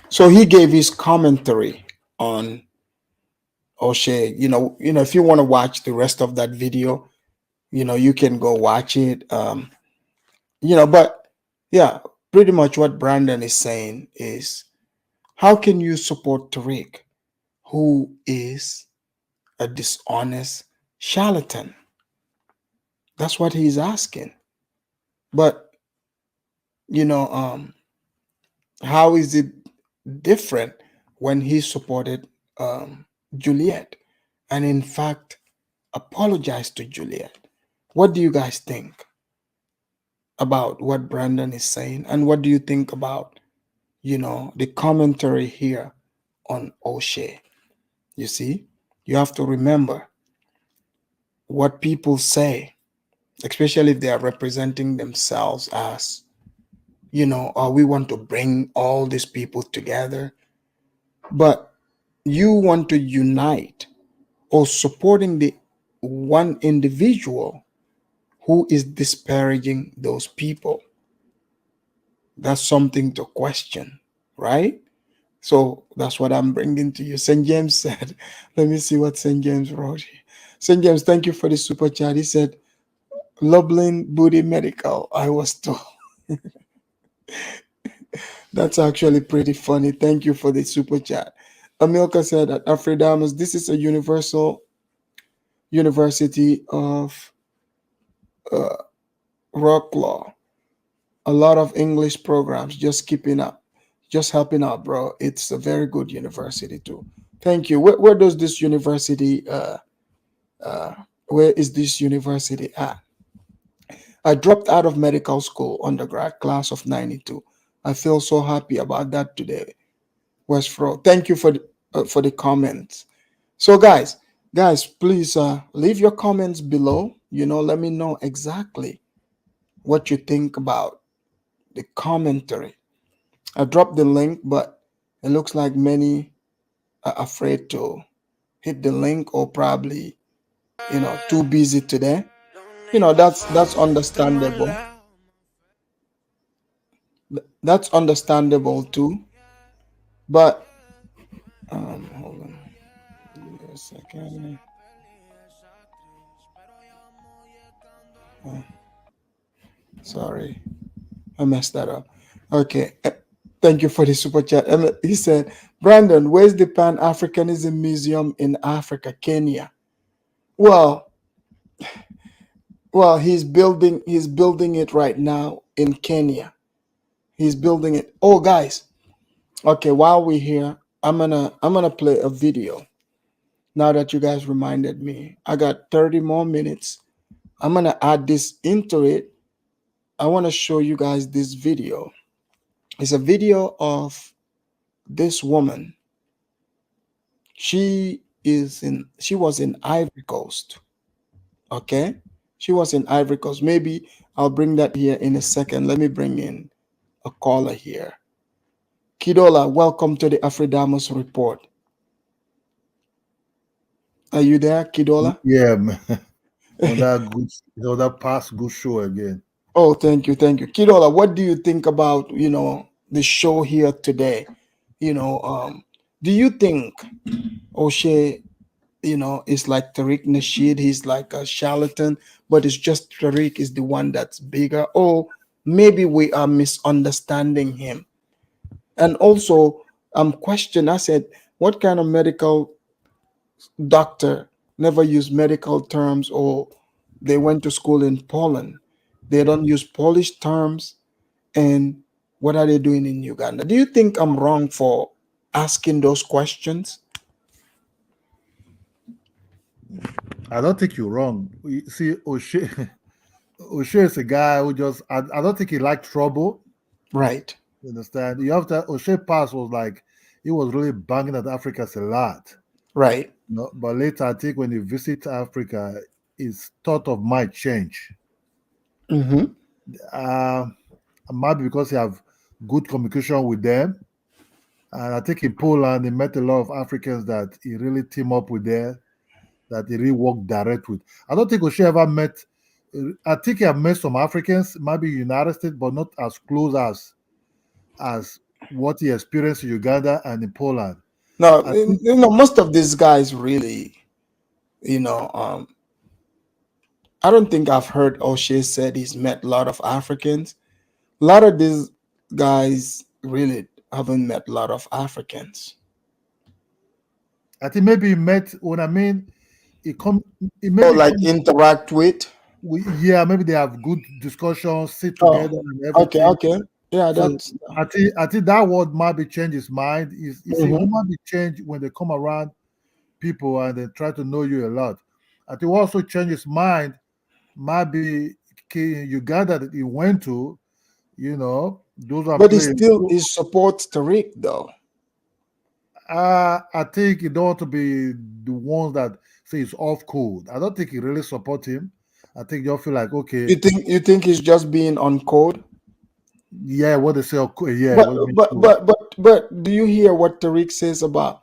So he gave his commentary on O'Shea. If you want to watch the rest of that video, you can go watch it. But yeah, pretty much what Brandon is saying is, how can you support Tariq, who is a dishonest charlatan? That's what he's asking. But how is it different when he supported Juliet and in fact apologized to Juliet? What do you guys think about what Brandon is saying, and what do you think about the commentary here on O'Shea? You see, you have to remember what people say, especially if they are representing themselves as we want to bring all these people together, but you want to unite or supporting the one individual who is disparaging those people. That's something to question, right? So that's what I'm bringing to you. St. James said, let me see what St. James wrote here. St. James, thank you for the super chat. He said, Lublin Booty Medical, I was told. That's actually pretty funny. Thank you for the super chat. Amilka said at Afridamus, this is a universal university of rock law. A lot of English programs, just keeping up, just helping out, bro. It's a very good university too. Thank you. Where does this university, where is this university at? I dropped out of medical school, undergrad, class of 92. I feel so happy about that today. Westfro, thank you for the comments. So guys, please leave your comments below. Let me know exactly what you think about the commentary. I dropped the link, but it looks like many are afraid to hit the link, or probably too busy today. That's understandable. That's understandable too. But hold on. Give me a second. Sorry, I messed that up. Okay. Thank you for the super chat. He said, Brandon, where's the Pan-Africanism Museum in Africa, Kenya? Well, Well, he's building it right now in Kenya. He's building it. Oh, guys. Okay, while we're here, I'm gonna play a video. Now that you guys reminded me, I got 30 more minutes. I'm gonna add this into it. I want to show you guys this video. It's a video of this woman. She was in Ivory Coast. Okay, she was in Ivory Coast. Maybe I'll bring that here in a second. Let me bring in a caller here. Kidola, welcome to the Afridamos Report. Are you there, Kidola? Yeah, man. that past good show again. Oh, thank you. Kidola, what do you think about, the show here today? Do you think O'Shea, is like Tariq Nasheed? He's like a charlatan, but it's just Tariq is the one that's bigger. Or maybe we are misunderstanding him. And also, I said, what kind of medical doctor never use medical terms, or they went to school in Poland? They don't use Polish terms. And what are they doing in Uganda? Do you think I'm wrong for asking those questions? I don't think you're wrong. You see, O'Shea is a guy who just, I don't think he liked trouble. Right. You understand? You have to, O'Shea past was like, he was really banging at Africans a lot. Right. But later, I think when he visit Africa, his thought of might change. Mm-hmm. Maybe because he have good communication with them. And I think in Poland, he met a lot of Africans that he really team up with there, that he really worked direct with. I don't think O'Shea ever met, I think he have met some Africans, maybe United States, but not as close as what he experienced in Uganda and in Poland. No, most of these guys really, I don't think I've heard O'Shea said he's met a lot of Africans. A lot of these guys really haven't met a lot of Africans. I think maybe he met, when I mean, interact with? Yeah, maybe they have good discussions, sit together and everything. Okay. Yeah, that's. I think that word might be change his mind. You see, might be changed when they come around people and they try to know you a lot. I think also change his mind might be Uganda that he went to, those are. But he supports Tariq though. I think he don't want to be the ones that say he's off code. I don't think he really support him. I think you'll feel like, okay. You think he's just being on code? Yeah, what they say. Yeah. But do you hear what Tariq says about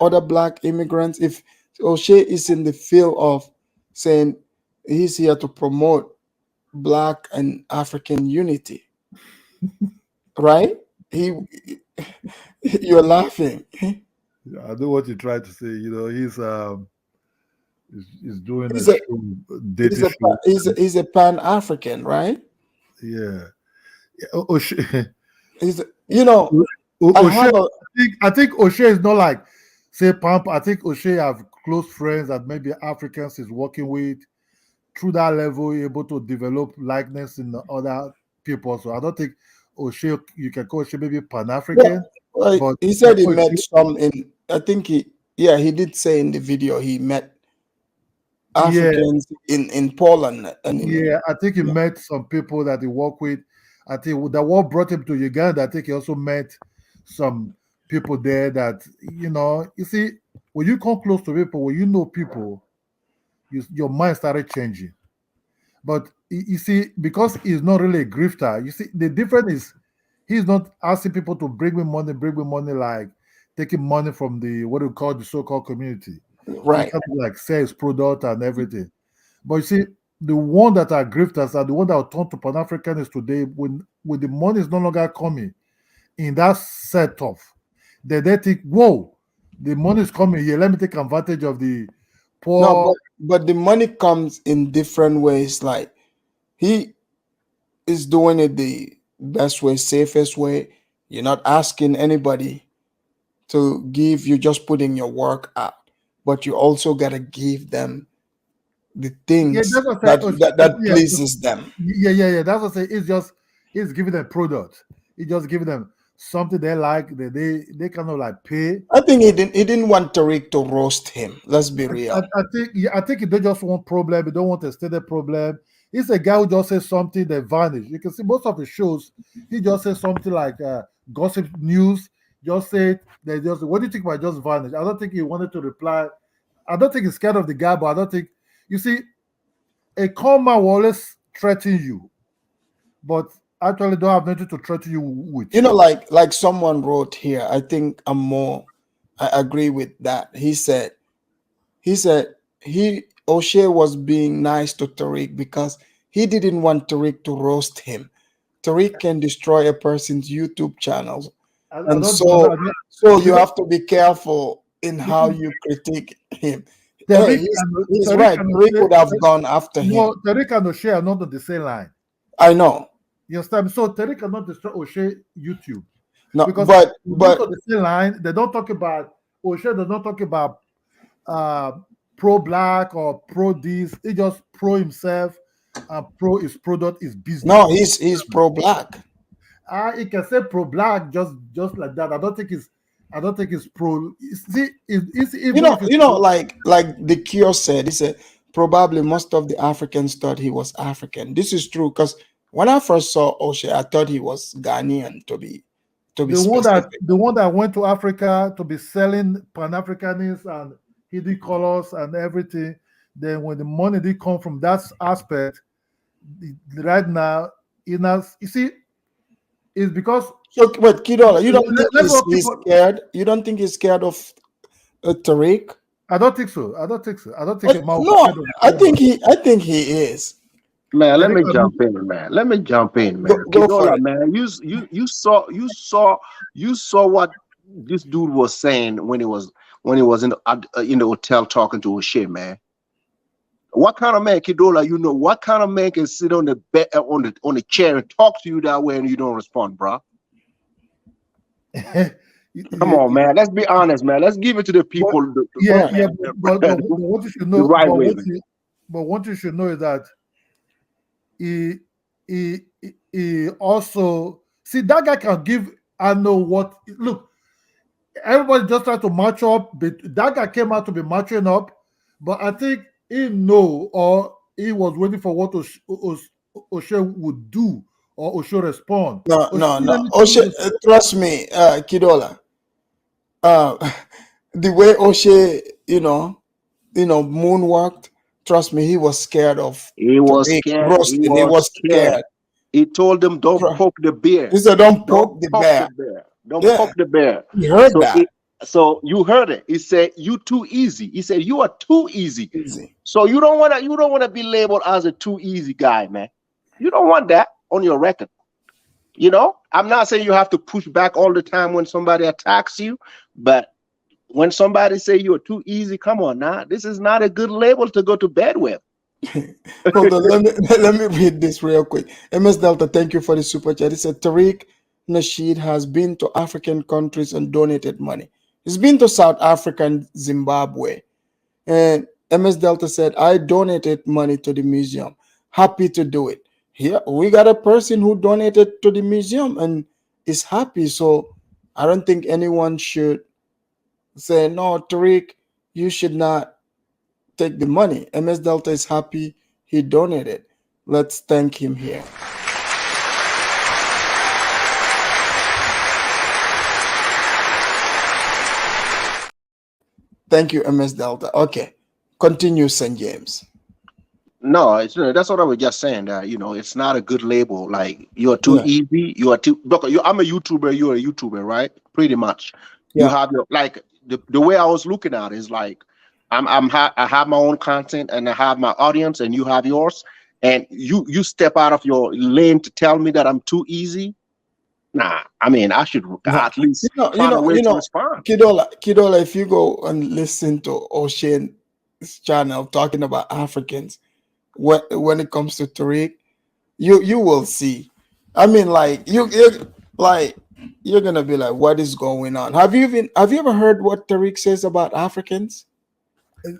other black immigrants? If O'Shea is in the field of saying he's here to promote black and African unity, right? You're laughing. I know what you try to say. He's doing he's a Pan-African, right? Yeah. O'Shea. I think O'Shea is not like say Pamp. I think O'Shea have close friends that maybe Africans is working with. Through that level, able to develop likeness in the other people. So I don't think O'Shea, you can call O'Shea maybe Pan-African. Yeah, but he said he met some in. I think he did say in the video he met Africans in Poland. I think he met some people that he worked with. I think that what brought him to Uganda. I think he also met some people there that, you see, when you come close to people, when you know people, your mind started changing. But you see, because he's not really a grifter, you see, the difference is he's not asking people to bring me money like taking money from what we call the so-called community. Right. Like sales product and everything. But you see, the one that are grifters are the one that will turn to Pan-Africanists today when the money is no longer coming in that set off. They think, whoa, the money is coming here. Let me take advantage of the poor. No, but the money comes in different ways. Like he is doing it the best way, safest way. You're not asking anybody to give. You're just putting your work out. But you also got to give them the things that's what I say. that pleases them. Yeah. That's what I say. It's giving them product. It's just giving them something they like. They kind of like pay. I think he didn't want Tariq to roast him. Let's be real. I think they just want problem. They don't want a steady problem. He's a guy who just says something that vanish. You can see most of the shows. He just says something like gossip news. Just say it. They just, what do you think about just vanish? I don't think he wanted to reply. I don't think he's scared of the guy, but I don't think, you see, a calm man will always threaten you, but actually don't have nothing to threaten you with. You know, like someone wrote here, I think I agree with that. He said O'Shea was being nice to Tariq because he didn't want Tariq to roast him. Tariq can destroy a person's YouTube channels. And so you have to be careful in how you critique him. He's right. Tariq would have gone after him. No, Tariq and O'Shea are not on the same line. I know. You understand? So Tariq cannot destroy O'Shea YouTube. No, because but on the same line, they don't talk about O'Shea. They don't talk about pro-black or pro-this. He just pro himself and pro his product, his business. No, he's pro-black. He can say pro-black just like that. I don't think it's pro. See, you know, like the Cure said, he said probably most of the Africans thought he was African. This is true because when I first saw O'Shea, I thought he was Ghanaian to be the one that went to Africa to be selling Pan-Africanism and hidden colors and everything. Then when the money did come from that aspect, right now, you see, it's because. So, wait, Kidola, you don't think he's scared? You don't think he's scared of Tariq? I don't think so. I don't think. No, I think he is. Man, let me jump in, man. Kidola, man, you saw what this dude was saying when he was in the hotel talking to O'Shea, man. What kind of man, Kidola? You know what kind of man can sit on the bed on the chair and talk to you that way and you don't respond, bro? Come on, man. Let's be honest, man. Let's give it to the people. But what you should know, the right way. But what you should know is that he also see that guy can give. I know what. Look, everybody just tried to match up, but that guy came out to be matching up. But I think he know, or he was waiting for what O'Shea would do, or O'Shea respond. No. O'Shea, trust me, Kidola. The way O'Shea, moonwalked. Trust me, he was scared of. He was scared. He told them, "Don't poke the bear." He said, "Don't poke the bear. Don't poke the bear." He heard that. So you heard it. He said, "You too easy." He said, "You are too easy." So you don't want to be labeled as a too easy guy, man. You don't want that on your record. You know, I'm not saying you have to push back all the time when somebody attacks you, but when somebody say you're too easy, come on now. This is not a good label to go to bed with. Hold on, let me read this real quick. MS Delta, thank you for the super chat. It said Tariq Nasheed has been to African countries and donated money. He's been to South Africa and Zimbabwe. And MS Delta said, I donated money to the museum. Happy to do it. Here we got a person who donated to the museum and is happy. So I don't think anyone should say, no, Tariq, you should not take the money. MS Delta is happy he donated. Let's thank him here. Thank you, MS Delta. Okay, continue, St. James. No, that's what I was just saying. That it's not a good label. Like you're too easy. You are too. Look, I'm a YouTuber. You're a YouTuber, right? Pretty much. Yeah. You have your the way I was looking at it is like I have my own content and I have my audience and you have yours, and you step out of your lane to tell me that I'm too easy. Nah, I mean I should at least find a way to respond. Kidola, if you go and listen to O'Shea's channel talking about Africans, when it comes to Tariq, you will see. I mean, like you're gonna be like, what is going on? Have you ever heard what Tariq says about Africans?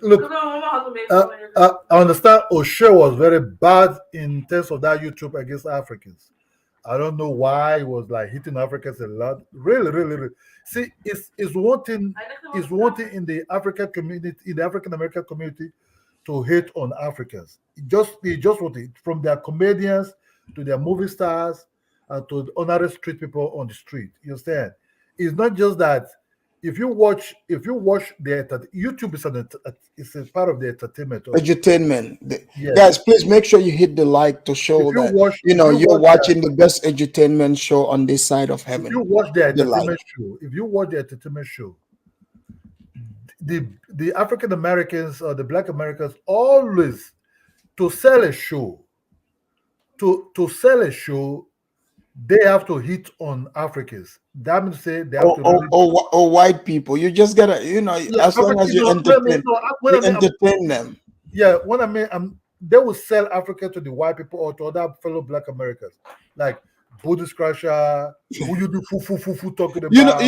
Look, I understand O'Shea was very bad in terms of that YouTube against Africans. I don't know why he was like hitting Africans a lot. Really, really, really. See, it's one thing. It's one thing in the African community, in the African American community, to hate on Africans. They just want it from their comedians to their movie stars and to the ordinary street people on the street. You understand? It's not just that. If you watch YouTube is a part of the entertainment. Edutainment. Yes. Guys, please make sure you hit the like to show that you're watching the best edutainment show on this side of heaven. If you watch the entertainment show, the African Americans or the Black Americans always to sell a show. To sell a show, they have to hit on Africans. That means say they have or white people. You just gotta, as long as you entertain them. Yeah, what I mean, they will sell Africa to the white people or to other fellow Black Americans, like Buddhist Crusher, who you do foo talking about.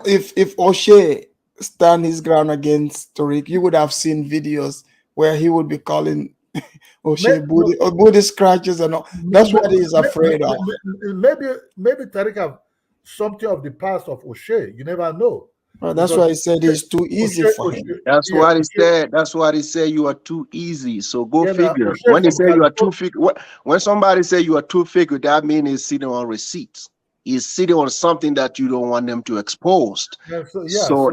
If O'Shea stand his ground against Tariq, you would have seen videos where he would be calling O'Shea Buddhist scratches and all. That's what he's afraid of. Maybe Tariq have something of the past of O'Shea. You never know. Well, that's why he said it's too easy for him. That's what he said. That's what he said. You are too easy. So go figure. When he say you are too figure, when somebody say you are too figure, that means he's sitting on receipts. He's sitting on something that you don't want them to expose. So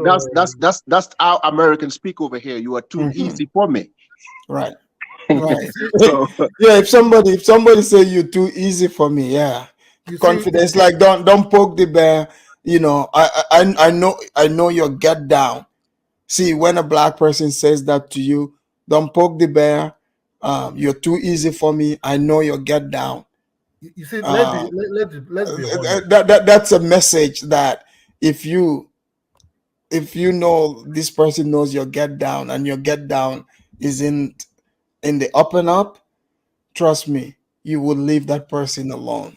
that's how Americans speak over here. You are too easy for me. Right. Right. If somebody say you're too easy for me, confidence, like don't poke the bear. I know your get down. See, when a Black person says that to you, don't poke the bear. You're too easy for me. I know your get down. You see, let's be honest. That's a message that if you know this person knows your get down and your get down isn't in the up and up, trust me, you will leave that person alone.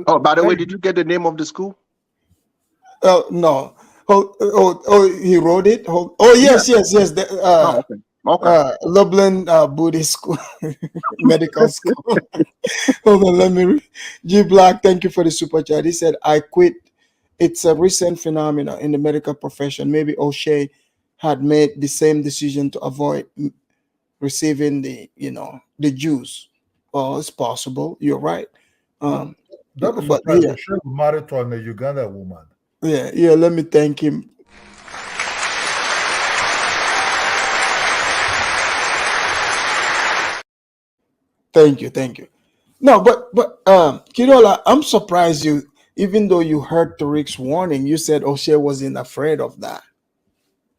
Oh, by the way, did you get the name of the school? No. He wrote it. Yes. Okay. Lublin Buddhist School, medical school. Hold on, let me read. G Black, thank you for the super chat. He said, "I quit. It's a recent phenomenon in the medical profession. Maybe O'Shea had made the same decision to avoid receiving the Jews. Well, it's possible. You're right. That was surprising. O'Shea was married to a Uganda woman. Yeah. Let me thank him. Thank you. No, but Kidola, I'm surprised you, even though you heard Tariq's warning, you said O'Shea wasn't afraid of that.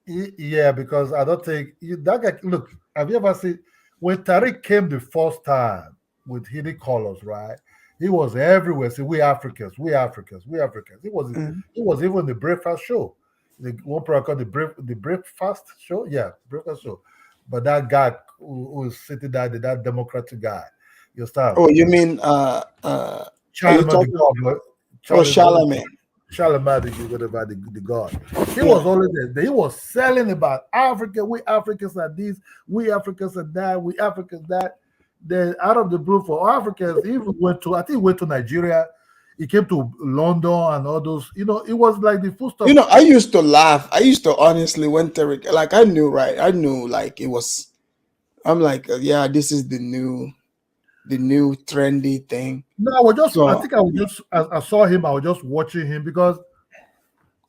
Yeah, because I don't think that guy. Look, have you ever seen when Tariq came the first time with hidden colors, right? He was everywhere. See, we Africans. He was even the breakfast show. The one program called the breakfast show. Yeah, breakfast show. But that guy who was sitting there, that Democratic guy, you start. Oh, you mean Charlatan? Charlatan. Charlatan, whatever the God. He was always there. He was selling about Africa. We Africans are this. We Africans are that. We Africans that. Then out of the blue for Africans, he went to Nigeria. He came to London and all those. It was like the full stuff. I used to laugh. I used to honestly when Tariq, like I knew like it was. I'm like, this is the new trendy thing. No, I saw him. I was just watching him because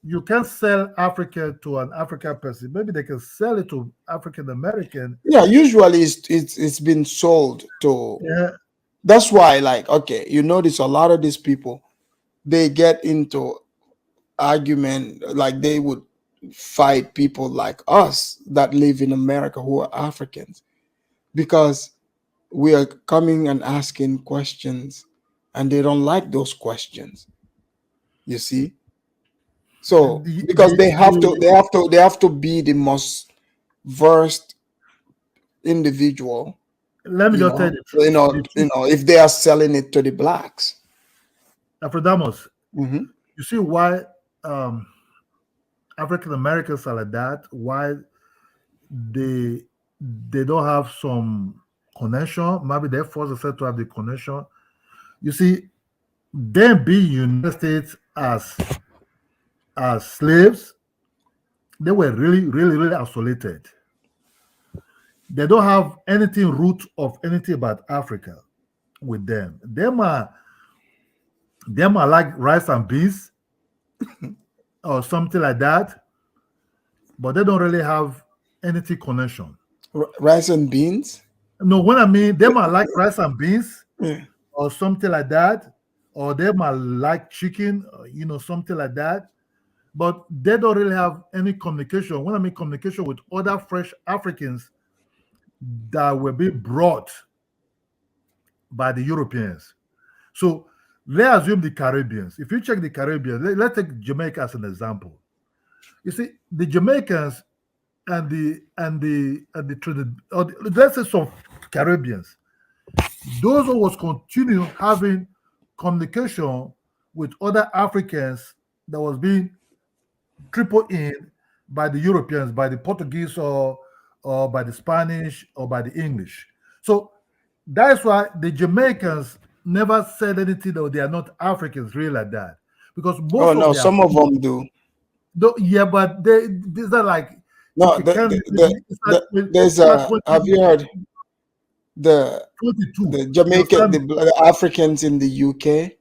you can't sell Africa to an African person. Maybe they can sell it to African American. Yeah, usually it's been sold to. Yeah. That's why, like, okay, you notice a lot of these people, they get into argument, like they would fight people like us that live in America who are Africans, because we are coming and asking questions, and they don't like those questions. You see. So because they have to be the most versed individual. Let me just tell you, if they are selling it to the blacks. Afrodamos, you see why African Americans are like that? Why they don't have some connection. Maybe they force themselves to have the connection. You see, them being United States as slaves, they were really isolated. They don't have anything root of anything about Africa with them. Them are like rice and beans or something like that, but they don't really have anything connection. Rice and beans? No, when I mean them are like rice and beans or something like that, or them are like chicken, something like that. But they don't really have any communication. When I mean communication with other fresh Africans that were being brought by the Europeans. So let's assume the Caribbeans. If you check the Caribbean, let's take Jamaica as an example. You see, the Jamaicans and the Trinidad, let's say some Caribbeans, those who was continue having communication with other Africans that was being tripled in by the Europeans, by the Portuguese or by the Spanish or by the English. So that's why the Jamaicans never said anything that they are not Africans, really, like that. Because some of them do. Yeah, but these are like have you heard the 22 the Jamaican the Africans in the UK?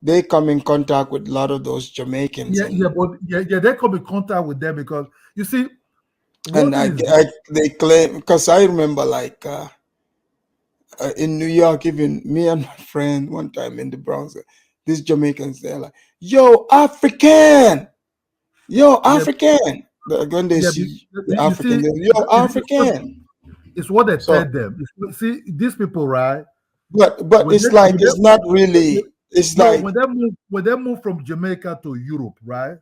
They come in contact with a lot of those Jamaicans. They come in contact with them because you see, and they claim, because I remember like in New York, even me and my friend one time in the Bronx, these Jamaicans, they're like, "Yo, African, yo, African." When they see the African, "Yo, African." It's what they tell them. See, these people, right? But it's like it's not really. It's like when they move from Jamaica to Europe, right?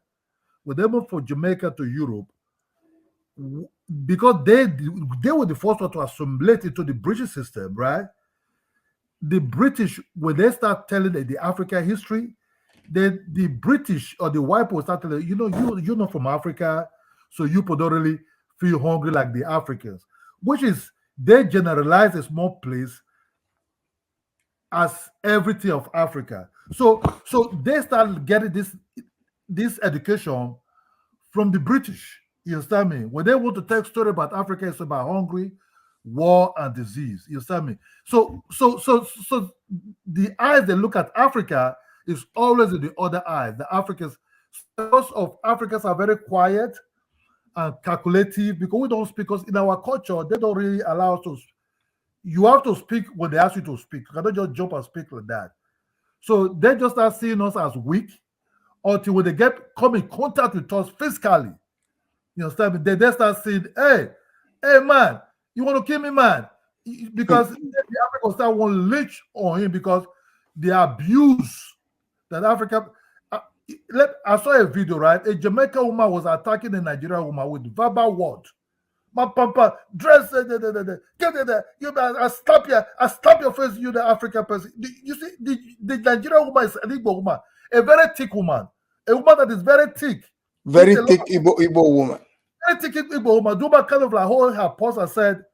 When they move from Jamaica to Europe, because they were the first one to assimilate into the British system, right? The British, when they start telling the African history, then the British or the white people start telling you're not from Africa, so you don't really feel hungry like the Africans, which is they generalize a small place as everything of Africa. So they start getting this education from the British. You understand me? When they want to tell a story about Africa, it's about hungry, war, and disease. You understand me? So the eyes they look at Africa is always in the other eye. The Africans, most of Africans are very quiet and calculative because we don't speak. Because in our culture, they don't really allow us to. You have to speak when they ask you to speak. You cannot just jump and speak like that. So they just start seeing us as weak until when they come in contact with us physically. You understand me? They start saying, hey man, you want to kill me, man? Because the Africans start want to lynch on him because the abuse that Africa. I saw a video, right? A Jamaican woman was attacking a Nigerian woman with verbal words. My papa, dress, get there. I slap your face, you the African person. You see, the Nigerian woman is an Igbo woman, a very thick woman, a woman that is very thick. Very thick Igbo woman. Very thick Igbo woman. The woman kind of like hold her pulse and said,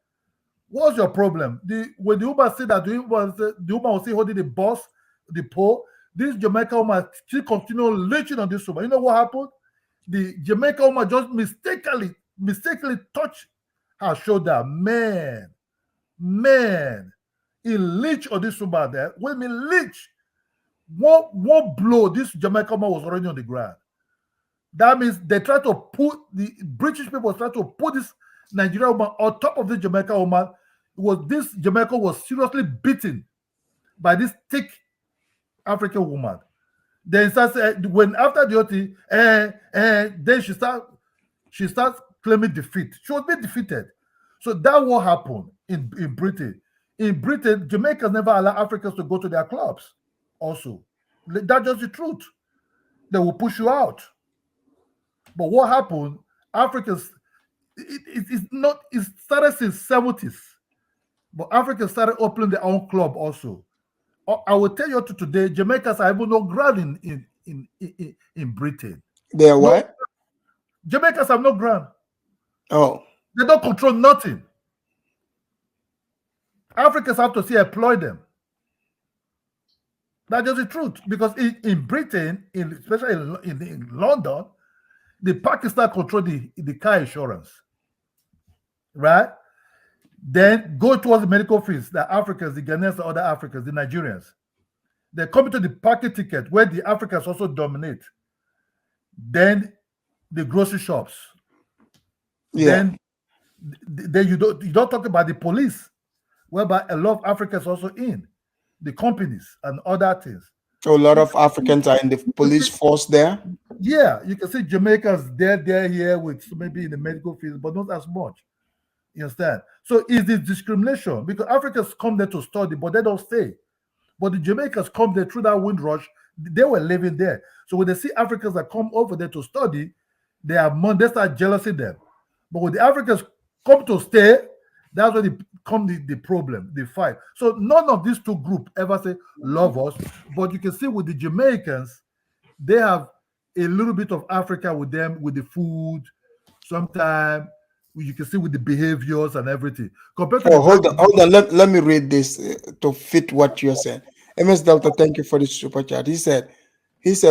what's your problem? When the woman said that, the woman was still holding the boss, the pole. This Jamaican woman, she continued lynching on this woman. You know what happened? The Jamaican woman just mistakenly touched her shoulder. Man, he lynched on this woman there. When he lynched, one blow, this Jamaican woman was already on the ground. That means they tried to put, the British people tried to put this Nigerian woman on top of the Jamaican woman. This Jamaican was seriously beaten by this thick African woman. Then when after the OT, then she starts claiming defeat. She was being defeated. So that what happened in Britain. In Britain, Jamaicans never allow Africans to go to their clubs. Also, that's just the truth. They will push you out. But what happened? Africans, it started since 70s. But Africans started opening their own club also. I will tell you today, Jamaicans are even no ground in Britain. They are what? Jamaicans have no ground. Oh. They don't control nothing. Africans have to see employ them. That's just the truth. Because in Britain, especially in London, the Pakistan control the car insurance. Right? Then go towards the medical fees, the Africans, the Ghanaians, the other Africans, the Nigerians. They come to the pocket ticket where the Africans also dominate. Then the grocery shops. Yeah. Then you don't talk about the police, whereby a lot of Africans also in the companies and other things. So a lot of Africans are in the police force there. Yeah, you can see Jamaicans they're here with maybe in the medical field, but not as much. You understand? So is this discrimination? Because Africans come there to study, but they don't stay. But the Jamaicans come there through that windrush, they were living there. So when they see Africans that come over there to study, they start jealousing them. But when the Africans come to stay, that's when they come the problem, the fight. So none of these two groups ever say love us. But you can see with the Jamaicans, they have a little bit of Africa with them, with the food. Sometimes you can see with the behaviors and everything. Compared to hold on. Let me read this to fit what you're saying. MS Delta, thank you for the super chat. He said,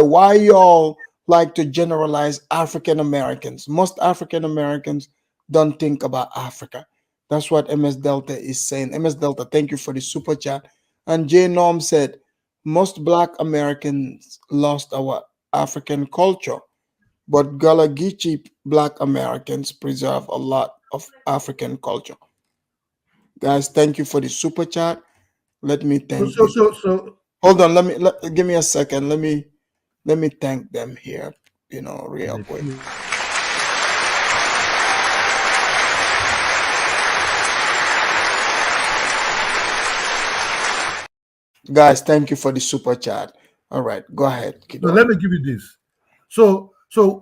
why y'all like to generalize African Americans? Most African Americans don't think about Africa. That's what MS Delta is saying. MS Delta, thank you for the super chat. And J Norm said, most Black Americans lost our African culture, but Gullah Geechee Black Americans preserve a lot of African culture. Guys, thank you for the super chat. Let me thank so hold on, give me a second. Let me thank them here, real quick. Guys, thank you for the super chat. All right, go ahead. So let me give you this. So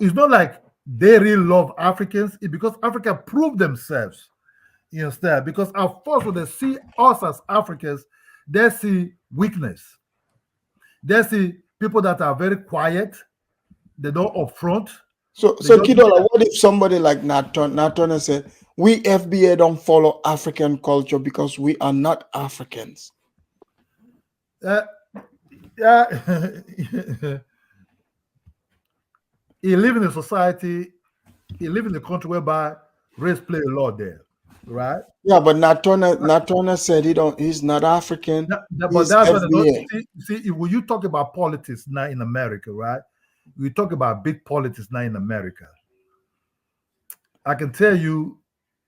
it's not like they really love Africans. It's because Africa proved themselves. You understand? Because at first, when they see us as Africans, they see weakness. They see people that are very quiet. They don't upfront. So Kidola, what if somebody like Natona said, we FBA don't follow African culture because we are not Africans? He live in a society, he live in a country whereby race play a lot there, right? Yeah, but Natona said he's not African. But that's what see, when you talk about politics now in America, right? We talk about big politics now in America. I can tell you,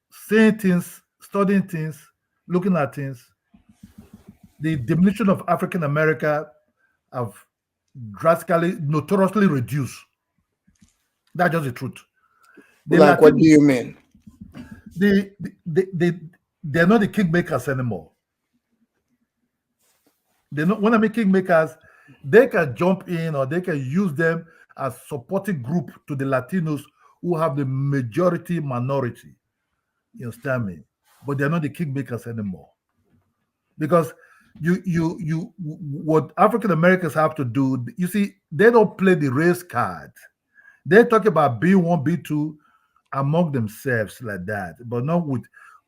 seeing things, studying things, looking at things, the diminution of African America have drastically, notoriously reduced. That's just the truth. What do you mean? They're not the kingmakers anymore. When I mean kingmakers, they can jump in or they can use them as supporting group to the Latinos who have the majority minority. You understand me? But they're not the kingmakers anymore. Because what African Americans have to do, you see, they don't play the race card. They talk about B1, B2 among themselves like that, but not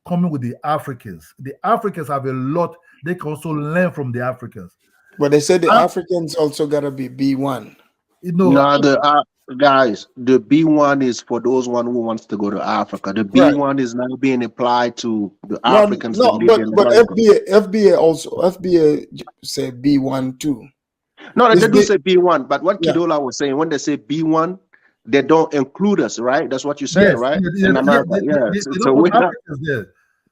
coming with the Africans. The Africans have a lot they can also learn from the Africans. But they said the Africans also gotta be B1. Guys, the B1 is for those one who wants to go to Africa. The B1 is now being applied to the Africans. But FBA say B1 too. No, they do say B1, but what Kidola was saying, when they say B1, they don't include us, right? That's what you're saying, right? In America, so we're not.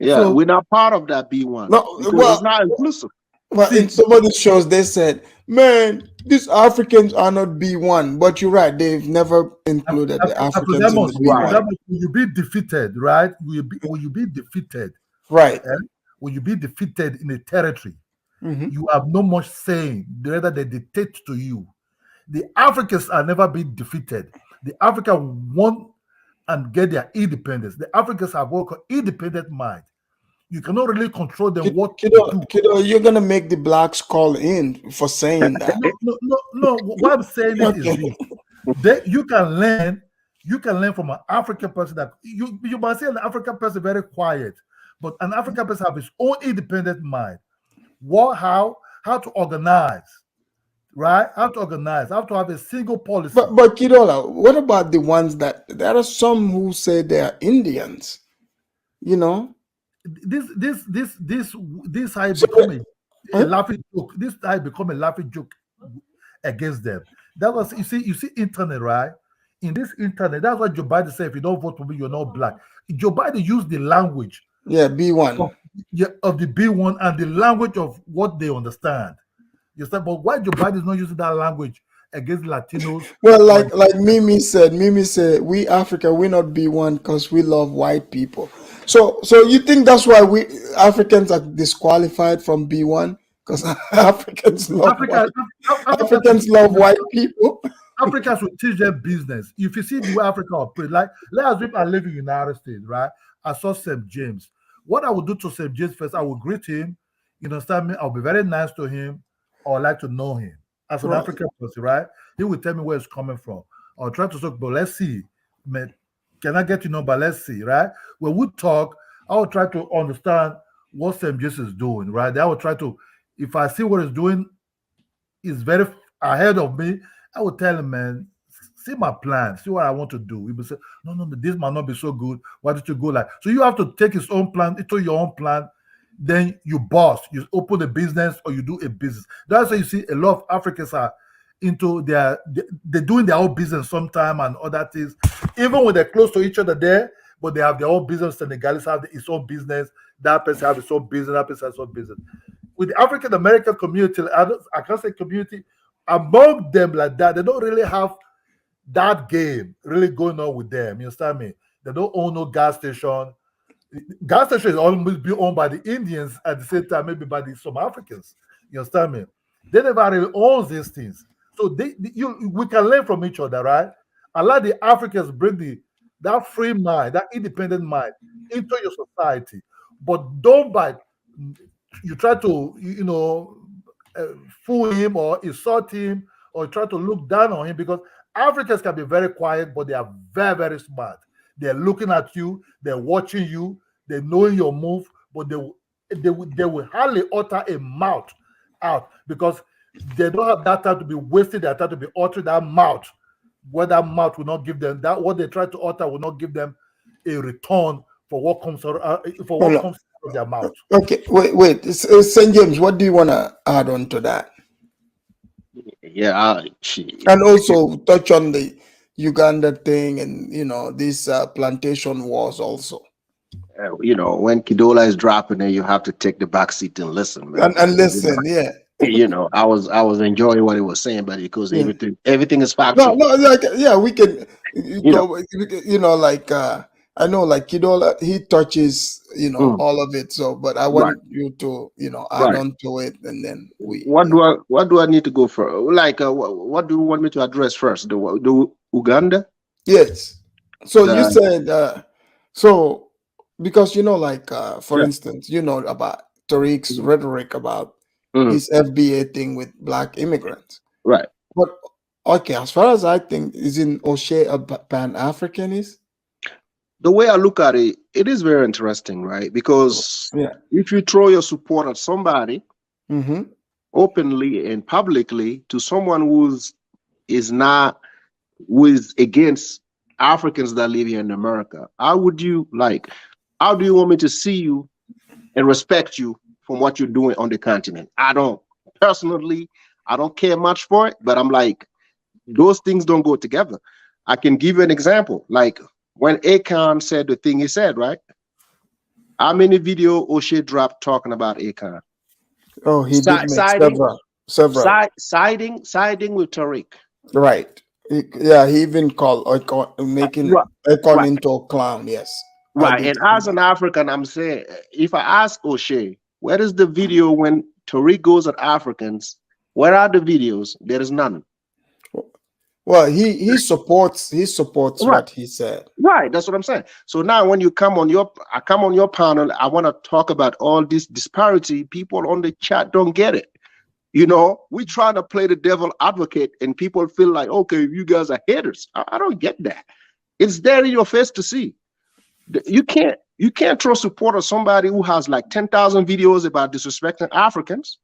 So, we're not part of that B1. No, it's not inclusive. Well, in some of the shows, they said, "Man, these Africans are not B1." But you're right; they've never included the Africans in the B1. When you be defeated, right? When you be defeated, right? When you be defeated in a territory, you have no much saying. Rather, they dictate to you. The Africans are never been defeated. The Africans won and get their independence. The Africans have worked on independent mind. You cannot really control them. Kiddo, you're gonna make the blacks call in for saying that. No. What I'm saying is this. You can learn You can learn from an African person that you might see an African person very quiet, but an African person have his own independent mind. How to organize, right? How to organize, how to have a single policy. But Kidola, what about the ones that there are some who say they are Indians? You know, this I become a laughing joke. This I become a laughing joke against them. That was you see internet, right? In this internet, that's what Joe Biden said. If you don't vote for me, you're not black. Joe Biden used the language, B1 of the B1 and the language of what they understand. You said, but why Joe Biden is not using that language against Latinos? Well, like Mimi said, we Africa, we not B1 because we love white people. So you think that's why we Africans are disqualified from B1? Because Africans love white people. Africans will teach them business. If you see the way Africa operates, like let's assume I live in the United States, right? I saw St. James. What I would do to St. James first, I will greet him. You understand me? I'll be very nice to him. Or like to know him as an African person, right? He will tell me where it's coming from. I'll try to talk, but let's see. Can I get to know? But let's see, right? When we talk, I will try to understand what St. James is doing, right? I will try to, if I see what he's doing is very ahead of me, I will tell him, man, see my plan, see what I want to do. He will say, no, this might not be so good. Why did you go like? So you have to take his own plan into your own plan. Then you boss, you open a business or you do a business. That's why you see a lot of Africans are into they're doing their own business sometime and other things. Even when they're close to each other there, but they have their own business. Senegalese have his own business. That person have his own business. That person has his own business. With the African American community, I can't say community, among them like that, they don't really have that game really going on with them. You understand me? They don't own no gas station. Gas station is almost be owned by the Indians at the same time, maybe by some Africans. You understand me? They never really own these things. So we can learn from each other, right? Allow the Africans bring that free mind, that independent mind into your society. But don't you try to, fool him or insult him or try to look down on him, because Africans can be very quiet, but they are very, very smart. They're looking at you, they're watching you, they're knowing your move, but they will hardly utter a mouth out because they don't have that time to be wasting their time to be uttering that mouth. Where that mouth will not give them that, what they try to utter will not give them a return for what comes comes out of their mouth. Okay, wait. St. James, what do you want to add on to that? Yeah, and also touch on the Uganda thing and these plantation wars also. When Kidola is dropping it, you have to take the back seat and listen, man. And listen, yeah. I was enjoying what he was saying, but because everything is factual. No, we can, I know, like Kidola, he touches, all of it. So, but I want you to, add on to it, and then What do I need to go for? Like, what do you want me to address first? The Uganda? Yes. So you said, because for instance, about Tariq's rhetoric about his FBA thing with black immigrants, right? But okay, as far as I think, isn't O'Shea a Pan-Africanist? The way I look at it, it is very interesting, right? Because if you throw your support at somebody openly and publicly to someone who is against Africans that live here in America, how do you want me to see you and respect you from what you're doing on the continent? I don't care much for it, but I'm like, those things don't go together. I can give you an example. Like when Akon said the thing he said, right? How many video O'Shea dropped talking about Akon? Oh, he did make several. Siding with Tariq. Right. He even called making Akon into a clown. Yes. Right. And as an African, I'm saying, if I ask O'Shea, where is the video when Tariq goes at Africans? Where are the videos? There is none. Well, he supports what he said. Right, that's what I'm saying. So now when I come on your panel, I want to talk about all this disparity. People on the chat don't get it. We're trying to play the devil advocate and people feel like, okay, you guys are haters. I don't get that. It's there in your face to see. You can't throw support on somebody who has like 10,000 videos about disrespecting Africans.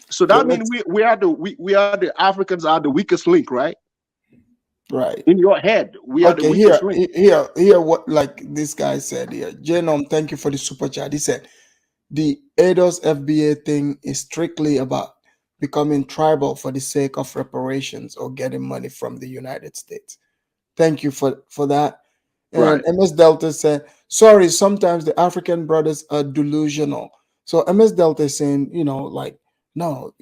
So that means we are the Africans are the weakest link, right? Right. In your head, we are the weakest link. Here, what like this guy said here. Genome, thank you for the super chat. He said the ADOS FBA thing is strictly about becoming tribal for the sake of reparations or getting money from the United States. Thank you for that. And Right. MS Delta said, sorry, sometimes the African brothers are delusional. So MS Delta is saying, like, no,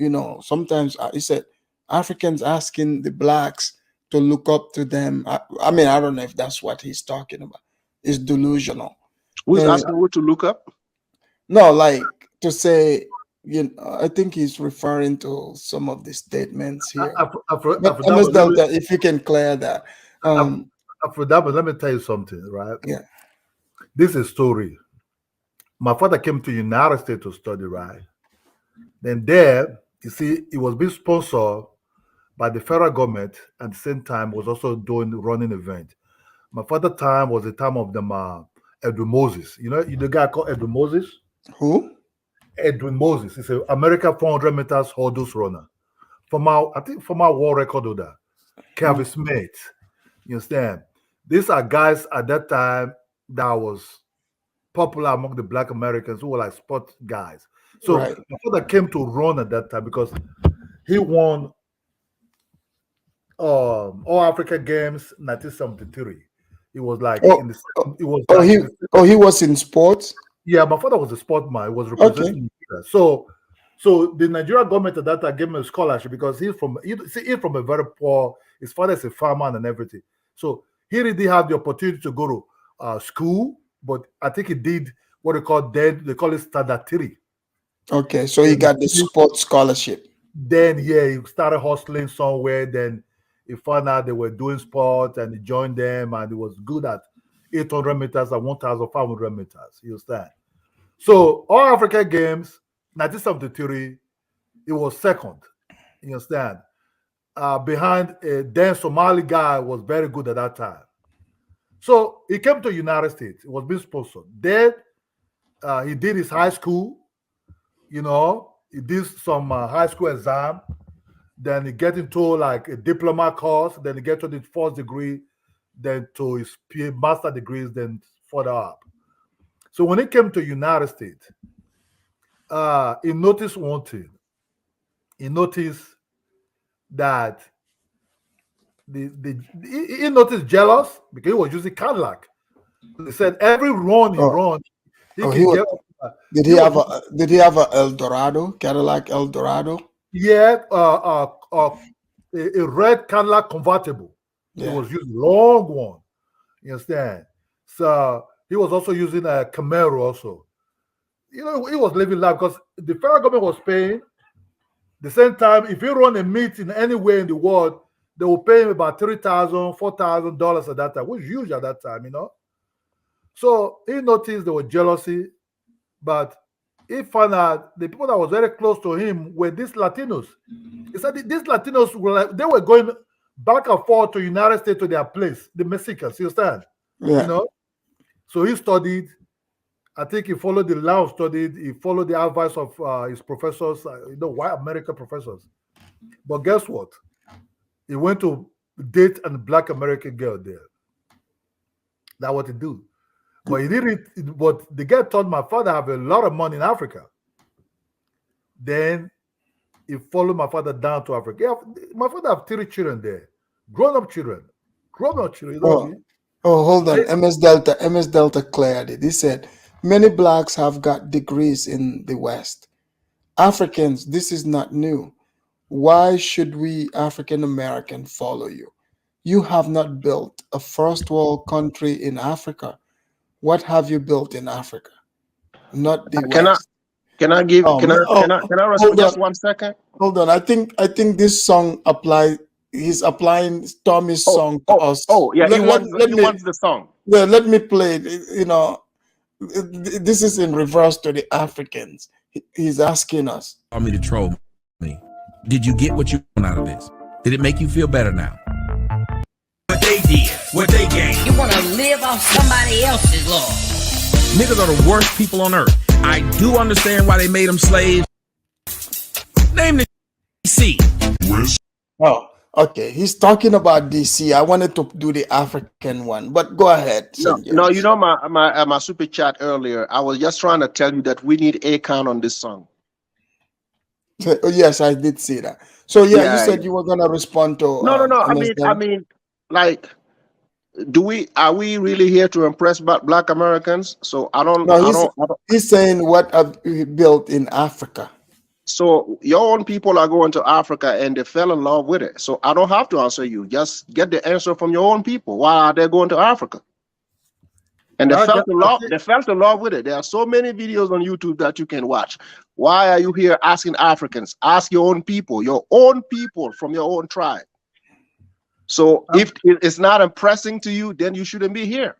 sometimes he said Africans asking the blacks to look up to them. I mean, I don't know if that's what he's talking about. It's delusional. Who's asking who to look up? No, like to say, I think he's referring to some of the statements here. MS Delta, if you can clear that. For that, but let me tell you something, right? Yeah. This is a story. My father came to the United States to study, right? Then there, you see, it was being sponsored by the federal government, at the same time was also running event. My father's time was the time of them Edwin Moses. You know the guy called Edwin Moses? Who? Edwin Moses. He's an American 400 meters hurdles runner. I think former world record holder. Kevin Smith. You understand? These are guys at that time that was popular among the black Americans who were like sport guys. So Right. my father came to run at that time because he won All Africa Games 1973. It was like he was in sports. Yeah, my father was a sportman. He was representing Nigeria. So the Nigerian government at that time gave him a scholarship because he's from a very poor. His father is a farmer and everything. So he really had the opportunity to go to school, but I think he did what they call it standard 3. Okay, so he got the sports scholarship. Then he started hustling somewhere. Then he found out they were doing sport and he joined them and he was good at 800 meters and 1,500 meters. You understand? So all Africa Games, 1973, it was second. You understand? Behind a then Somali guy was very good at that time. So he came to the United States. He was being sponsored. Then he did his high school. He did some high school exam. Then he get into like a diploma course. Then he get to the first degree. Then to his master degrees. Then further up. So when he came to the United States, he noticed one thing. He noticed that he noticed jealous because he was using Cadillac. He said every run he run, did he have a Eldorado, Cadillac Eldorado? Yeah, a red Cadillac convertible. Yeah. He was using long one. You understand? So he was also using a Camaro also. He was living life because the federal government was paying. The same time, if you run a meet in anywhere in the world, they will pay him about $3,000, $4,000 at that time, which is huge at that time, So he noticed there was jealousy, but he found out the people that was very close to him were these Latinos. He said these Latinos they were going back and forth to the United States to their place, the Mexicans, you understand? Yeah. So he studied. I think he followed the line of study. He followed the advice of his professors, white American professors. But guess what? He went to date a black American girl there. That's what he do. But he didn't. But the guy told my father have a lot of money in Africa. Then he followed my father down to Africa. My father have 3 children there, grown-up children. Hold on. MS Delta cleared it. He said many blacks have got degrees in the West. Africans, this is not new. Why should we African American follow you? You have not built a first world country in Africa. What have you built in Africa? Not the West. Can I respond just 1 second? Hold on. I think this song applies. He's applying Tommy's song to us. Yeah, he wants the song. Yeah, let me play it. This is in reverse to the Africans. He's asking us. Me to troll me. Did you get what you want out of this? Did it make you feel better now? what they did, what they gained. You wanna live off somebody else's law. Niggas are the worst people on earth. I do understand why they made them slaves. Name the DC. Oh, okay. He's talking about DC. I wanted to do the African one, but go ahead. No, you know my super chat earlier. I was just trying to tell you that we need Akon on this song. Oh, yes, I did see that. So yeah, you said you were gonna respond to. No. I mean, like, are we really here to impress Black Americans? So I don't. He's saying what have we built in Africa. So your own people are going to Africa and they fell in love with it. So I don't have to answer you. Just get the answer from your own people. Why are they going to Africa? And they felt in love with it. There are so many videos on YouTube that you can watch. Why are you here asking Africans? Ask your own people from your own tribe. So if it's not impressing to you, then you shouldn't be here.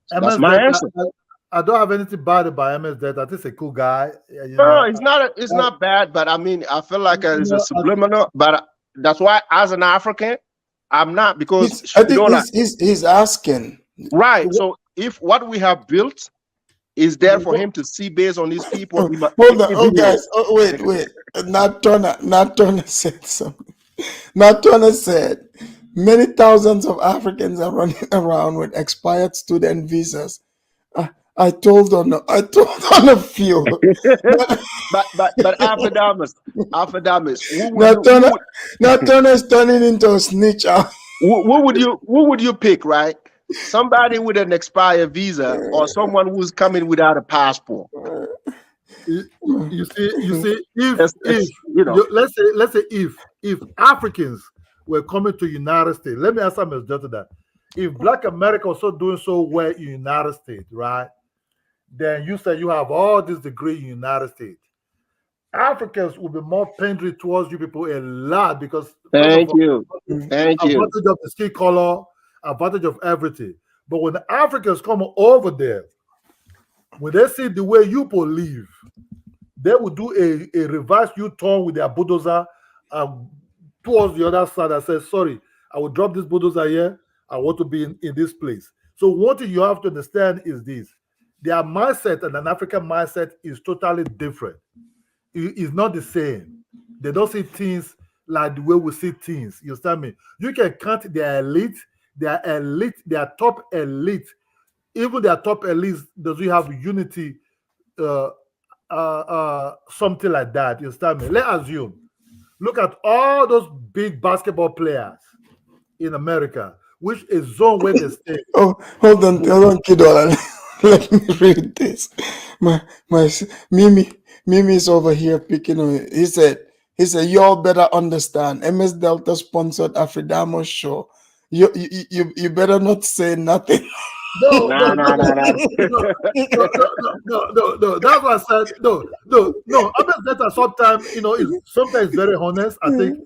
So that's my answer. I don't have anything bad about MS Delta. I think he's a cool guy. No, it's not. It's not bad, but I mean, I feel like it's a subliminal. But that's why, as an African, I'm not, because I think he's asking. Right. So if what we have built is there for him to see based on these people, hold on, guys. Oh, wait. Not Turner said something. Not Turner said many thousands of Africans are running around with expired student visas. I told on a few. but after Damas, now Turner's turning into a snitch out. Who would you pick, right? Somebody with an expired visa or someone who's coming without a passport? You see, let's say if Africans were coming to United States, let me ask Ms. Delta that. If Black America was so doing so well in United States, right? Then you say you have all this degree in United States. Africans will be more pendry towards you people a lot because Thank you. Advantage of the skin color, advantage of everything. But when the Africans come over there, when they see the way you people live, they will do a reverse U-turn with their bulldozer towards the other side and say, sorry, I will drop this bulldozer here. I want to be in this place. So one thing you have to understand is this. Their mindset and an African mindset is totally different. It's not the same. They don't see things like the way we see things. You understand me? You can count their top elite. Even their top elite doesn't have unity, something like that. You understand me? Let's assume. Look at all those big basketball players in America, which is zone where they stay. Oh, hold on, Kidola. Let me read this. My Mimi is over here picking on it. He said, y'all better understand. MS Delta sponsored Afridamo show. You better not say nothing. No. That's what I said. No. MS Delta sometimes, sometimes very honest. I think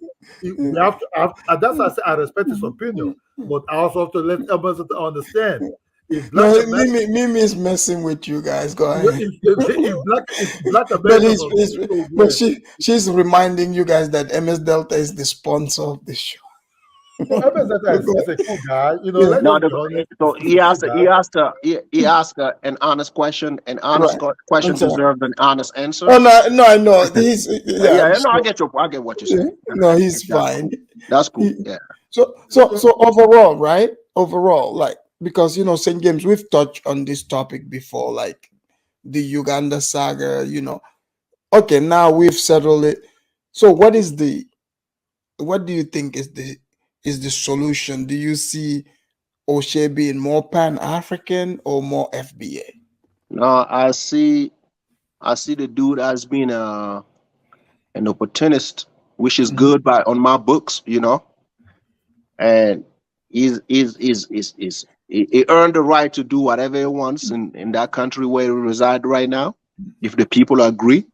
we have to have, and that's why I say I respect his opinion, but I also have to let MS Delta understand. Mimi is messing with you guys. Go ahead. But she's reminding you guys that MS Delta is the sponsor of the show. MS Delta is a cool guy. So he asked an honest question. An honest question deserves an honest answer. Oh no, I know. I get what you're saying. No, he's fine. That's cool. Yeah. So overall, right? Overall, like. Because, St. James, we've touched on this topic before, like the Uganda saga, Okay, now we've settled it. So what do you think is the solution? Do you see O'Shea being more Pan-African or more FBA? No, I see the dude as being an opportunist, which is good on my books, and he earned the right to do whatever he wants in that country where he resides right now. If the people agree,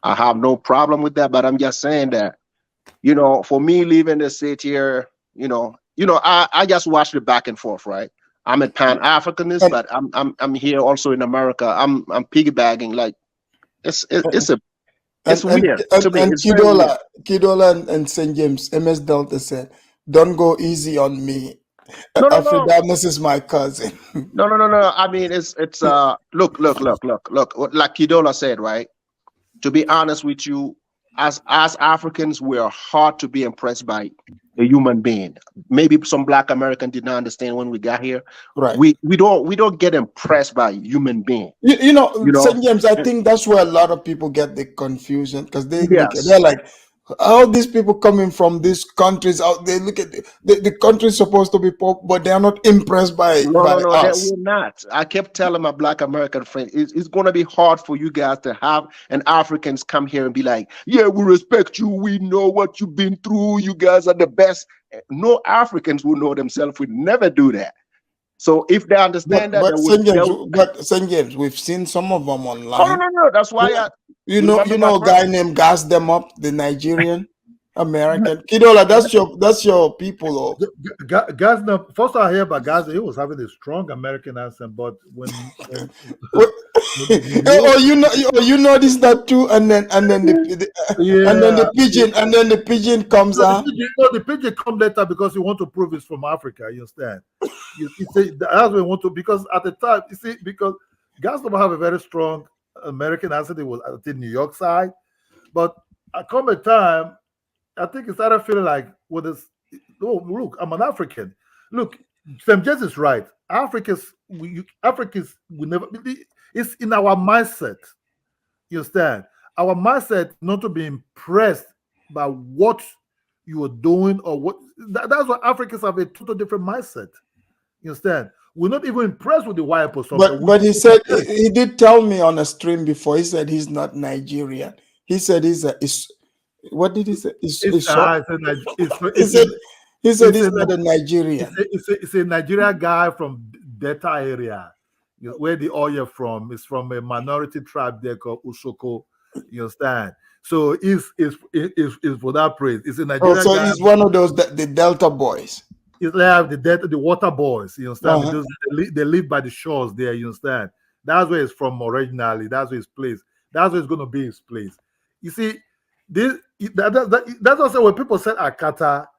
I have no problem with that. But I'm just saying that, for me leaving the state here, I just watch the back and forth, right? I'm a Pan-Africanist, but I'm here also in America. I'm piggybacking. Like it's weird. And Kidola and St. James, MS Delta said, "Don't go easy on me. No. Africanus is my cousin. No. I mean, it's look. Like Kidola said, right? To be honest with you, as Africans, we are hard to be impressed by a human being. Maybe some Black American did not understand when we got here. Right. We don't get impressed by human being. You know, St. James, I think that's where a lot of people get the confusion because they're like, all these people coming from these countries out, they look at the country's supposed to be poor, but they are not impressed by us. We're not. I kept telling my Black American friends, it's going to be hard for you guys to have an Africans come here and be like, yeah, we respect you. We know what you've been through. You guys are the best. No Africans will know themselves. Would never do that. So if they understand but St. James, we've seen some of them online. Oh, no. That's why you know a guy named Gas Them Up, the Nigerian American. Kidola, that's your people. Gas Them. First I hear about Gas, he was having a strong American accent, but when you noticed that too, and then the pigeon comes out. The pigeon come later because you want to prove it's from Africa. You understand? You see, that's what we want to, because at the time, you see, because Gas Them have a very strong American accent. It was at the New York side, but at come a time, I think he started feeling like, look, I'm an African. Look, Sam Jess is right. Africans we never. It's in our mindset. You understand? Our mindset not to be impressed by what you are doing or what. That's why Africans have a total different mindset. You understand? We're not even impressed with the white person. But he said he did tell me on a stream before. He said he's not Nigerian. He said what did he say? He said he's not a Nigerian. It's a Nigerian guy from Delta area, where the oil from is from a minority tribe there called Usoko. You understand? So is for that praise. It's a Nigerian guy. He's one of those the Delta boys. It's like the water boys. You understand? Because they live by the shores there. You understand? That's where it's from originally. That's where his place. That's where it's going to be his place. You see, that's also when people said Akata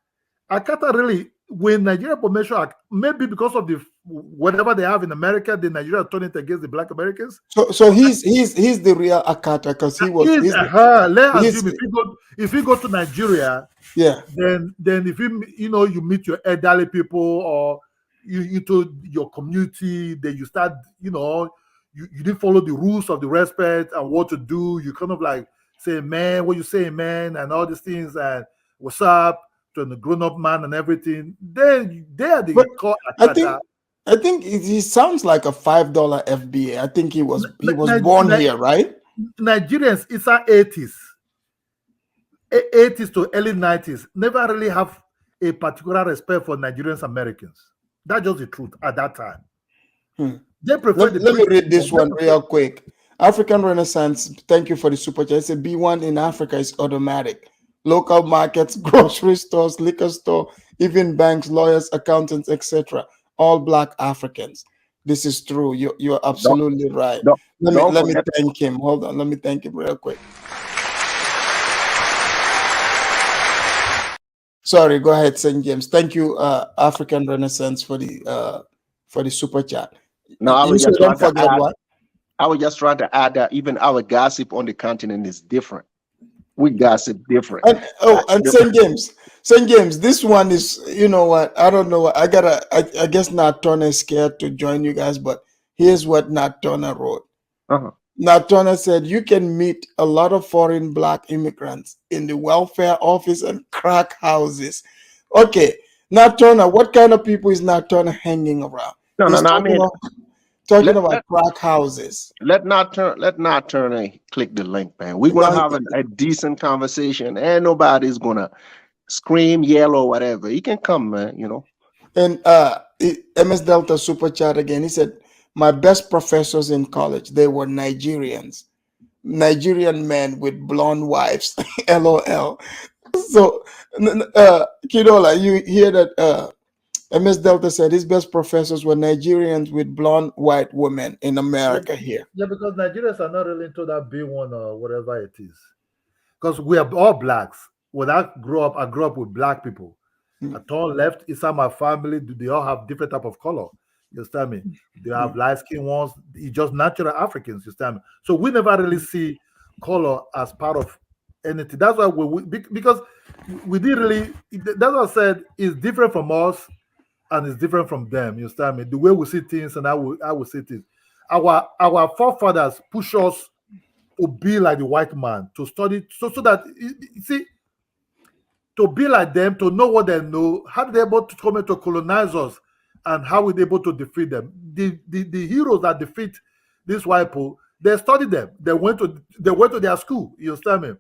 really, when Nigeria formation, maybe because of the whatever they have in America, the Nigeria turned it against the Black Americans. So he's the real Akata because he was. If you go to Nigeria, then if you meet your elderly people or you to your community, then you start you didn't follow the rules of the respect and what to do. You kind of like say, man, what you say, man, and all these things, and what's up to the grown-up man and everything. Then they are the call Akata. I think he sounds like a $5 FBA. I think he was born here, right? Nigerians, it's our 80s to early 90s, never really have a particular respect for Nigerians Americans. That's just the truth at that time. They prefer. Let me read this one real quick. African Renaissance, thank you for the super chat. It's a B1 in Africa is automatic. Local markets, grocery stores, liquor store, even banks, lawyers, accountants, etc. All Black Africans. This is true. You're absolutely right. Let me thank him. Hold on. Let me thank him real quick. Sorry, go ahead, St. James. Thank you, African Renaissance, for the super chat. No, I was just trying to add that even our gossip on the continent is different. We gossip different. And St. James, this one is, you know what? I don't know. I guess Nat Turner is scared to join you guys, but here's what Nat Turner wrote. Nat Turner said, you can meet a lot of foreign Black immigrants in the welfare office and crack houses. Okay, Nat Turner, what kind of people is Nat Turner hanging around? Talking about crack houses. Let Nat Turner click the link, man. We're gonna have a decent conversation, and nobody's gonna scream, yell, or whatever. He can come, man. And MS Delta super chat again. He said, my best professors in college, they were Nigerian men with blonde wives. LOL. So, Kidola, you hear that? MS Delta said his best professors were Nigerians with blonde white women in America here. Yeah, because Nigerians are not really into that B1 or whatever it is. Because we are all Blacks. When I grew up with Black people. I turn left. Inside my family, they all have different type of color. You understand me? They have light skin ones. It's just natural Africans. You understand me? So we never really see color as part of anything. That's why because we didn't really. That's what I said. It's different from us, and it's different from them. You understand me? The way we see things and how we see things. Our forefathers push us to be like the white man, to study, so that you see, to be like them, to know what they know, how they able to come in to colonize us, and how we able to defeat them. The heroes that defeat these white people, they studied them. They went to their school. You understand me?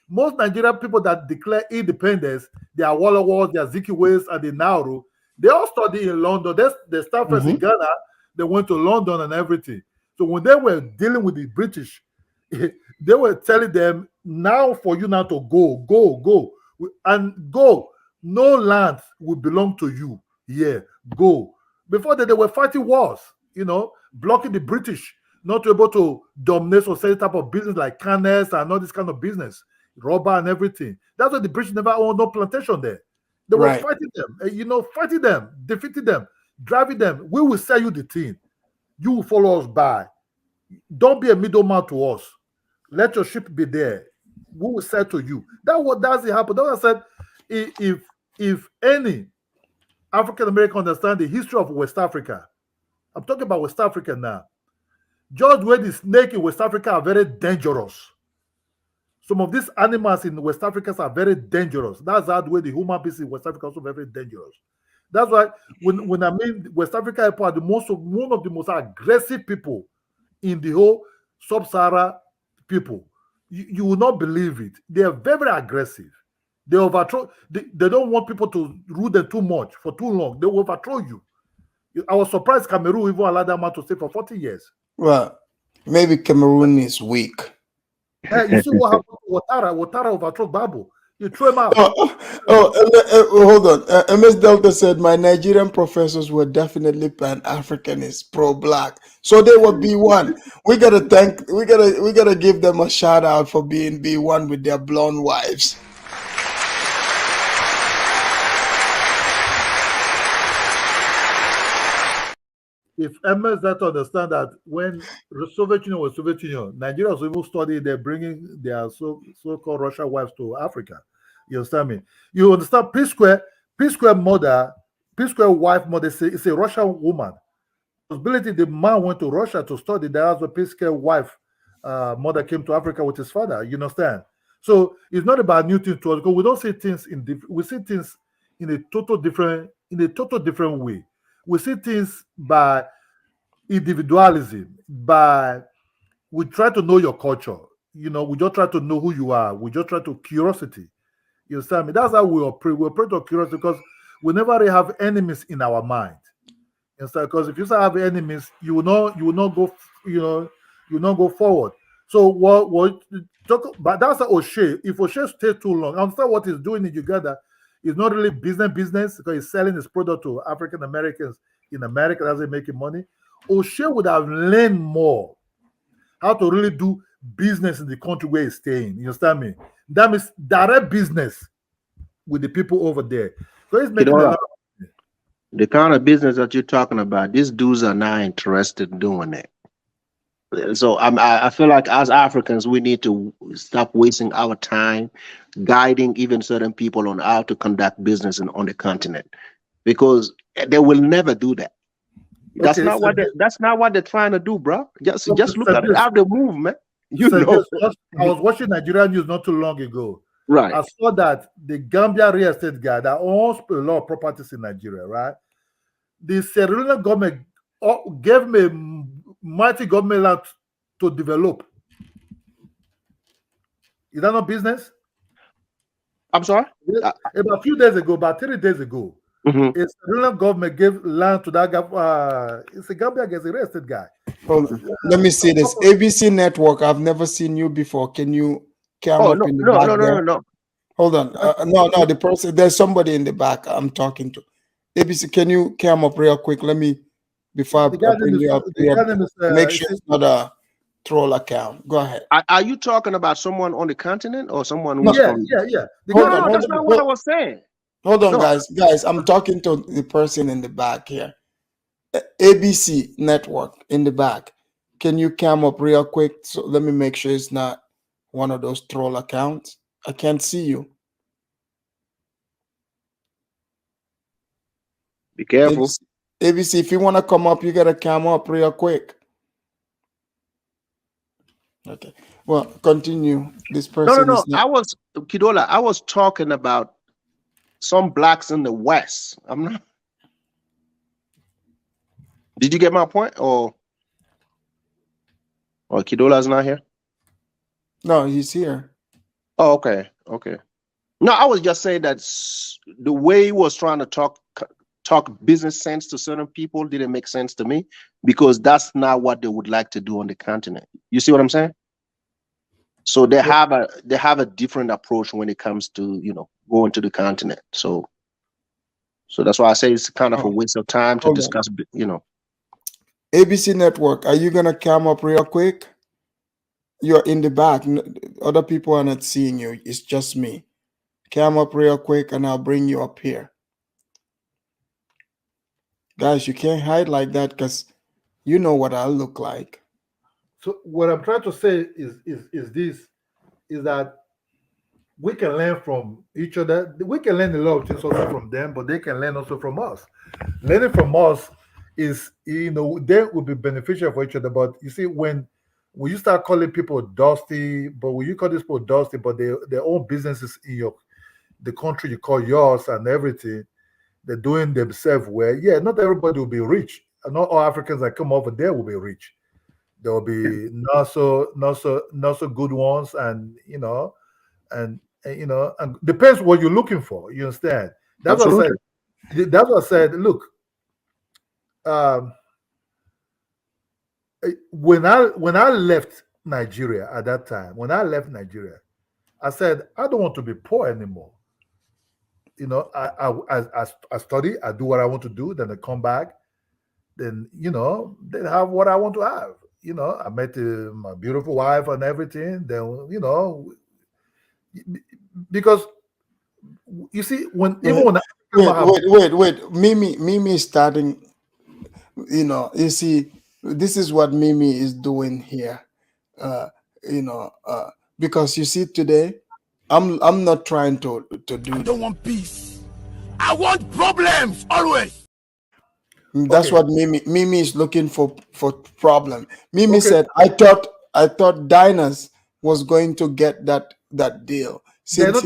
Most Nigerian people that declare independence, they are Wallowers, they are Zikiwes, and the Nauru, they all study in London. They start first in Ghana, they went to London and everything. So when they were dealing with the British, they were telling them, now for you now to go, and go. No land will belong to you. Yeah, go. Before that, they were fighting wars, blocking the British, not able to dominate or certain type of business like canners and all this kind of business, rubber and everything. That's why the British never owned no plantation there. They were fighting them, fighting them, defeating them, driving them. We will sell you the thing. You will follow us by. Don't be a middleman to us. Let your ship be there. We will sell to you. That's what does it happen. That's what I said. If any African American understand the history of West Africa, I'm talking about West Africa now. Just where the snake in West Africa are very dangerous. Some of these animals in West Africa are very dangerous. That's how the way the human beings in West Africa are also very dangerous. That's why when I mean West Africa are one of the most aggressive people in the whole sub-Sahara people. You will not believe it. They are very, very aggressive. They overthrow. They don't want people to rule them too much for too long. They will overthrow you. I was surprised Cameroon even allowed that man to stay for 40 years. Well, maybe Cameroon is weak. Hey, you see what happened to Ouattara? Ouattara overthrew Babu. You threw him out. Hold on. MS Delta said my Nigerian professors were definitely Pan-Africanist, pro-black, so they were B1. We gotta give them a shout out for being B1 with their blonde wives. If MS that understand that when the Soviet Union was Soviet Union, Nigeria was even studying they're bringing their so-called Russian wives to Africa. You understand me? You understand P-Square wife mother is a Russian woman. Possibility the man went to Russia to study. That's why P-Square wife mother came to Africa with his father. You understand? So it's not about new things to us because we don't see things we see things in a total different way. We see things by individualism, we try to know your culture. We just try to know who you are. We just try to curiosity. You understand me? That's how we operate. We operate on curiosity because we never really have enemies in our mind. You understand? Because if you start having enemies, you will not go forward. So but that's O'Shea. If O'Shea stays too long, I understand what he's doing in Uganda. It's not really business because he's selling his product to African Americans in America. That's making money. O'Shea would have learned more how to really do business in the country where he's staying. You understand me? That means direct business with the people over there. So he's making the kind of business that you're talking about, these dudes are not interested in doing it. So I feel like as Africans, we need to stop wasting our time guiding even certain people on how to conduct business on the continent, because they will never do that. That's not what they're trying to do, bro. Just look at how they move, man. I was watching Nigerian news not too long ago. Right. I saw that the Gambia real estate guy that owns a lot of properties in Nigeria, right? The Sierra Leone government gave me a mighty government land to develop. Is that not business? I'm sorry? About 3 days ago, a Sierra Leone government gave land to that guy. It's a Gambia guy, it's a real estate guy. Let me see this. ABC Network, I've never seen you before. Can you come up in the back? No. Hold on. No, the person, there's somebody in the back I'm talking to. ABC, can you come up real quick? Let me, before I bring you up here, make sure it's not a troll account. Go ahead. Are you talking about someone on the continent or someone who's Yeah. That's not what I was saying. Hold on, No. guys. I'm talking to the person in the back here. ABC Network in the back. Can you come up real quick? So let me make sure it's not one of those troll accounts. I can't see you. Be careful. ABC, if you want to come up, you gotta come up real quick. Okay. Well, continue. This person No. is not. Kidola, I was talking about some blacks in the West. I'm not. Did you get my point? Or Kidola's not here? No, he's here. Oh, okay. No, I was just saying that the way he was trying to talk business sense to certain people didn't make sense to me, because that's not what they would like to do on the continent. You see what I'm saying? So they have a different approach when it comes to, going to the continent. So that's why I say it's kind of a waste of time to discuss, ABC Network, are you gonna come up real quick? You're in the back. Other people are not seeing you. It's just me. Come up real quick and I'll bring you up here. Guys, you can't hide like that, because you know what I look like. So what I'm trying to say is that we can learn from each other. We can learn a lot of things also from them, but they can learn also from us. Learning from us is, they will be beneficial for each other. But you see, when you start calling people dusty, but when you call these people dusty, but their own businesses in the country you call yours and everything, they're doing themselves well. Yeah, not everybody will be rich. Not all Africans that come over there will be rich. There will be not so good ones, and and depends what you're looking for. You understand? That's what I said. That's what I said. Look, when I left Nigeria at that time, I said I don't want to be poor anymore. I study, I do what I want to do, then I come back, then then have what I want to have. I met my beautiful wife and everything. Then because you see, wait, Mimi is starting. You see, this is what Mimi is doing here. Because you see, today, I'm not trying to do. I don't want peace. I want problems always. That's what Mimi is looking for problem. Mimi said, I thought Diners was going to get that deal. Since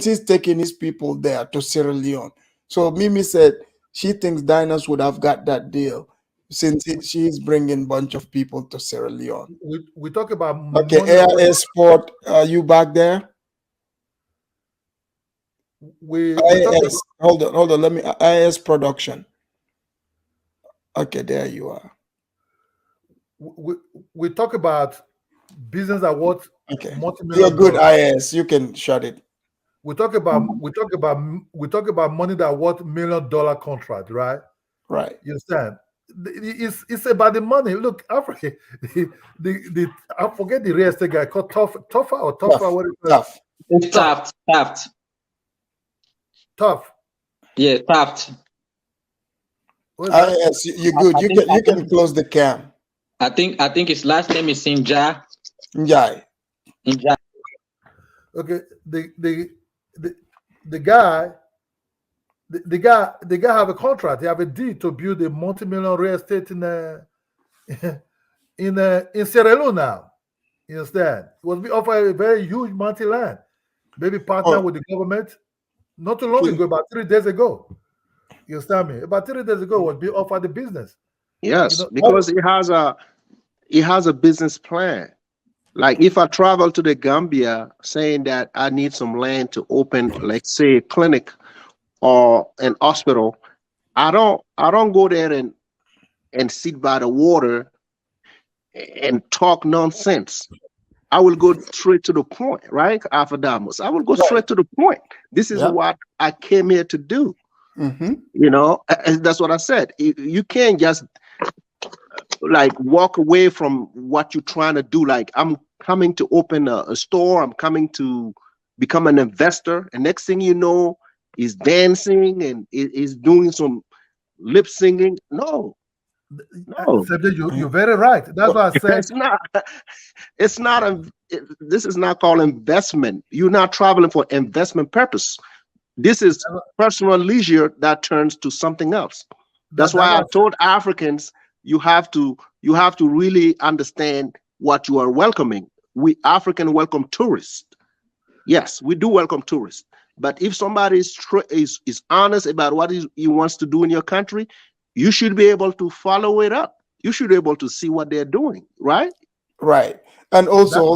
he's taking his people there to Sierra Leone. So Mimi said she thinks Diners would have got that deal, since she's bringing a bunch of people to Sierra Leone. We talk about Air Sport, are you back there? Hold on. Let me IS production. Okay, there you are. We talk about business that what. Okay, you're good. IS, you can shut it. We talk about money that worth $1 million contract, right? Right. You understand? It's about the money. Look, Africa, I forget the real estate guy called Tough. What is it? Tough. It's Taft. Tough. Yeah, Taft. Yes, you're good. You can close the cam. I think his last name is Sinjai. Njai. Okay, the guy have a contract. They have a deed to build a multi-million real estate in Sierra Leone now. You understand? It was offered a very huge multi-land. Maybe partner with the government. Not too long ago, about 3 days ago. You understand me? About 3 days ago, was being offered the business. Yes, because it has a business plan. Like if I travel to the Gambia saying that I need some land to open, like say a clinic or an hospital, I don't go there and sit by the water and talk nonsense. I will go straight to the point, right? Afadamus. I will go straight to the point. This is what I came here to do. And that's what I said. You can't just like walk away from what you're trying to do. Like I'm coming to open a store. I'm coming to become an investor, and next thing you know, he's dancing and is doing some lip singing. No. You're very right. That's what I said. It's not this is not called investment. You're not traveling for investment purpose. This is personal leisure that turns to something else. That's why I told Africans, you have to really understand what you are welcoming. We African welcome tourists. Yes, we do welcome tourists. But if somebody is honest about what he wants to do in your country, you should be able to follow it up. You should be able to see what they're doing, right? Right. And also,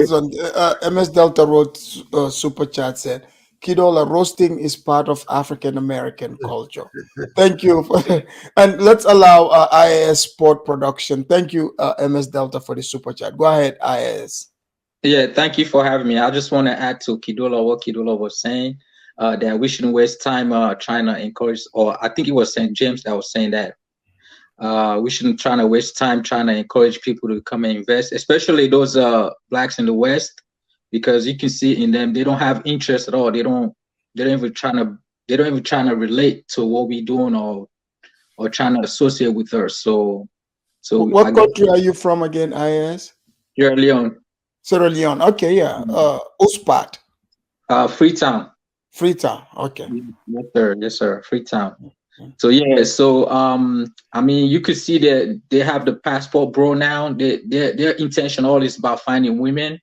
MS Delta wrote super chat said, Kidola, roasting is part of African American culture. Thank you. And let's allow IAS Sport Production. Thank you, MS Delta, for the super chat. Go ahead, IAS. Yeah, thank you for having me. I just want to add to Kidola what Kidola was saying, that we shouldn't waste time trying to encourage, or I think it was St. James that was saying that we shouldn't try to waste time trying to encourage people to come and invest, especially those blacks in the West, because you can see in them they don't have interest at all. They don't even trying to relate to what we're doing or trying to associate with us. So what country are you from again, IAS? Sierra Leone. Sierra Leone. Okay, yeah. Whose part? Freetown. Freetown. Okay. Yes, sir. Yes, sir. Freetown. So yeah, so I mean, you could see that they have the passport bro now. Their intention all is about finding women,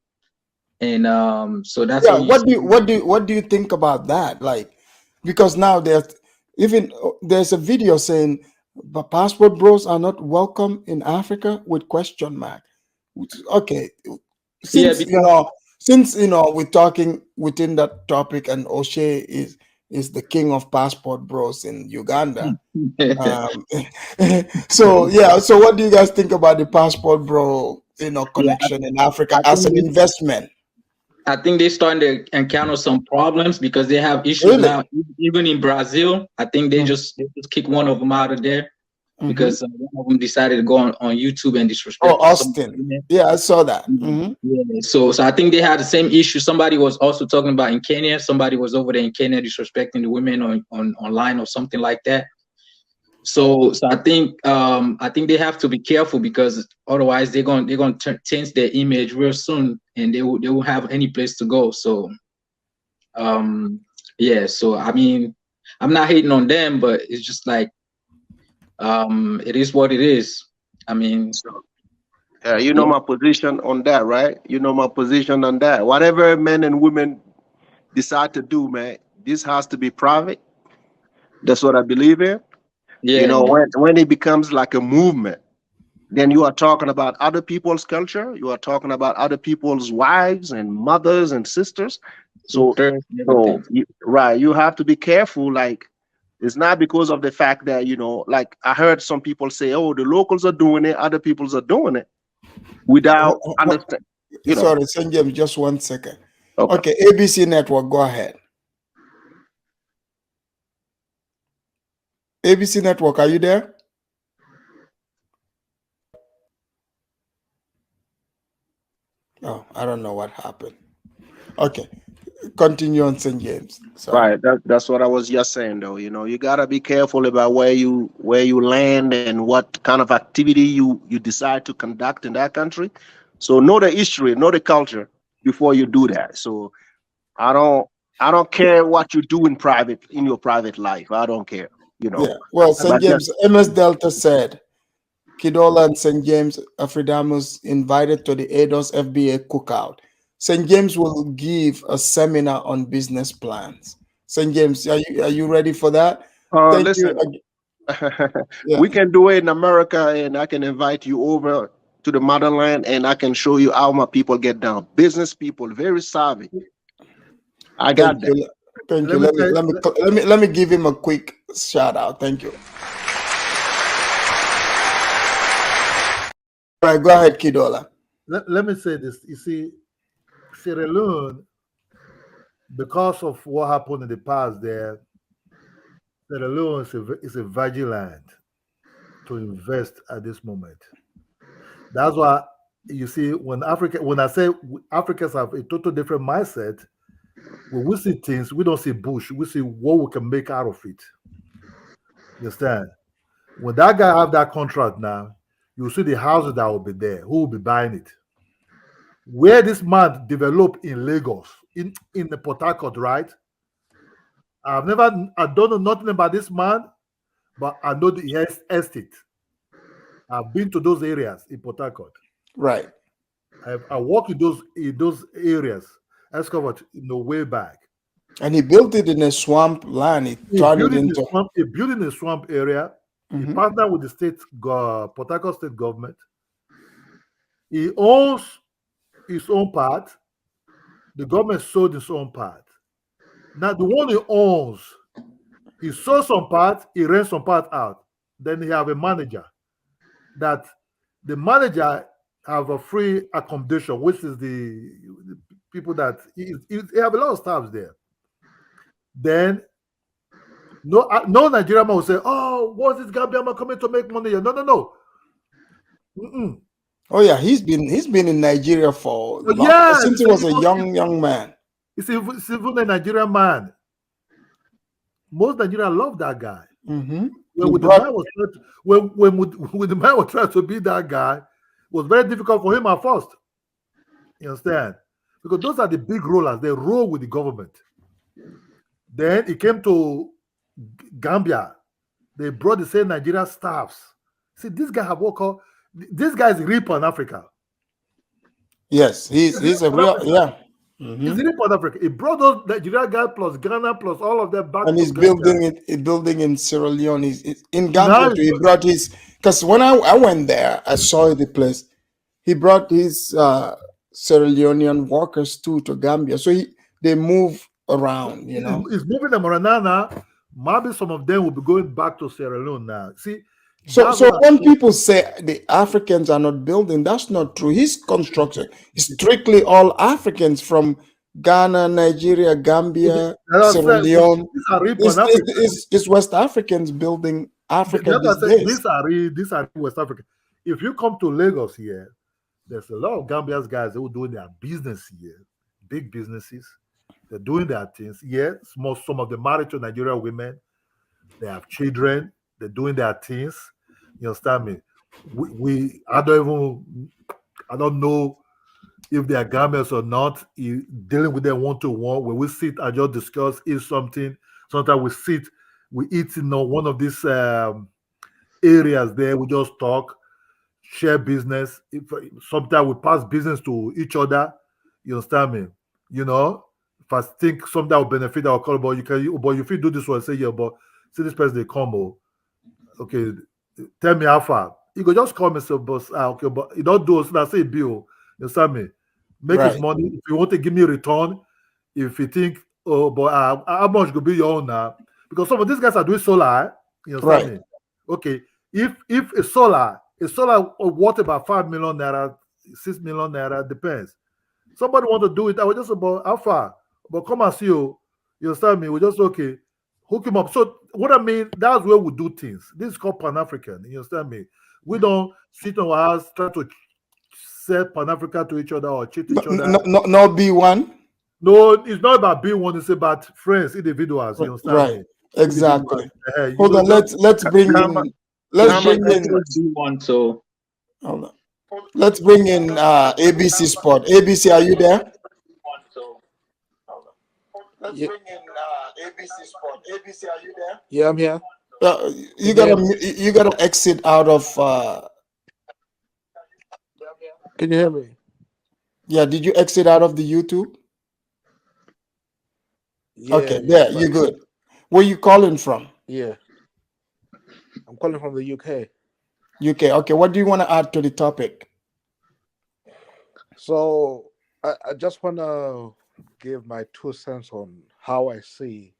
and so that's what do you think about that? Like, because now there's a video saying passport bros are not welcome in Africa with question mark. Okay, since we're talking within that topic, and O'Shea is the king of passport bros in Uganda. So what do you guys think about the passport bro connection in Africa as an investment? I think they're starting to encounter some problems because they have issues now, even in Brazil. I think they just kick one of them out of there because one of them decided to go on YouTube and disrespect. Oh, Austin. Yeah, I saw that. Yeah, so I think they had the same issue. Somebody was also talking about in Kenya. Somebody was over there in Kenya disrespecting the women on online or something like that. So I think they have to be careful because otherwise they're going to change their image real soon and they won't have any place to go. So yeah. So I mean, I'm not hating on them, but it's just like it is what it is. I mean, you know my position on that, right? You know my position on that. Whatever men and women decide to do, man, this has to be private. That's what I believe in. Yeah. You know, when it becomes like a movement, then you are talking about other people's culture. You are talking about other people's wives and mothers and sisters. So you have to be careful. Like, it's not because of the fact that, like I heard some people say, oh, the locals are doing it, other peoples are doing it without understanding. Sorry, St. James, just 1 second. Okay, ABC Network, go ahead. ABC Network, are you there? Oh, I don't know what happened. Okay, continue on St. James. Right, that's what I was just saying, though. You gotta be careful about where you land and what kind of activity you decide to conduct in that country. So know the history, know the culture before you do that. So I don't care what you do in your private life. I don't care. Yeah. Well, St. James, MS Delta said, Kidola and St. James Afridamus invited to the ADOS FBA cookout. St. James will give a seminar on business plans. St. James, are you ready for that? Listen, we can do it in America, and I can invite you over to the motherland, and I can show you how my people get down. Business people, very savvy. I got that. Thank you. Let me give him a quick shout out. Thank you. All right, go ahead, Kidola. Let me say this. You see, Sierra Leone, because of what happened in the past there, Sierra Leone is a virgin land to invest at this moment. That's why you see when I say Africans have a total different mindset, When we see things, we don't see bush. We see what we can make out of it. You understand? When that guy have that contract now, you see the houses that will be there. Who will be buying it? Where this man developed in Lagos, in the Port Harcourt, right? I don't know nothing about this man, but I know the estate. I've been to those areas in Port Harcourt. Right. I walk in those areas. That's covered way back. And he built it in a swamp land. He built it in a swamp area. He partnered with the state, Port Harcourt state government. He owns his own part. The government sold his own part. Now the one he owns, he sold some part, he rents some part out. Then he have a manager. That the manager have a free accommodation, which is the people that he have a lot of staffs there. Then no Nigerian man will say, "Oh, what's this Gambian man coming to make money here?" No. Mm-mm. Oh yeah, he's been in Nigeria for since he was a young man. He's even a Nigerian man. Most Nigerians love that guy. Mm-hmm. When the man was trying to be that guy, it was very difficult for him at first. You understand? Because those are the big rollers. They roll with the government. Then it came to Gambia. They brought the same Nigerian staffs. See, this guy have worked out. This guy is real Pan-African. Yes, he's a real, yeah. He's real Pan-African. He brought those Nigerian guys plus Ghana plus all of them back. And he's building in Sierra Leone. He's in Gambia too. He brought his, because when I went there, I saw the place. He brought his Sierra Leonean workers too to Gambia. So they move around, you know. He's moving them around now. Maybe some of them will be going back to Sierra Leone now. See, so when people say the Africans are not building, that's not true. His construction is strictly all Africans from Ghana, Nigeria, Gambia, Sierra Leone. It's West Africans building Africa these days. These are West African. If you come to Lagos here, there's a lot of Gambian guys who are doing their business here, big businesses. They're doing their things. Yeah, some of them married to Nigerian women. They have children. They're doing their things. You understand me? I don't know if they are Gambians or not. Dealing with them one-to-one. When we sit and just discuss, eat something. Sometimes we eat in one of these areas there. We just talk, share business. Sometimes we pass business to each other. You understand me? You know, if I think something that will benefit our call, but if you do this one, say, yeah, but see this person, they come, okay, tell me how far. You go just call me, so boss, okay, but you don't do it, so I say bill. You understand me? Make his money. If you want to give me a return, if you think, oh, but how much could be your own now? Because some of these guys are doing solar, you understand me? Okay, if a solar worth about 5 million naira, 6 million naira, depends. Somebody want to do it, I will just about how far, but come and see you understand me? We just okay, hook him up. So what I mean, that's where we do things. This is called Pan-African. You understand me? We don't sit on our house try to sell Pan-Africa to each other or cheat each other. No B1. No, it's not about B1. It's about friends, individuals. You understand right? Me? Exactly. Hold on. Let's bring in. Let's bring in B1. So hold on. Let's bring in ABC Sport. ABC, are you there? Let's bring in ABC Sport. ABC, are you there? Yeah, I'm here. You gotta exit out of. Can you hear me? Yeah. Did you exit out of the YouTube? Yeah, okay. There, you're good. Where you calling from? Yeah. I'm calling from the UK. UK. Okay. What do you want to add to the topic? So I just want to give my 2 cents on how I see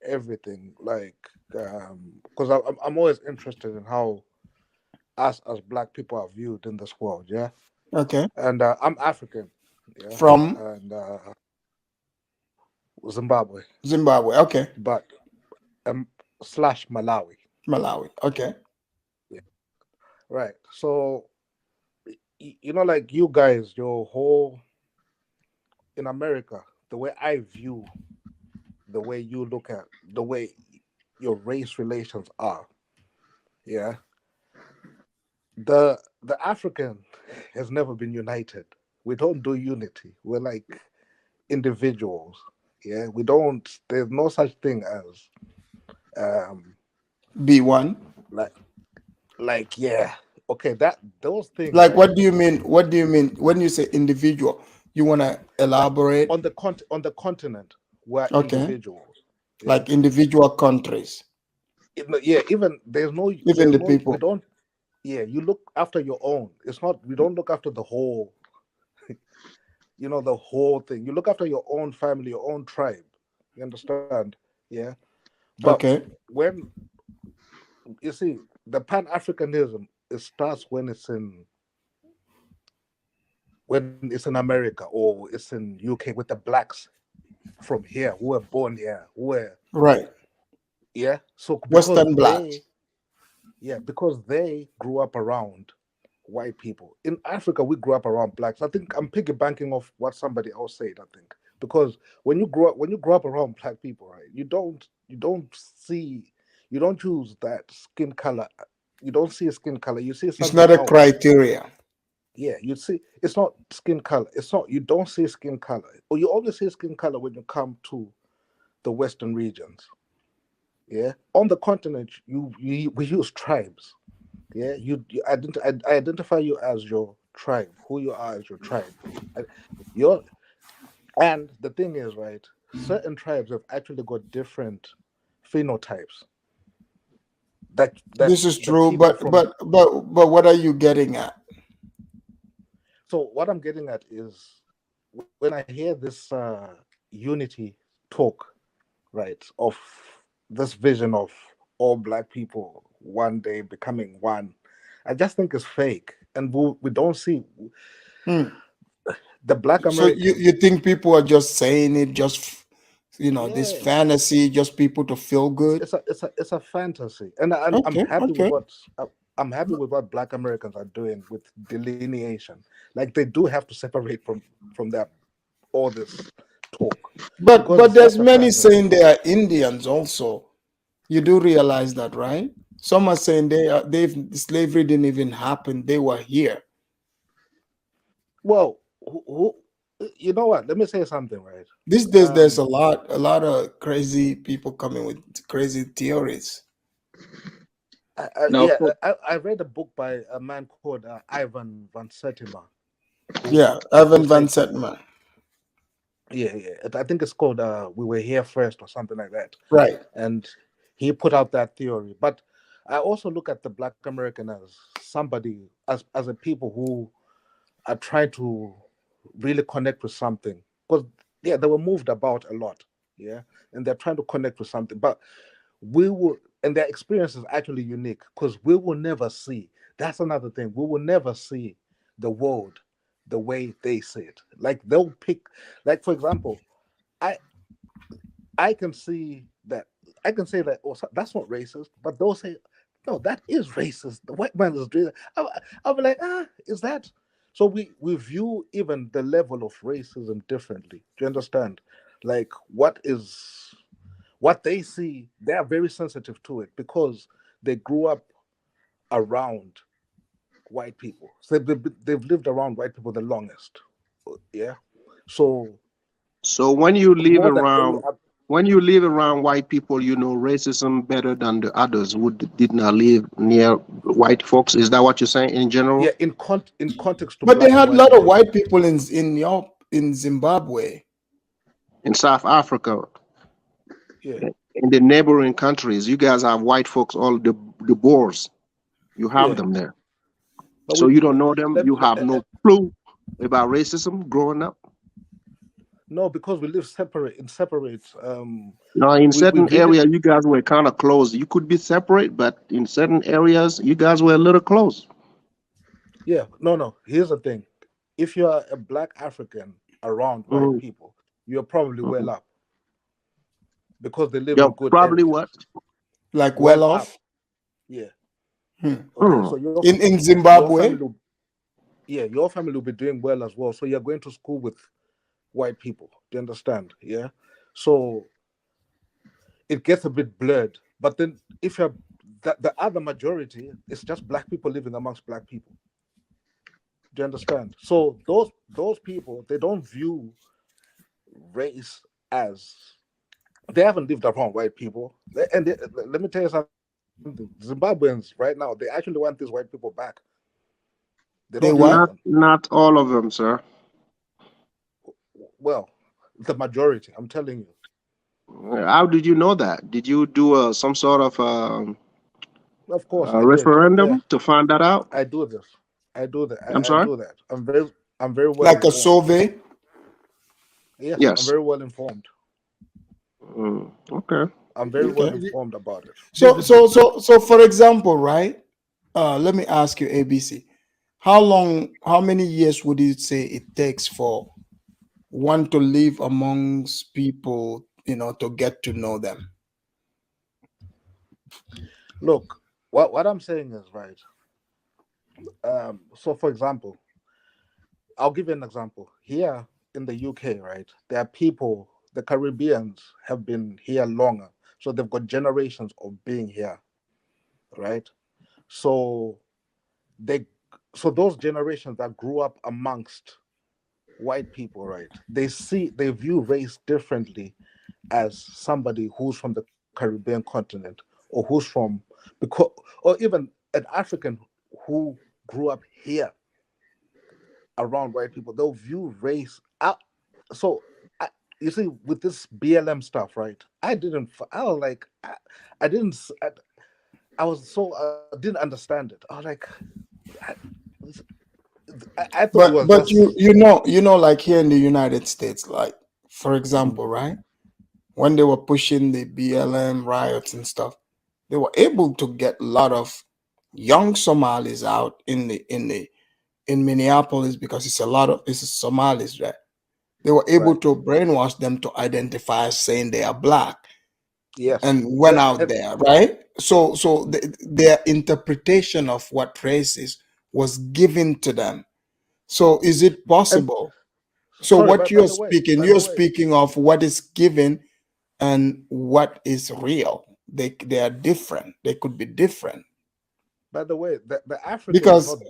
everything, like because I'm always interested in how us as Black people are viewed in this world. Yeah. Okay. And I'm African. Yeah? From and Zimbabwe. Zimbabwe. Okay. But slash Malawi. Malawi. Okay. Yeah. Right. So you know, like you guys, your whole in America, the way I view the way you look at the way your race relations are. Yeah. The African has never been united. We don't do unity. We're like individuals. Yeah. We don't. There's no such thing as Be one. Like yeah. Okay. Those things. Like, right? what do you mean? What do you mean when you say individual? You want to elaborate? On the continent, we're Okay. individuals. Yeah. Like individual countries. Yeah. Even there's no. Even the people. We don't. Yeah. You look after your own. It's not. We don't look after the whole. You know, the whole thing. You look after your own family, your own tribe. You understand? Yeah. But Okay. when you see the Pan-Africanism, it starts when it's in America or it's in UK with the blacks from here who were born here, who were right. Yeah. So Western blacks. Because they grew up around white people. In Africa, we grew up around blacks. I think I'm piggybacking off what somebody else said. I think because when you grow up around black people, right, you don't use that skin color. You don't see a skin color. You see something. It's not a criteria. Yeah, you see, it's not skin color. It's not. You don't see skin color, or you only see skin color when you come to the Western regions. Yeah, on the continent, we use tribes. Yeah, I identify you as your tribe, who you are as your tribe. And the thing is, right, certain tribes have actually got different phenotypes. This is true, but what are you getting at? So what I'm getting at is when I hear this unity talk, right, of this vision of all black people one day becoming one, I just think it's fake, and we don't see the black American. So you think people are just saying it, just this fantasy, just people to feel good? It's a fantasy, and I'm happy with what black Americans are doing with delineation. Like they do have to separate from that all this talk. But there's many saying they are Indians also. You do realize that, right? Some are saying slavery didn't even happen. They were here. Well, you know what? Let me say something, right? These days, there's a lot of crazy people coming with crazy theories. I read a book by a man called Ivan van Sertima. Yeah, Ivan van Sertima. Yeah. I think it's called "We Were Here First" or something like that. Right. And he put out that theory. But I also look at the black American as somebody, as a people who are trying to really connect with something. Because they were moved about a lot. Yeah. And they're trying to connect with something. But and their experience is actually unique because we will never see. That's another thing. We will never see the world the way they see it. Like they'll pick, like for example, I can see that. I can say that, oh, that's not racist, but they'll say, no, that is racist. The white man is doing that. I'll be like, is that? So we view even the level of racism differently. Do you understand? Like what they see, they are very sensitive to it because they grew up around white people. So they've lived around white people the longest. Yeah. So when you live around white people, you know racism better than the others who did not live near white folks. Is that what you're saying in general? Yeah, in context. But they had a lot of white people in Zimbabwe, in South Africa. Yeah. In the neighboring countries, you guys have white folks, all the Boers. You have them there. But so you don't know them. You have no clue about racism growing up. No, because we live separate. No, in certain areas, you guys were kind of close. You could be separate, but in certain areas, you guys were a little close. Yeah, no. Here's the thing: if you are a black African around white people, you're probably well up because they live in good. Probably areas. what? Like well off. Yeah. Okay, so in Zimbabwe. Your family will be doing well as well. So you're going to school with white people. Do you understand? Yeah. So it gets a bit blurred. But then if you're the other majority, it's just black people living amongst black people. Do you understand? So those people, they don't view race as, they haven't lived around white people. And let me tell you something. Zimbabweans right now, they actually want these white people back. They don't what? them. Not all of them, sir. Well, the majority, I'm telling you. How did you know that? Did you do some sort of Of course, a referendum to find that out? I do this. I do that. I'm sorry? I do that. I'm very well like informed. a survey. Yes, I'm very well informed. Okay. I'm very well informed about it. So for example, right? Let me ask you, ABC. How many years would you say it takes for one to live amongst people, to get to know them? Look, what I'm saying is right. So for example, I'll give you an example. Here in the UK, right, there are people, the Caribbeans have been here longer. So they've got generations of being here, right? So those generations that grew up amongst white people, right, they view race differently as somebody who's from the Caribbean continent, or who's from, or even an African who grew up here around white people. They'll view race out. So you see, with this BLM stuff, right? I didn't understand it. I was like, I thought it was but just, you know, like here in the United States, like for example, right, when they were pushing the BLM riots and stuff, they were able to get a lot of young Somalis out in Minneapolis, because it's Somalis, right? They were able to brainwash them to identify as saying they are black. Yes. And went out there, right? So their interpretation of what race is was given to them. So is it possible? You're speaking of what is given and what is real. They are different. They could be different. By the way, the African Because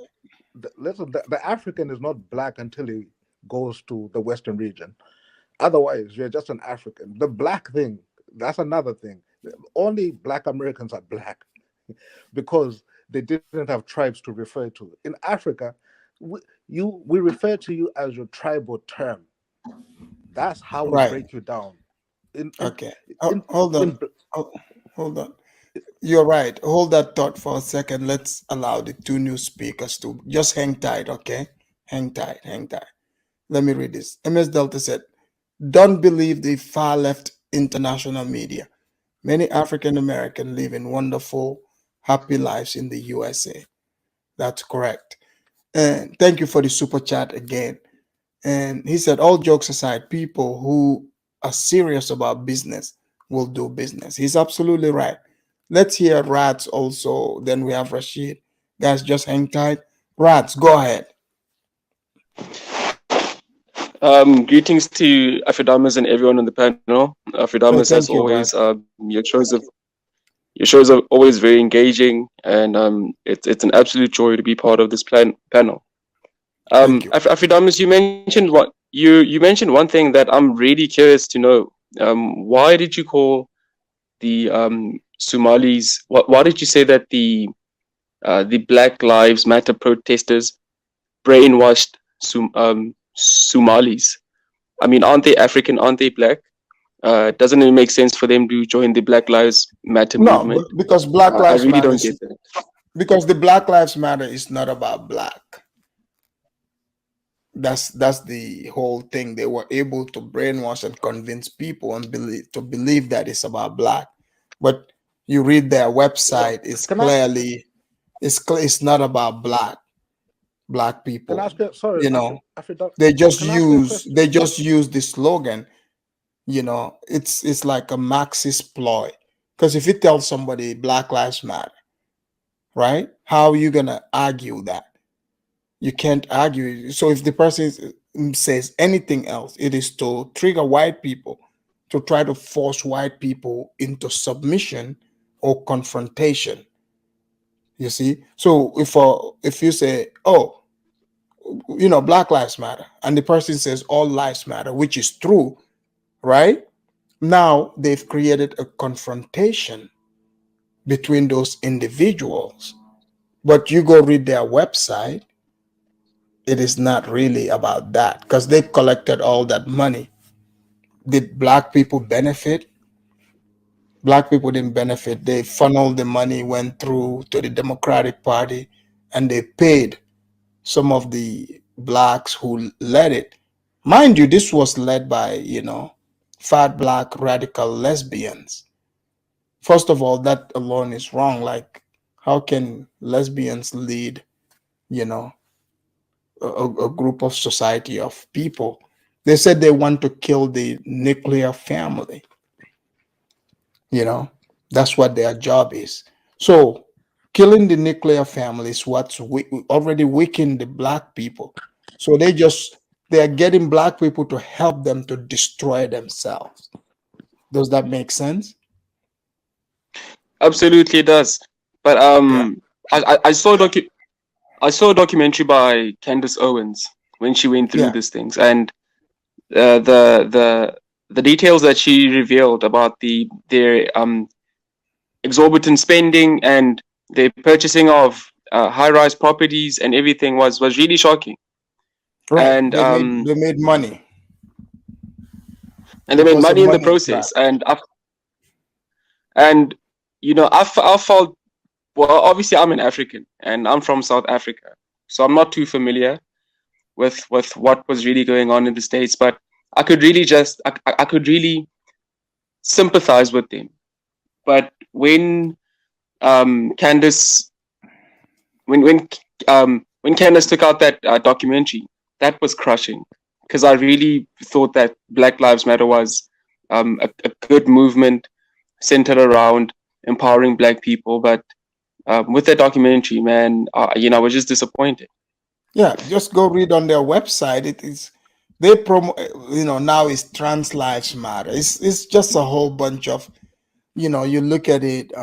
the African is not black until he goes to the Western region. Otherwise, you're just an African. The black thing, that's another thing. Only black Americans are black because they didn't have tribes to refer to. In Africa, we refer to you as your tribal term. That's how we break you down. Hold on. You're right. Hold that thought for a second. Let's allow the two new speakers to just hang tight, okay? Hang tight. Let me read this. MS Delta said, "Don't believe the far left international media. Many African Americans live in wonderful, happy lives in the USA." That's correct. And thank you for the super chat again. And he said, all jokes aside, people who are serious about business will do business. He's absolutely right. Let's hear Rats also. Then we have Rashid. Guys, just hang tight. Rats, go ahead. Greetings to Afidamas and everyone on the panel. Afidamas, as always, your shows are always very engaging, and it's an absolute joy to be part of this panel. Afidamas, you mentioned one thing that I'm really curious to know. Why did you call the Somalis? Why did you say that the Black Lives Matter protesters brainwashed Somalis? I mean, aren't they African? Aren't they black? Doesn't it make sense for them to join the Black Lives Matter movement? No, because Black Lives I really Matter don't get that. Because the Black Lives Matter is not about black. That's the whole thing. They were able to brainwash and convince people and believe that it's about black. But you read their website, it's clearly it's not about black people. Sorry, they just use the slogan. It's like a Marxist ploy. Because if you tell somebody Black Lives Matter, right? How are you gonna argue that? You can't argue. So if the person says anything else, it is to trigger white people, to try to force white people into submission or confrontation. You see, so if you say, oh, you know, Black Lives Matter, and the person says all lives matter, which is true, right? Now they've created a confrontation between those individuals. But you go read their website, it is not really about that, because they collected all that money. Did Black people benefit? Black people didn't benefit. They funneled the money, went through to the Democratic Party, and they paid some of the Blacks who led it. Mind you, this was led by, you know, fat Black radical lesbians. First of all, that alone is wrong. Like, how can lesbians lead, you know, a group of society of people? They said they want to kill the nuclear family. You know, that's what their job is. So killing the nuclear family is what's already weakened the Black people. So they are getting Black people to help them to destroy themselves. Does that make sense? Absolutely, it does. But I saw a documentary by Candace Owens when she went through these things, and the details that she revealed about their exorbitant spending and their purchasing of high-rise properties and everything was really shocking. Right. And they made money. And they made money in the process. And you know, I felt, well, obviously I'm an African and I'm from South Africa, so I'm not too familiar with what was really going on in the States, but I could really I could really sympathize with them. But when Candace Candace took out that documentary, that was crushing, because I really thought that Black Lives Matter was a good movement centered around empowering Black people. But with that documentary, man, you know, I was just disappointed. Yeah, just go read on their website. It is, they promote, you know, now it's Trans Lives Matter. It's just a whole bunch of, you know, you look at it,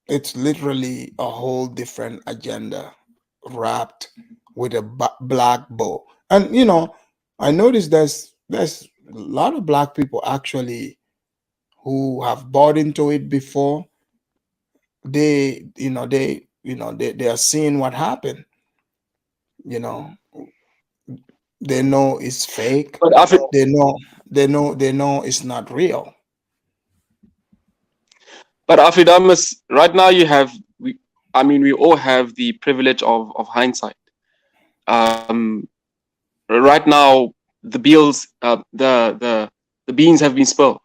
it's literally a whole different agenda wrapped with a black bow. And you know, I noticed there's a lot of Black people actually who have bought into it before. They are seeing what happened. You know, they know it's fake. But they know it's not real. But Afridamus, right now we all have the privilege of hindsight. Right now the beans have been spilled.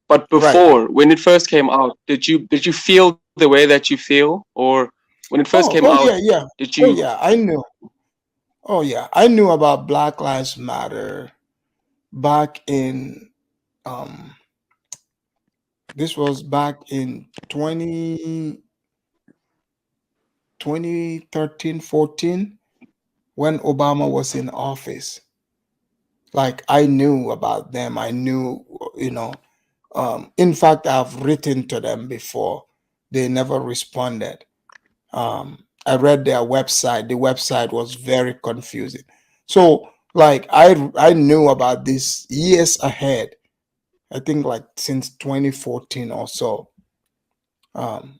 But before, when it first came out, did you feel the way that you feel, or when it first came out? Did you? Oh yeah, I knew. Oh yeah, I knew about Black Lives Matter back in this was back in 2013, 14, when Obama was in office. Like, I knew about them. I knew, you know, in fact, I've written to them before. They never responded. I read their website. The website was very confusing. So, like, I knew about this years ahead. I think like since 2014 or so. And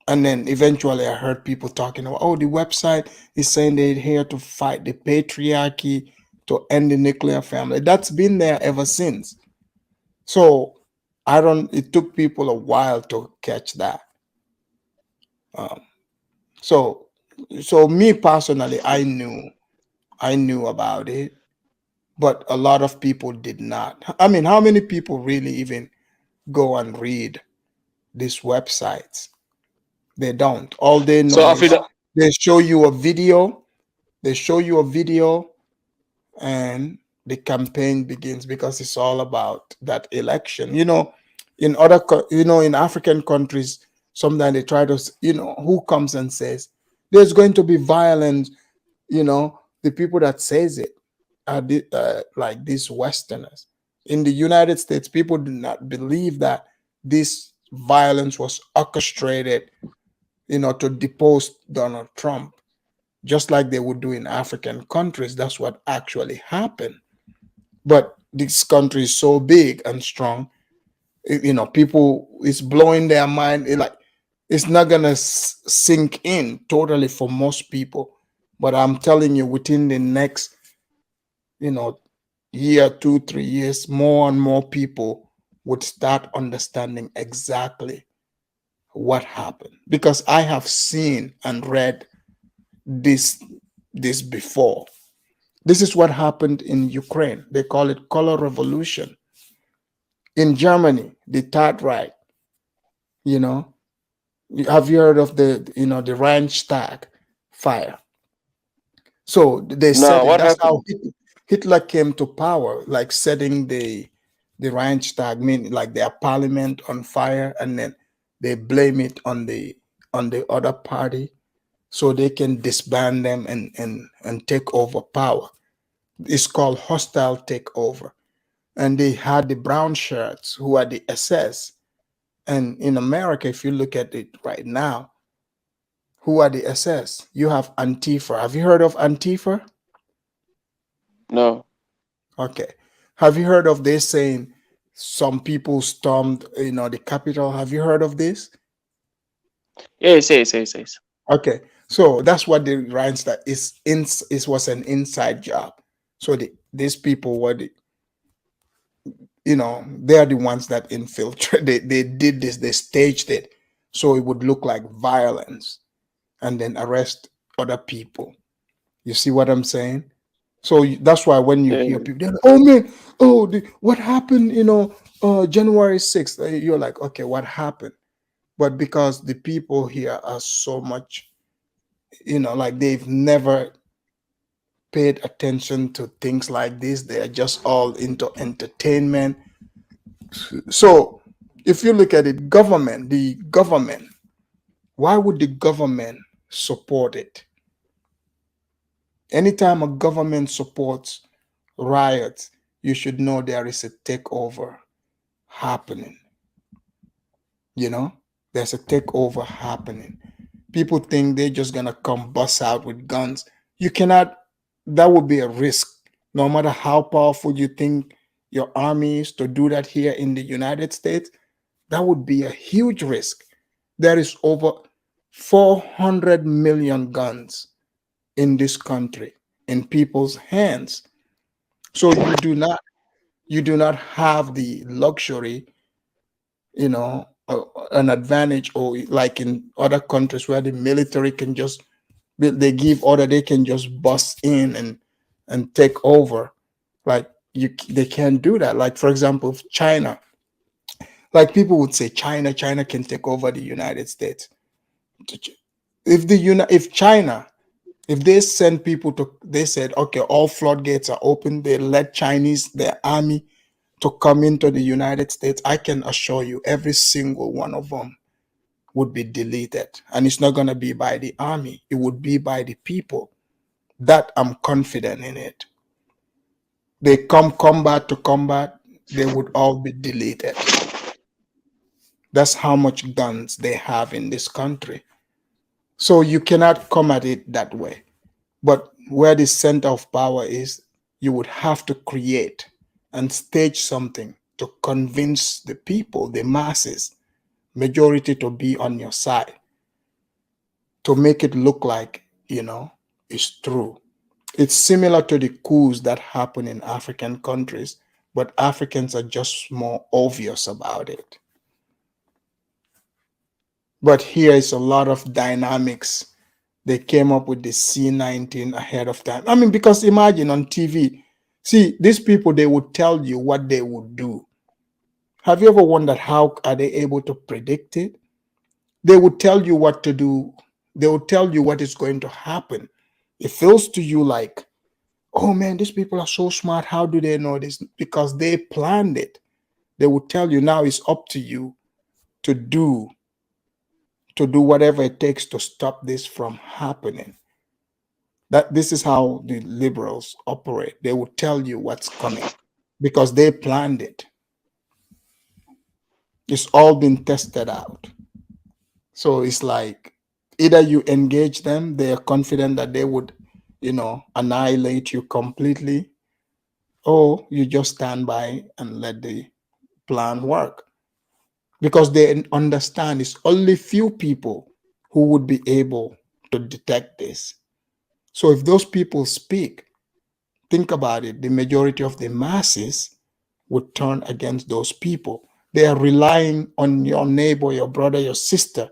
then eventually I heard people talking about, oh, the website is saying they're here to fight the patriarchy, to end the nuclear family. That's been there ever since. So it took people a while to catch that. So me personally, I knew about it, but a lot of people did not. I mean, how many people really even go and read these websites? They don't. All they know is they show you a video. They show you a video, and the campaign begins, because it's all about that election. You know, in African countries, sometimes they try to, you know, who comes and says there's going to be violence, you know, the people that says it are like these Westerners. In the United States, people do not believe that this violence was orchestrated, to depose Donald Trump, just like they would do in African countries. That's what actually happened. But this country is so big and strong, people, it's blowing their mind. It's not gonna sink in totally for most people. But I'm telling you, within the next, year, 2, 3 years, more and more people would start understanding exactly what happened, because I have seen and read this before. This is what happened in Ukraine. They call it color revolution. In Germany, the Third Reich, have you heard of the Reichstag fire? So they said that's how Hitler came to power, like setting the Reichstag, mean like their parliament, on fire, and then they blame it on the other party, so they can disband them and take over power. It's called hostile takeover. And they had the brown shirts, who are the SS. And in America, if you look at it right now, who are the SS? You have Antifa. Have you heard of Antifa? No. Okay. Have you heard of this saying some people stormed, the Capitol? Have you heard of this? Yes. Okay. So that's what the Rhinestone is. It was an inside job. So these people were they're the ones that infiltrated. They did this. They staged it so it would look like violence, and then arrest other people. You see what I'm saying? So that's why when you hear people, they're like, "Oh man, what happened?" January 6th. You're like, "Okay, what happened?" But because the people here are so much, like they've never paid attention to things like this. They are just all into entertainment. So if you look at it, the government, why would the government support it? Anytime a government supports riots, you should know there is a takeover happening. There's a takeover happening. People think they're just gonna come bust out with guns. You cannot. That would be a risk. No matter how powerful you think your army is, to do that here in the United States, that would be a huge risk. There is over 400 million guns in this country, in people's hands. So you do not have the luxury, an advantage, or like in other countries where the military can just, they give order, they can just bust in and take over. Like they can't do that. Like, for example, China, like people would say China can take over the United States. If China, if they send people they said, okay, all floodgates are open, they let their army to come into the United States, I can assure you every single one of them would be deleted. And it's not going to be by the army. It would be by the people. That I'm confident in it. They come combat to combat, they would all be deleted. That's how much guns they have in this country. So you cannot come at it that way. But where the center of power is, you would have to create and stage something to convince the people, the masses, majority, to be on your side, to make it look like, it's true. It's similar to the coups that happen in African countries, but Africans are just more obvious about it. But here is a lot of dynamics. They came up with the C-19 ahead of time. I mean, because imagine on TV, see, these people, they would tell you what they would do. Have you ever wondered how are they able to predict it? They would tell you what to do. They would tell you what is going to happen. It feels to you like, oh man, these people are so smart. How do they know this? Because they planned it. They would tell you, now it's up to you to do whatever it takes to stop this from happening. That this is how the liberals operate. They will tell you what's coming because they planned it. It's all been tested out. So it's like either you engage them, they are confident that they would, annihilate you completely, or you just stand by and let the plan work. Because they understand it's only few people who would be able to detect this. So if those people speak, think about it, the majority of the masses would turn against those people. They are relying on your neighbor, your brother, your sister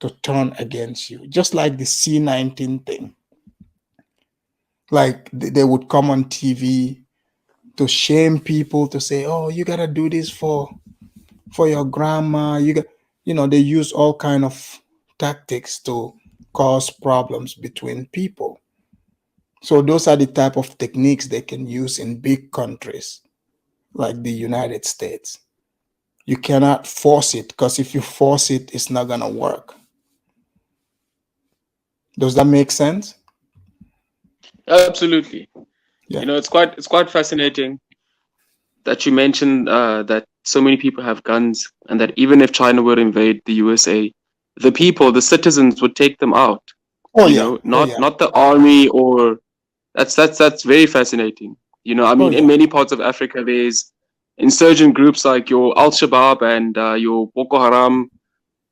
to turn against you, just like the C-19 thing. Like they would come on TV to shame people, to say, oh, you got to do this for your grandma. They use all kind of tactics to cause problems between people. So those are the type of techniques they can use in big countries like the United States. You cannot force it, because if you force it, it's not going to work. Does that make sense? Absolutely. Yeah. It's quite fascinating that you mentioned that so many people have guns, and that even if China were to invade the USA, the people, the citizens, would take them out. Not the army, or that's very fascinating. In many parts of Africa, there's insurgent groups like your Al-Shabaab and your Boko Haram,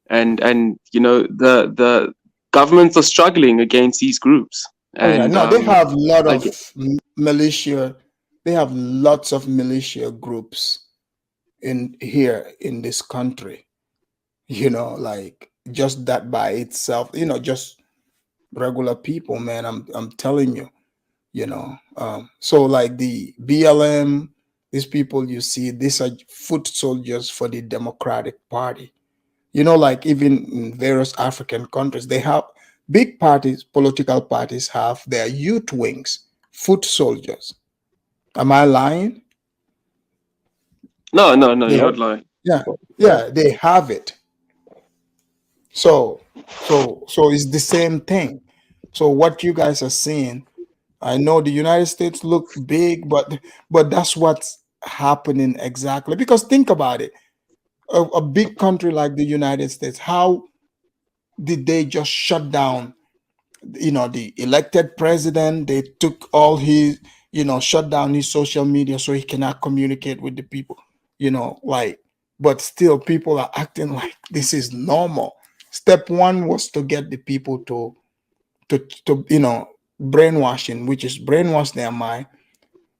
and the governments are struggling against these groups. And they have a lot of militia. They have lots of militia groups in this country. Like just that by itself, just regular people, man. I'm telling you, so like the BLM, these people you see, these are foot soldiers for the Democratic Party. Like even in various African countries, they have big parties, political parties have their youth wings, foot soldiers. Am I lying? No, you're not lying. Yeah, they have it. So it's the same thing. So what you guys are seeing, I know the United States look big, but that's what's happening exactly. Because think about it, a big country like the United States, how did they just shut down, the elected president? They took all his, shut down his social media so he cannot communicate with the people, but still people are acting like this is normal. Step one was to get the people to brainwashing, which is brainwash their mind,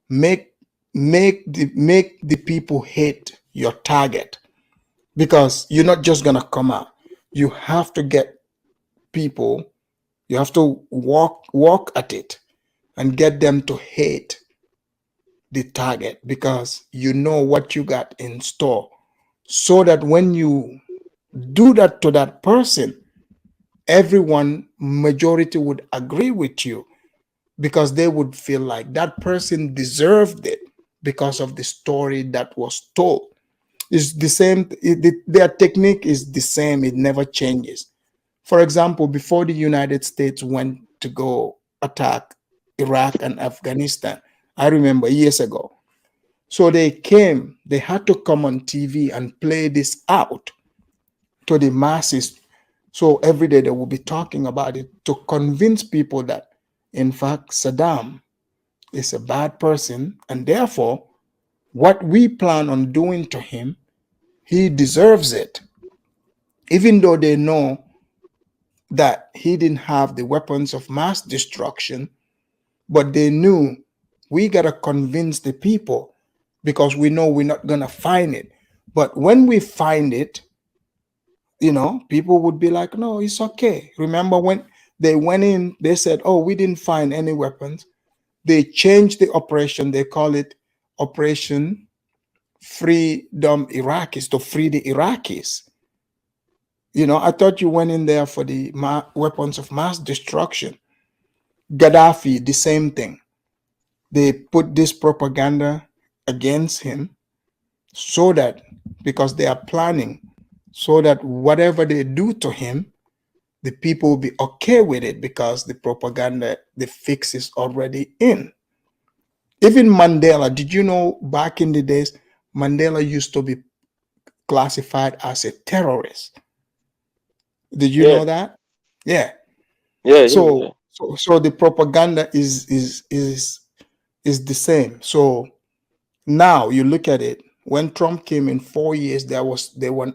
make the people hate your target, because you're not just gonna come out. You have to get people, you have to walk at it and get them to hate the target, because you know what you got in store, so that when you do that to that person, everyone, majority, would agree with you, because they would feel like that person deserved it because of the story that was told. It's the same. Their technique is the same. It never changes. For example, before the United States went to go attack Iraq and Afghanistan, I remember years ago. So they had to come on TV and play this out to the masses. So every day they will be talking about it to convince people that, in fact, Saddam is a bad person, and therefore, what we plan on doing to him, he deserves it. Even though they know that he didn't have the weapons of mass destruction, but they knew we got to convince the people, because we know we're not going to find it. But when we find it, people would be like, no, it's okay. Remember when they went in, they said, oh, we didn't find any weapons. They changed the operation. They call it Operation Freedom Iraqis, to free the Iraqis. I thought you went in there for the weapons of mass destruction. Gaddafi, the same thing. They put this propaganda against him, so that, because they are planning, so that whatever they do to him, the people will be okay with it because the propaganda, the fix is already in. Even Mandela, did you know back in the days, Mandela used to be classified as a terrorist? Did you know that? Yeah. So the propaganda is the same. So now you look at it. When Trump came in 4 years,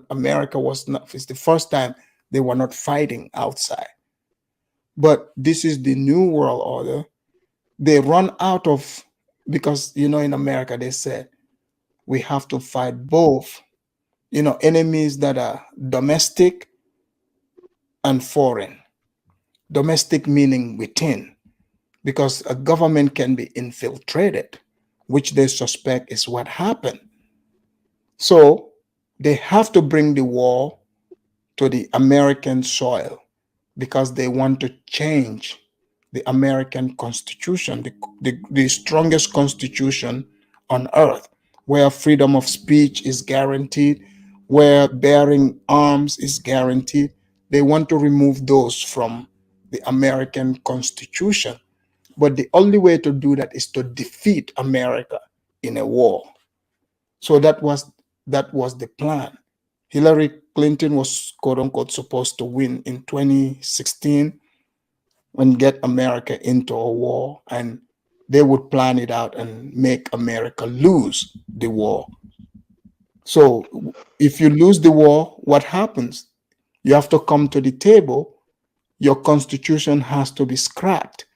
America was not. It's the first time they were not fighting outside. But this is the new world order. They run out of, because in America they said we have to fight both, enemies that are domestic and foreign. Domestic meaning within, because a government can be infiltrated, which they suspect is what happened. So they have to bring the war to the American soil because they want to change the American Constitution, the strongest constitution on earth, where freedom of speech is guaranteed, where bearing arms is guaranteed. They want to remove those from the American Constitution. But the only way to do that is to defeat America in a war. So that was the plan. Hillary Clinton was, quote unquote, supposed to win in 2016 and get America into a war, and they would plan it out and make America lose the war. So if you lose the war, what happens? You have to come to the table. Your constitution has to be scrapped,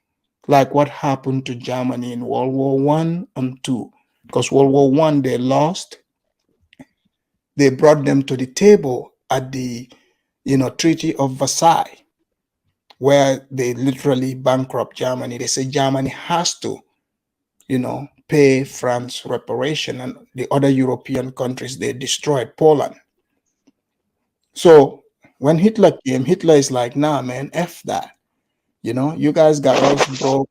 like what happened to Germany in World War I and II. Because World War I, they lost. They brought them to the table at the Treaty of Versailles, where they literally bankrupt Germany. They say Germany has to, pay France reparation, and the other European countries, they destroyed Poland. So when Hitler came, Hitler is like, nah, man, F that. You guys got us broke.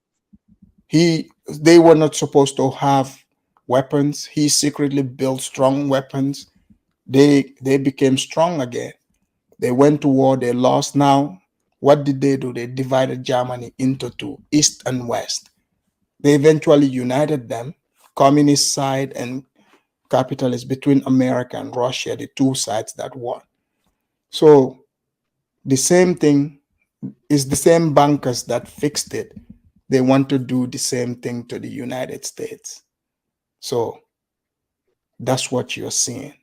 They were not supposed to have weapons. He secretly built strong weapons. They became strong again. They went to war, they lost. Now, what did they do? They divided Germany into two, East and West. They eventually united them, communist side and capitalist, between America and Russia, the two sides that won. So the same thing is the same bankers that fixed it. They want to do the same thing to the United States. So that's what you're seeing.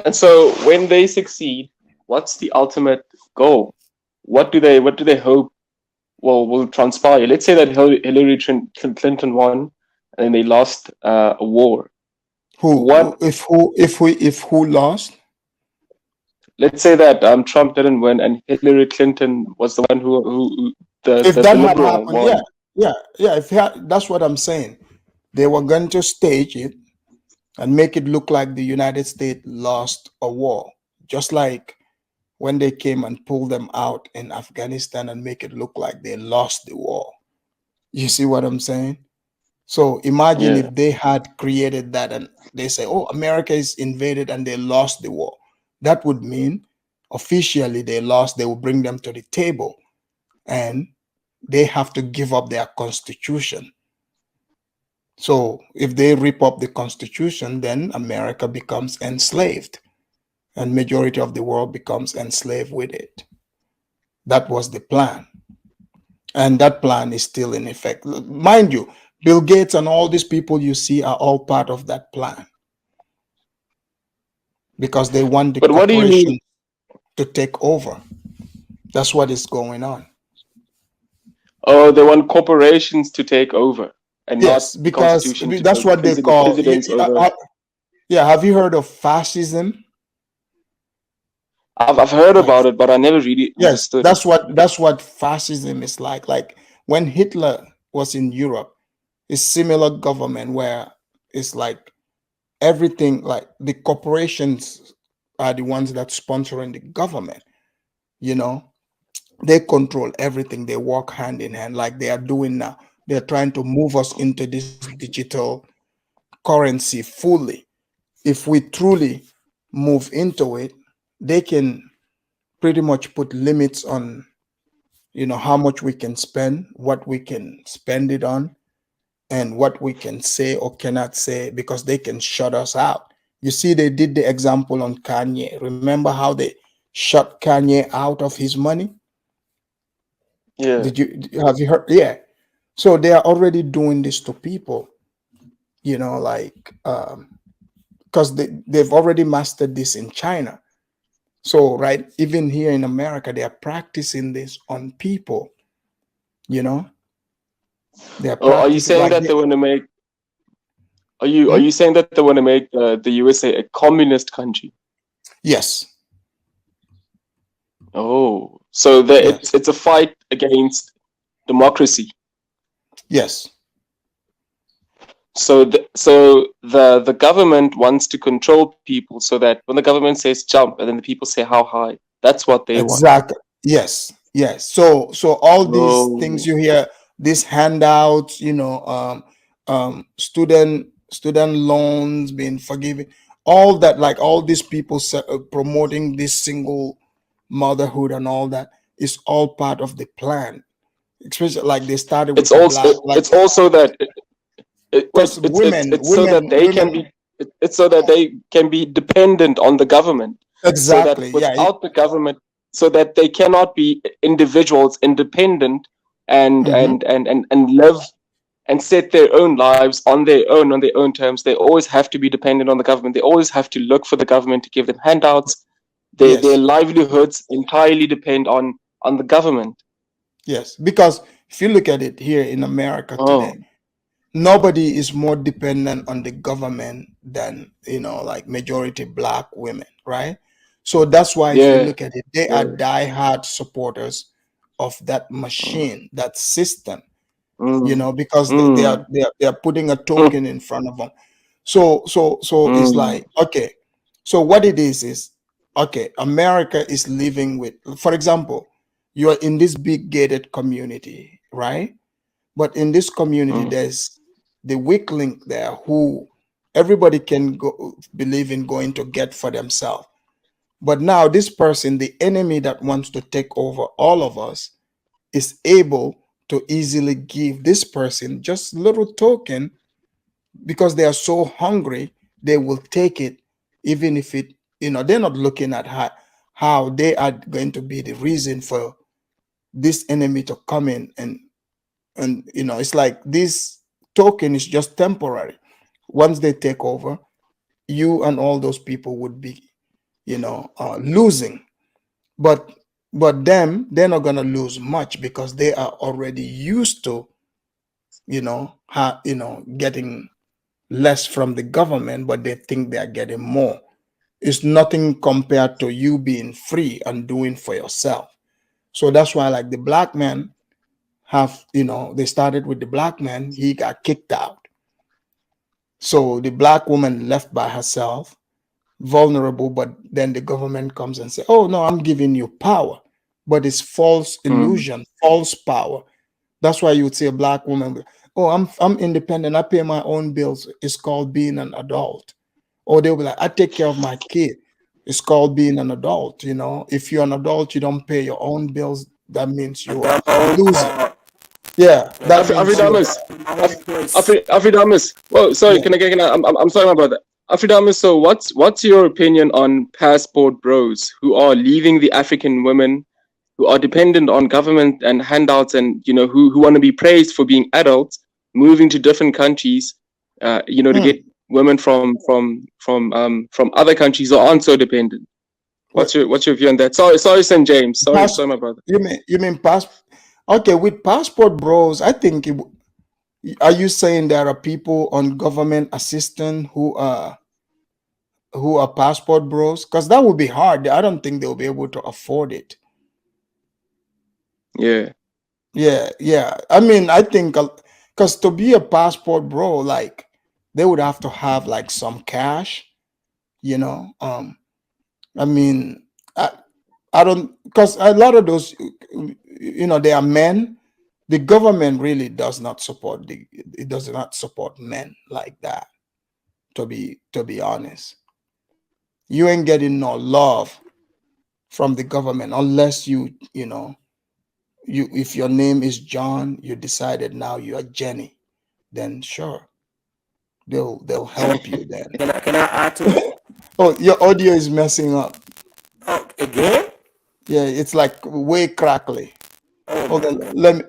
And so when they succeed, what's the ultimate goal? What do they hope will transpire? Let's say that Hillary Clinton won and then they lost a war. If who lost? Let's say that Trump didn't win and Hillary Clinton was the one who the liberal won. That's what I'm saying. They were going to stage it and make it look like the United States lost a war, just like when they came and pulled them out in Afghanistan and make it look like they lost the war. You see what I'm saying? So imagine if they had created that and they say, oh, America is invaded and they lost the war. That would mean officially they lost. They will bring them to the table and they have to give up their constitution. So if they rip up the constitution, then America becomes enslaved and majority of the world becomes enslaved with it. That was the plan. And that plan is still in effect. Mind you, Bill Gates and all these people you see are all part of that plan. Because they want the corporation to take over. That's what is going on. Oh, they want corporations to take over. And yes, because that's what they call. Have you heard of fascism? I've heard about it, but I never really understood. That's what fascism is like. Like when Hitler was in Europe, it's similar government where it's like everything, like the corporations are the ones that sponsoring the government. They control everything. They work hand in hand, like they are doing now. They're trying to move us into this digital currency fully. If we truly move into it, they can pretty much put limits on, you know, how much we can spend, what we can spend it on, and what we can say or cannot say, because they can shut us out. You see, they did the example on Kanye. Remember how they shut Kanye out of his money? Yeah. Have you heard? Yeah. So they are already doing this to people, you know, like because they've already mastered this in China. So right, even here in America, they are practicing this on people, you know. They are Are you practicing saying like that they want to make? Are you saying that they want to make the USA a communist country? Yes. Oh, so it's a fight against democracy. Yes. So the government wants to control people so that when the government says jump and then the people say how high, that's what they want. Exactly. Yes. Yes. So all these things Oh. you hear, these handouts, you know, student loans being forgiven, all that, like all these people promoting this single motherhood and all that is all part of the plan. Especially like they started with It's the also black, like it's also that because it's so that they can be it's so that they can be dependent on the government. So that Exactly. Yeah. without the government, so that they cannot be individuals independent and live and set their own lives on their own terms. They always have to be dependent on the government. They always have to look for the government to give them handouts. Their livelihoods entirely depend on the government. Yes, because if you look at it here in America today, nobody is more dependent on the government than, you know, like majority black women, right? So that's why if you look at it, they are diehard supporters of that machine, that system, you know, because they are putting a token in front of them. So it's like, okay, so what it is okay, America is living with, for example, you're in this big gated community, right? But in this community, there's the weak link there who everybody can go believe in going to get for themselves. But now this person, the enemy that wants to take over all of us, is able to easily give this person just little token, because they are so hungry, they will take it, even if it, you know, they're not looking at how they are going to be the reason for this enemy to come in, and you know, it's like this token is just temporary. Once they take over, you and all those people would be, you know, losing. But them, they're not gonna lose much because they are already used to, you know, getting less from the government, but they think they are getting more. It's nothing compared to you being free and doing for yourself. So that's why, like, the black man have, you know, they started with the black man, he got kicked out. So the black woman left by herself, vulnerable, but then the government comes and say, oh no, I'm giving you power. But it's false illusion, false power. That's why you would see a black woman, oh, I'm independent, I pay my own bills. It's called being an adult. Or they'll be like, I take care of my kid. It's called being an adult. You know, if you're an adult, you don't pay your own bills, that means you are a loser. Yeah, that means Afridamus. Well, sorry, can I? I'm sorry about that. Afridamus, so what's your opinion on passport bros who are leaving the African women, who are dependent on government and handouts, and you know who want to be praised for being adults, moving to different countries, you know, to get women from other countries who aren't so dependent. What's your view on that? Sorry, St. James. Sorry, my brother. You mean okay, with passport bros, I think are you saying there are people on government assistance who are passport bros? Because that would be hard. I don't think they'll be able to afford it. Yeah. I mean, I think because to be a passport bro, like, they would have to have like some cash, you know. I mean, I don't, because a lot of those, you know, they are men. The government really does not support it does not support men like that. To be honest, you ain't getting no love from the government unless you if your name is John, you decided now you are Jenny, then sure, they'll help you then. Can I add to it? Oh, your audio is messing up. Oh, again? Yeah, it's like way crackly. Oh, Hold my on, God. let me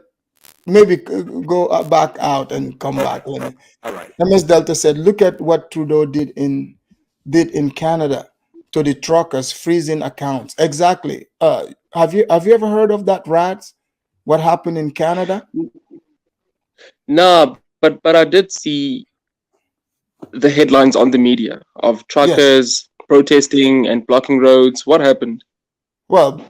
maybe go back out and come back. Let me. All right. MS Delta said, "Look at what Trudeau did in Canada to the truckers, freezing accounts." Exactly. Have you ever heard of that, Rats? What happened in Canada? Nah, but I did see the headlines on the media of Yes. truckers protesting and blocking roads. What happened? Well,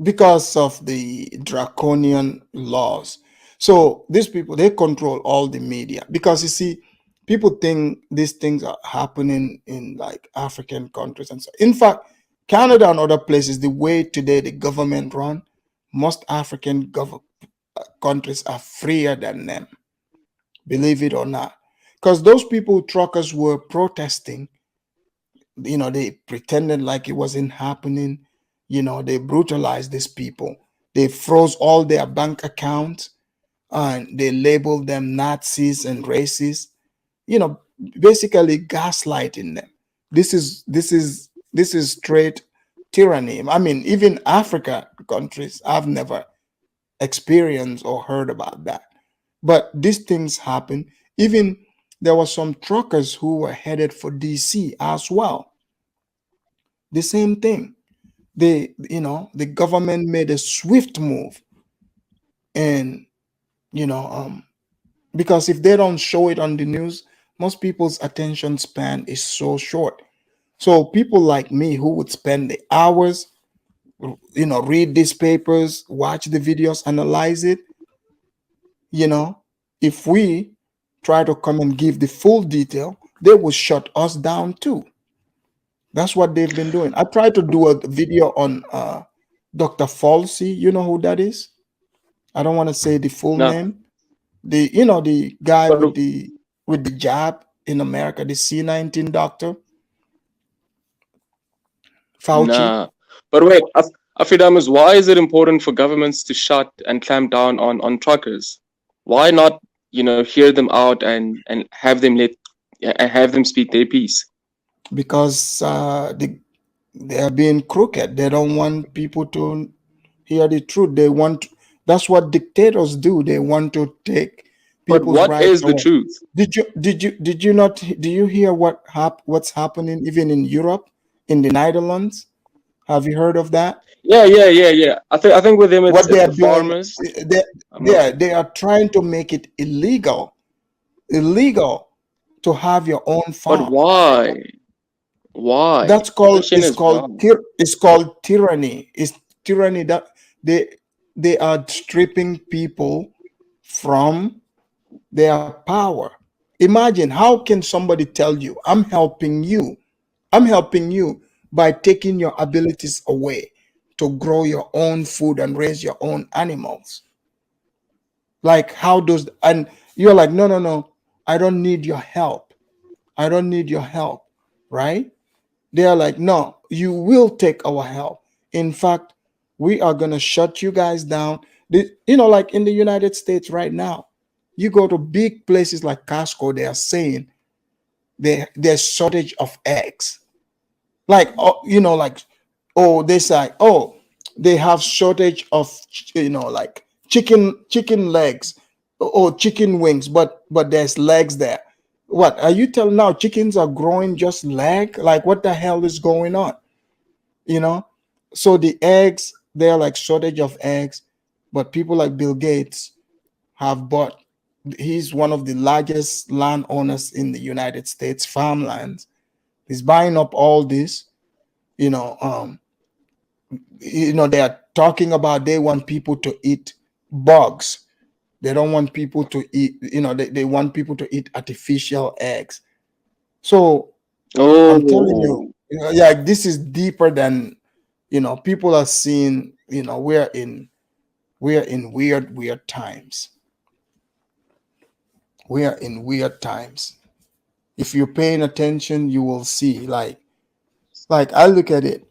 because of the draconian laws. So these people, they control all the media, because you see, people think these things are happening in like African countries and so. In fact, Canada and other places, the way today the government run, most African countries are freer than them, believe it or not. Because those people, truckers, were protesting, they pretended like it wasn't happening. They brutalized these people. They froze all their bank accounts, and they labeled them Nazis and racists. Basically gaslighting them. This is straight tyranny. I mean, even Africa countries, I've never experienced or heard about that. But these things happen. Even there were some truckers who were headed for DC as well. The same thing. The government made a swift move, and because if they don't show it on the news, most people's attention span is so short. So people like me who would spend the hours, read these papers, watch the videos, analyze it, if we try to come and give the full detail, they will shut us down too. That's what they've been doing. I tried to do a video on Dr. Falsey. You know who that is? I don't want to say the full No. name. The guy with the jab in America, the C-19 doctor, Fauci. Nah. But wait, Afidamas, why is it important for governments to shut and clamp down on truckers? Why not, hear them out and have them speak their piece? Because they are being crooked. They don't want people to hear the truth. That's what dictators do. They want to take But people's what rights is the away. truth? Did you not, do you hear what's happening even in Europe, in the Netherlands? Have you heard of that? Yeah. I think with them What it's they are the doing, farmers. they are trying to make it illegal to have your own farm. But why? Why? That's The called question is why? it's called tyranny. It's tyranny that they are stripping people from their power. Imagine, how can somebody tell you, I'm helping you by taking your abilities away to grow your own food and raise your own animals? Like, and you're like, no, I don't need your help. Right? They are like, no, you will take our help. In fact, we are going to shut you guys down. Like in the United States right now, you go to big places like Costco, they are saying there's shortage of eggs. Like, they say, they have shortage of, like chicken legs or chicken wings, but there's legs there. What are you telling now? Chickens are growing just leg? Like, what the hell is going on? So the eggs, they're like shortage of eggs, but people like Bill Gates have bought. He's one of the largest landowners in the United States, farmlands. He's buying up all this. They are talking about they want people to eat bugs. They don't want people to eat, they want people to eat artificial eggs. So I'm telling you, yeah, this is deeper than, people are seeing, we're in weird times. We are in weird times. If you're paying attention, you will see, like I look at it.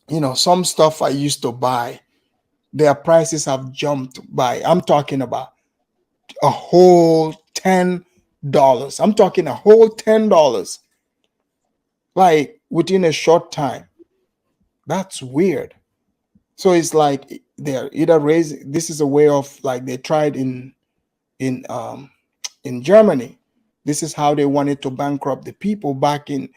You know, some stuff I used to buy, their prices have jumped by, I'm talking about a whole $10. I'm talking a whole $10, like within a short time. That's weird. So it's like they're either raising. This is a way of, like, they tried in Germany. This is how they wanted to bankrupt the people back in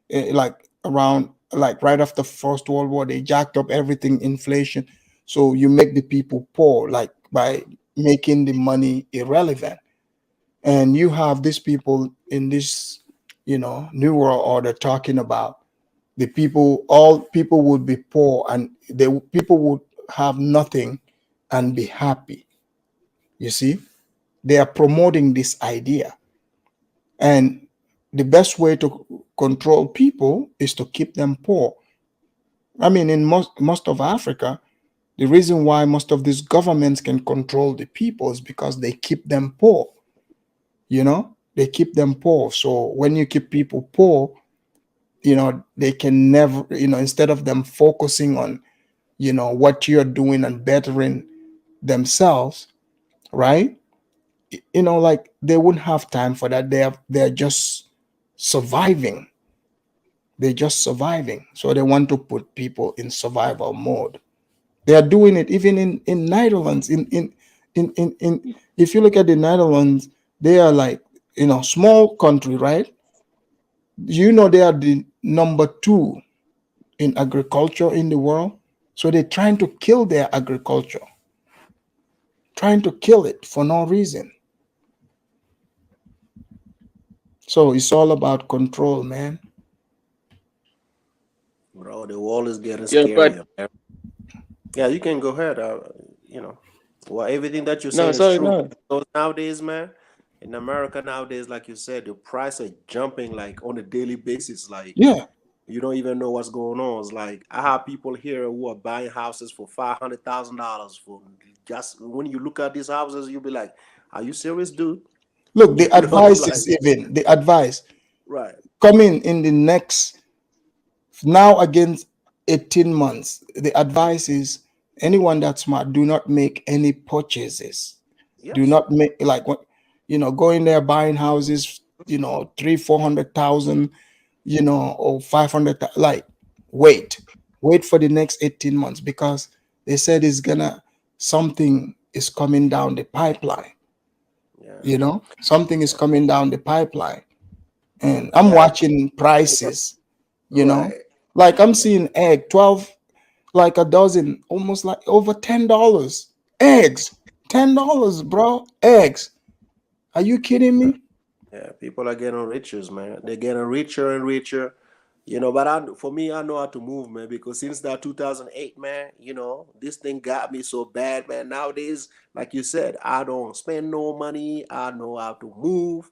like around, like right after First World War. They jacked up everything, inflation. So you make the people poor, like by making the money irrelevant. And you have these people in this, you know, new world order talking about the people, all people would be poor, and people would have nothing and be happy. You see, they are promoting this idea. And the best way to control people is to keep them poor. I mean, in most of Africa, the reason why most of these governments can control the people is because they keep them poor. You know, they keep them poor. So when you keep people poor, you know, they can never, you know, instead of them focusing on, you know, what you're doing and bettering themselves, right? You know, like they wouldn't have time for that. They're just surviving. They're just surviving. So they want to put people in survival mode. They are doing it even in Netherlands. In if you look at the Netherlands, they are like, you know, small country, right? You know, they are the number 2 in agriculture in the world. So they're trying to kill their agriculture, trying to kill it for no reason. So it's all about control, man. Bro, the world is getting Yeah, but scarier, man. Yeah, you can go ahead. You know, well, everything that you're no, saying is sorry, true. no. So nowadays, man, in America nowadays, like you said, the price are jumping like on a daily basis. Like, Yeah. you don't even know what's going on. It's like I have people here who are buying houses for $500,000 for just when you look at these houses, you'll be like, "Are you serious, dude?" Look, the You know, advice like is even the advice right. coming in the next, now against 18 months. The advice is anyone that's smart, do not make any purchases. Do Yes. not make, like, what, you know, go in there buying houses, you know, 300,000-400,000, you know, or 500. Like, wait for the next 18 months, because they said it's gonna, something is coming down the pipeline. Yeah. You know, something is coming down the pipeline. And I'm Yeah. watching prices, you know, Right. like I'm seeing egg 12, like a dozen, almost like over $10. Eggs, $10, bro. Eggs. Are you kidding me? Yeah, people are getting richer, man. They're getting richer and richer. You know, but for me, I know how to move, man, because since that 2008, man, you know, this thing got me so bad, man. Nowadays, like you said, I don't spend no money. I know how to move.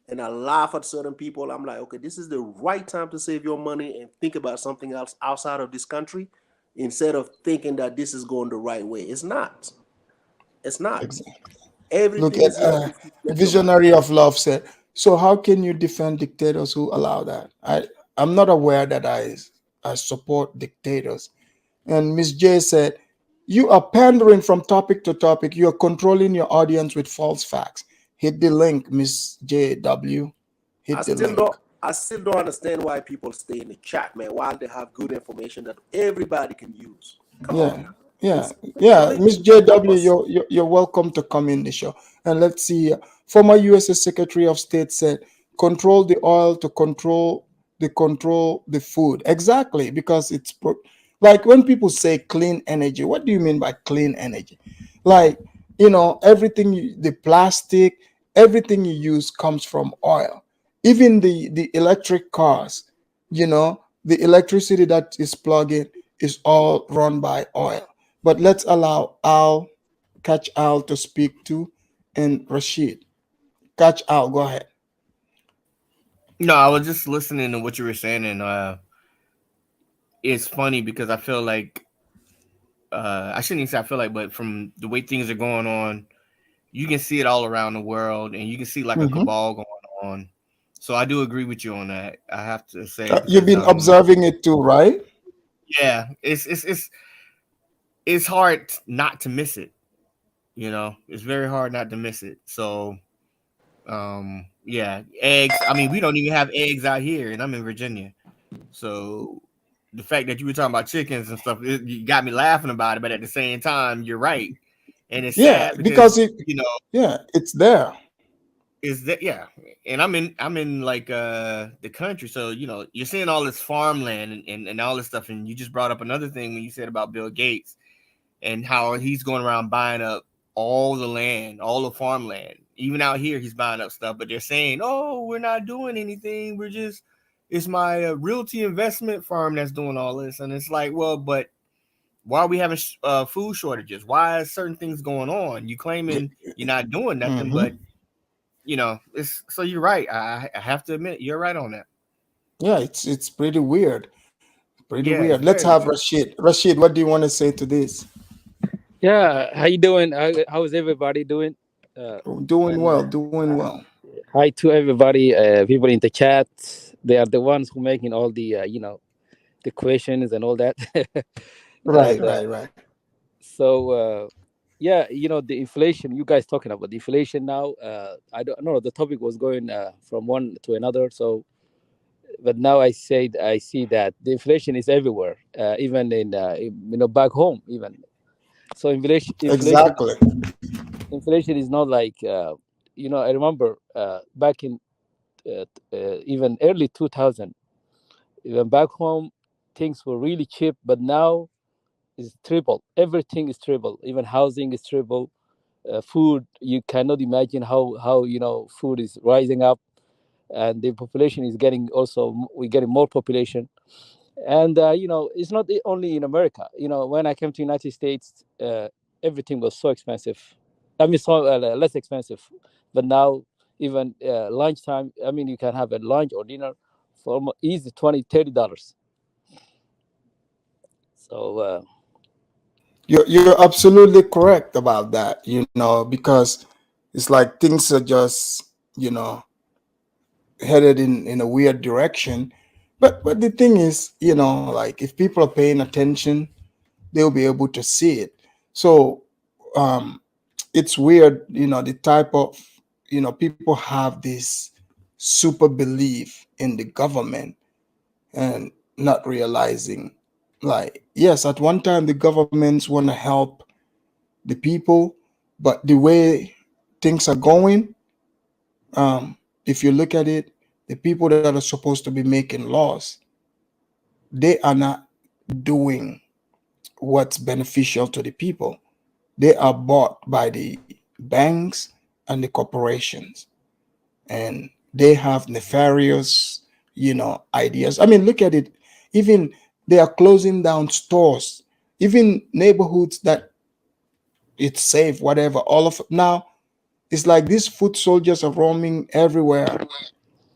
And I laugh at certain people. I'm like, okay, this is the right time to save your money and think about something else outside of this country instead of thinking that this is going the right way. It's not. It's not. Exactly. Look Everything at is here if you get your money. Visionary of Love said, so how can you defend dictators who allow that? I'm not aware that I support dictators. And Miss J said, you are pandering from topic to topic. You are controlling your audience with false facts. Hit the link, Miss JW. Hit the link. I still don't understand why people stay in the chat, man, while they have good information that everybody can use. Come on. Yeah. Miss JW, you're welcome to come in the show. And let's see. Former U.S. Secretary of State said, control the oil to control the food. Exactly, because it's like when people say clean energy, what do you mean by clean energy? Like, you know, the plastic, everything you use comes from oil. Even the electric cars, you know, the electricity that is plugged in is all run by oil. But let's allow Catch Al to speak to, and Rashid. Catch Al, go ahead. No, I was just listening to what you were saying, and it's funny because I feel like I shouldn't even say I feel like, but from the way things are going on, you can see it all around the world, and you can see like a cabal going on. So I do agree with you on that. I have to say You've been observing it too, right? Yeah, it's hard not to miss it. You know, it's very hard not to miss it. So, yeah, eggs. I mean, we don't even have eggs out here, and I'm in Virginia. So, the fact that you were talking about chickens and stuff, you got me laughing about it. But at the same time, you're right, and it's sad because it's there. Is that and I'm in like the country, so you're seeing all this farmland and all this stuff, and you just brought up another thing when you said about Bill Gates and how he's going around buying up all the land, all the farmland. Even out here he's buying up stuff, but they're saying, oh, we're not doing anything, it's my realty investment firm that's doing all this. And it's like, well, but why are we having food shortages? Why are certain things going on? You claiming you're not doing nothing, but it's so you're right. I have to admit, you're right on that. Yeah, it's pretty weird. Pretty weird. Let's have Rashid. Rashid, what do you want to say to this? Yeah, how you doing? How is everybody doing? Doing well, doing well. Hi to everybody, people in the chat. They are the ones who making all the the questions and all that. Right. So yeah, the inflation. You guys talking about the inflation now? I don't know. The topic was going from one to another. So, but now I see that the inflation is everywhere, even in back home even. So inflation is not like I remember back in even early 2000, even back home things were really cheap, but now it's triple. Everything is triple. Even housing is triple. Food, you cannot imagine how food is rising up, and the population is we're getting more population. And it's not only in America. When I came to United States, everything was so expensive. I mean, so less expensive. But now, even lunchtime, I mean, you can have a lunch or dinner for almost easy $20-$30. So you're absolutely correct about that. Because it's like things are just headed in a weird direction. But the thing is, like if people are paying attention, they'll be able to see it. So it's weird, the type of people have this super belief in the government and not realizing, like, yes, at one time the governments want to help the people, but the way things are going, if you look at it, the people that are supposed to be making laws, they are not doing what's beneficial to the people. They are bought by the banks and the corporations, and they have nefarious, ideas. I mean, look at it. Even they are closing down stores, even neighborhoods that it's safe, whatever. All of now, it's like these foot soldiers are roaming everywhere.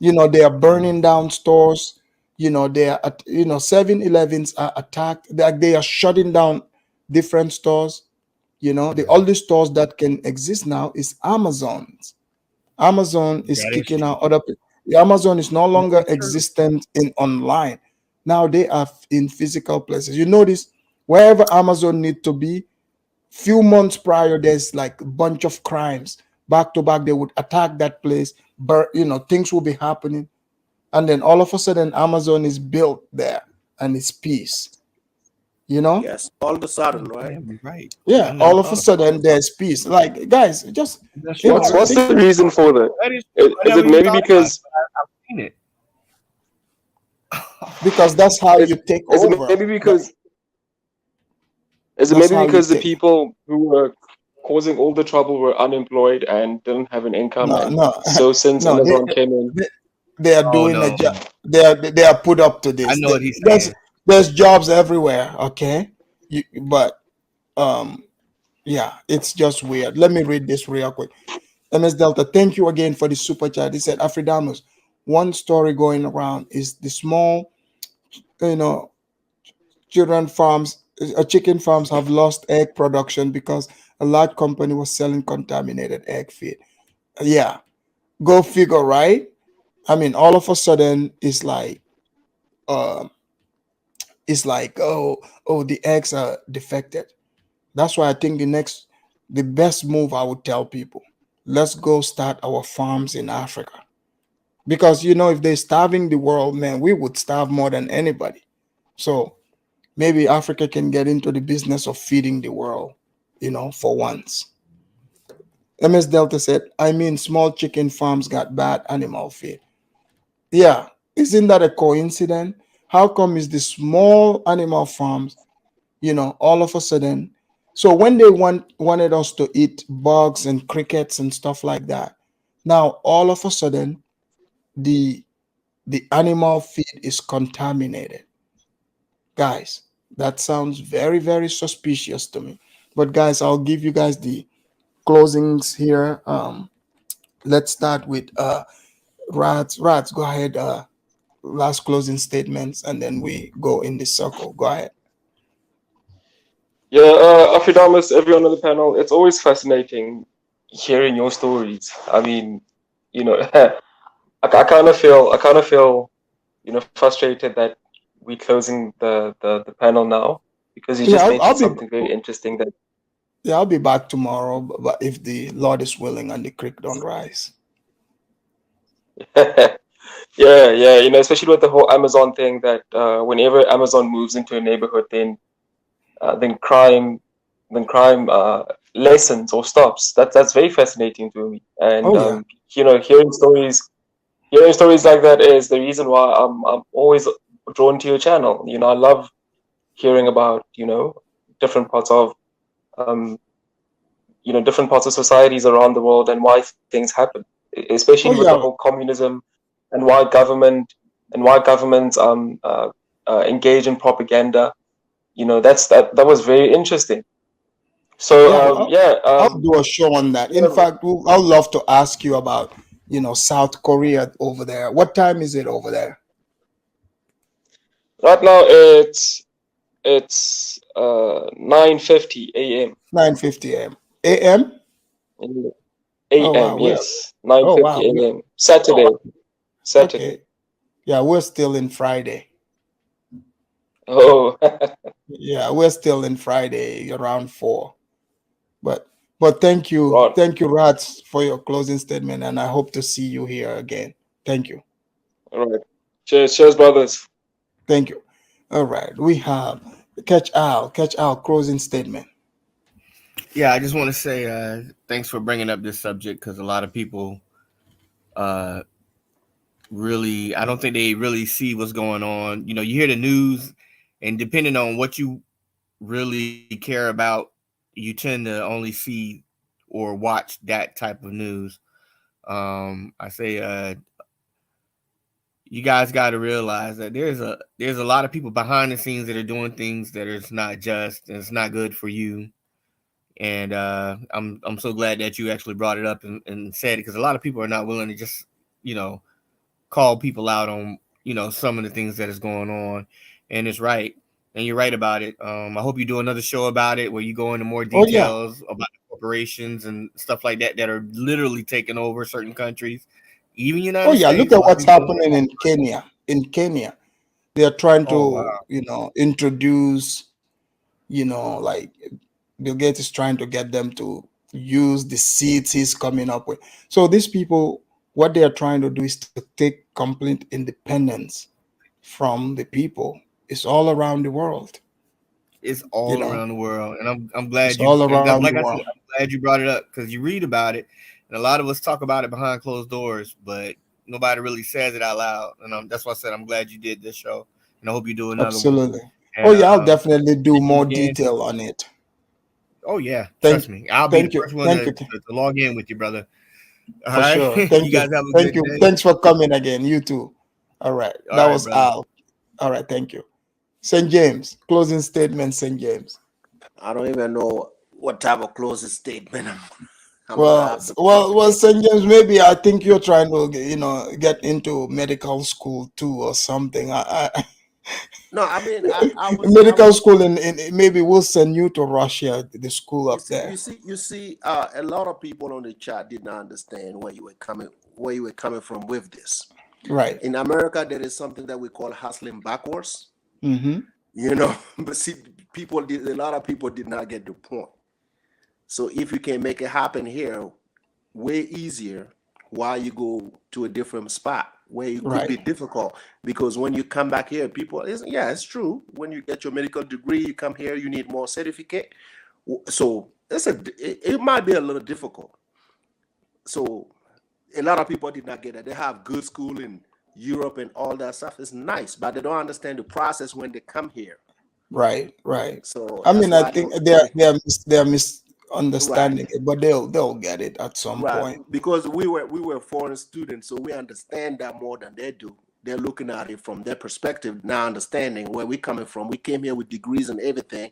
They are burning down stores. They are 7-Elevens are attacked. They are shutting down different stores. The only stores that can exist now is Amazon's. Amazon is kicking out other people. Amazon is no longer existent in online. Now they are in physical places. You notice wherever Amazon need to be, few months prior, there's like a bunch of crimes back to back. They would attack that place, but things will be happening. And then all of a sudden Amazon is built there and it's peace. Yes, all of a sudden, right? Right. Yeah, all of a sudden there's peace. Like, guys, just What's the reason for that? Is it maybe because I've seen it? Because that's how you take is over. it maybe because the people who were causing all the trouble were unemployed and didn't have an income? So since Amazon came in, they are doing a job. They are put up to this. I know what he's saying. There's jobs everywhere, okay? But yeah, it's just weird. Let me read this real quick. MS Delta, thank you again for the super chat. He said, Afridamus, one story going around is the small, chicken farms have lost egg production because a large company was selling contaminated egg feed. Yeah, go figure, right? I mean, all of a sudden, it's like it's like, oh, the eggs are defected. That's why I think the best move I would tell people, let's go start our farms in Africa. Because, if they're starving the world, man, we would starve more than anybody. So maybe Africa can get into the business of feeding the world, for once. MS Delta said, I mean, small chicken farms got bad animal feed. Yeah, isn't that a coincidence? How come is the small animal farms, all of a sudden? So when they wanted us to eat bugs and crickets and stuff like that, now all of a sudden the animal feed is contaminated. Guys, that sounds very, very suspicious to me. But guys, I'll give you guys the closings here. Let's start with Rats. Rats, go ahead. Last closing statements, and then we go in this circle. Go ahead. Yeah, Afidamas, everyone on the panel, it's always fascinating hearing your stories. I mean, I kind of feel, frustrated that we're closing the panel now, because you just mentioned something very interesting that. Yeah, I'll be back tomorrow, but if the Lord is willing and the creek don't rise. Yeah, especially with the whole Amazon thing, that whenever Amazon moves into a neighborhood, then crime lessens or stops. That's very fascinating to me. And hearing stories like that is the reason why I'm always drawn to your channel. I love hearing about different parts of different parts of societies around the world and why things happen, especially with the whole communism and why governments engage in propaganda. That was very interesting. So I'll do a show on that. In fact, I'd love to ask you about South Korea over there. What time is it over there? Right now it's 9:50 a.m. 9:50 a.m. a.m. a.m. Yes, 9:50 a.m. Saturday. Okay. Yeah, we're still in Friday. Oh. Yeah, we're still in Friday around 4. But thank you, Rats, for your closing statement, and I hope to see you here again. Thank you. All right. Cheers, brothers. Thank you. All right, we have Catch Al closing statement. Yeah, I just want to say thanks for bringing up this subject, because a lot of people really, I don't think they really see what's going on. You hear the news, and depending on what you really care about, you tend to only see or watch that type of news. I say you guys got to realize that there's a lot of people behind the scenes that are doing things that is not just, and it's not good for you. And I'm so glad that you actually brought it up and said it, because a lot of people are not willing to just call people out on some of the things that is going on. And it's right, and you're right about it. I hope you do another show about it where you go into more details about the corporations and stuff like that are literally taking over certain countries, even United States. Look at what's happening in Kenya. In Kenya, they are trying to introduce, like Bill Gates is trying to get them to use the seeds he's coming up with. So these people, what they are trying to do is to take complete independence from the people. It's all around the world. It's all around the world, and I'm glad it's all around like the I world. said, I'm glad you brought it up, because you read about it, and a lot of us talk about it behind closed doors, but nobody really says it out loud. And that's why I said I'm glad you did this show, and I hope you do another Absolutely. one. And, I'll definitely do more detail on it. Oh yeah, trust me, I'll be the first one to log in with you, brother. For sure. Thank you. Guys have a thank good you. day. Thanks for coming again. You too. All right. That was brother. Al. All right. Thank you. St. James, closing statement, St. James. I don't even know what type of closing statement I'm well, St. James, maybe I think you're trying to, get into medical school too or something. No, I mean, I was medical school, and maybe we'll send you to Russia, the school up there. You see, a lot of people on the chat did not understand where you were coming from with this. Right. In America, there is something that we call hustling backwards. Mm-hmm. You know, but see, a lot of people did not get the point. So if you can make it happen here, way easier, why you go to a different spot where it could be difficult? Because when you come back here, it's true. When you get your medical degree, you come here, you need more certificate. So it might be a little difficult. So a lot of people did not get it. They have good school in Europe and all that stuff. It's nice, but they don't understand the process when they come here. Right. So I mean, I think they're misunderstanding it, but they'll get it at some point. Because we were foreign students, so we understand that more than they do. They're looking at it from their perspective, now understanding where we're coming from. We came here with degrees and everything,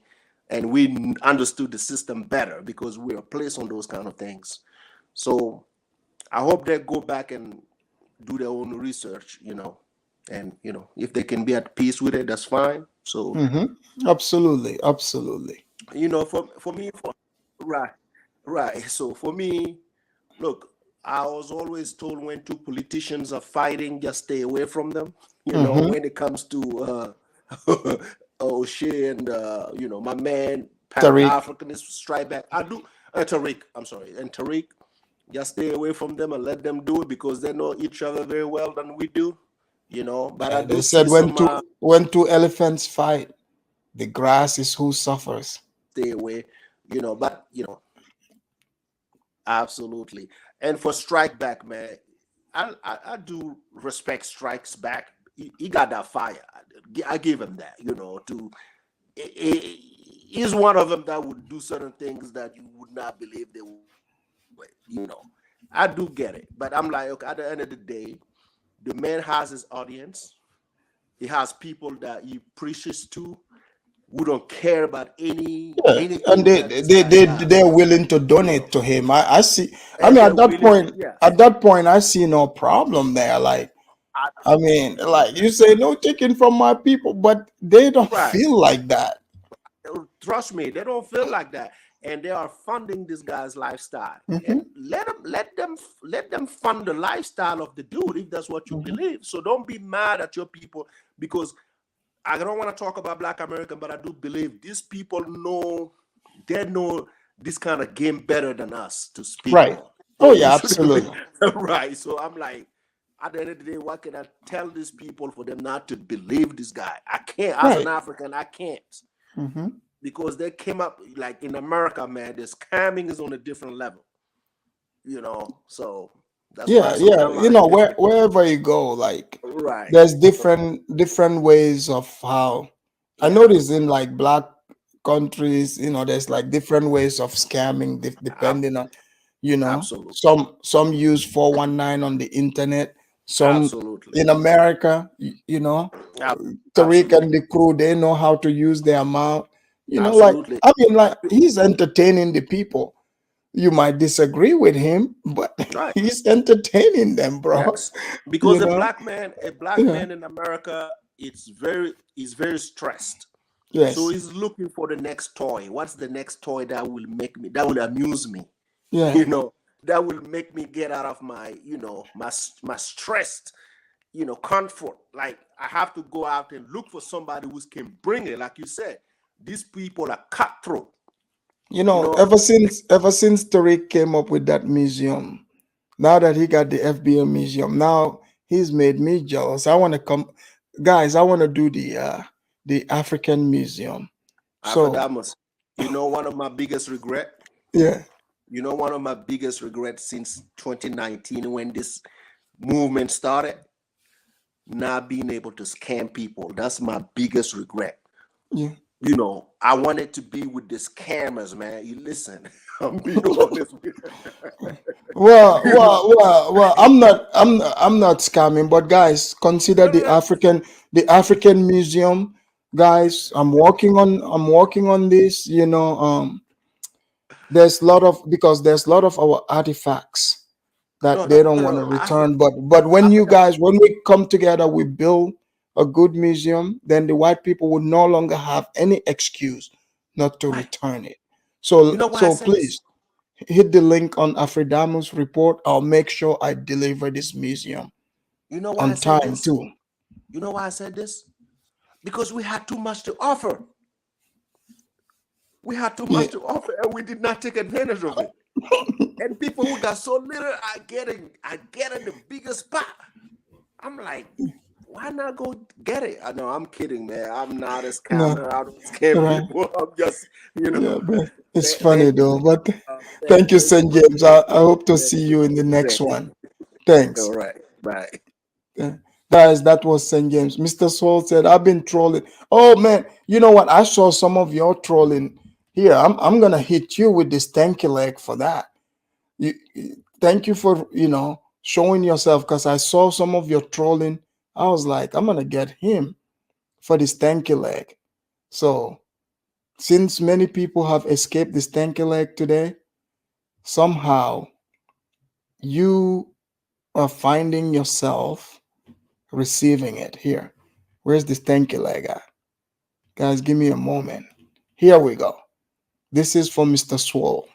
and we understood the system better because we were placed on those kind of things. So I hope they go back and do their own research, and if they can be at peace with it, that's fine. So Absolutely. For me, right. So for me, look, I was always told when two politicians are fighting, just stay away from them. When it comes to O'Shea and my man PanAfricans strike back. I do Tariq. I'm sorry, and Tariq. Just stay away from them and let them do it because they know each other very well than we do, But I do they said when two elephants fight, the grass is who suffers. Stay away, but absolutely. And for Strike Back, man, I do respect Strikes Back. He got that fire. I give him that, he's one of them that would do certain things that you would not believe they would. I do get it, but I'm like, okay, at the end of the day, the man has his audience. He has people that he preaches to who don't care about anything. And they're willing to donate to him. I see. I mean, at that point, I see no problem there. Like, I mean, like you say, no taking from my people, but they don't feel like that. Trust me, they don't feel like that. And they are funding this guy's lifestyle. And let them fund the lifestyle of the dude if that's what you believe. So don't be mad at your people, because I don't want to talk about Black American, but I do believe these people know this kind of game better than us to speak. Right. Oh yeah, absolutely. Right. So I'm like, at the end of the day, what can I tell these people for them not to believe this guy? I can't. As an African, I can't. Because they came up, like in America, man, the scamming is on a different level, so that's wherever you go, like there's different ways of how I notice in like Black countries, there's like different ways of scamming depending on, some use 419 on the internet, some in America, Tariq and the crew, they know how to use their mouth. Like he's entertaining the people. You might disagree with him, but he's entertaining them, bro. Yes. Because a black man in America, he's very stressed. Yes. So he's looking for the next toy. What's the next toy that will amuse me? Yeah. That will make me get out of my, my stressed, comfort. Like I have to go out and look for somebody who can bring it. Like you said, these people are cutthroat. Ever since Tariq came up with that museum, now that he got the FBA museum, now he's made me jealous. I want to come, guys. I want to do the African museum. So, one of my biggest regret. Yeah. One of my biggest regrets since 2019, when this movement started, not being able to scam people. That's my biggest regret. Yeah. I wanted to be with the scammers, man. You listen. I'm being honest with you. Well, I'm not scamming, but guys, consider the African museum, guys. I'm working on this. There's a lot of our artifacts that they don't want to return. But when we come together, we build a good museum, then the white people would no longer have any excuse not to return it. So please hit the link on Afridamus report. I'll make sure I deliver this museum on time too. You know why I said this? because we had too much to offer. We had too much to offer, and we did not take advantage of it. And people who got so little are getting the biggest spot. I'm like, why not go get it? I know, I'm kidding, man. I'm not a scammer. I don't scam people. I'm just, it's funny though. But thank you, St. James. I hope to see you in the next one. Thanks. All right. Bye. Guys, that was St. James. Mr. Swole said, I've been trolling. Oh man, you know what? I saw some of your trolling here. I'm gonna hit you with this stanky leg for that. Thank you for showing yourself, because I saw some of your trolling. I was like, I'm gonna get him for this stanky leg. So since many people have escaped the stanky leg today, somehow you are finding yourself receiving it here. Where's the stanky leg at? Guys, give me a moment. Here we go. This is for Mr. Swole.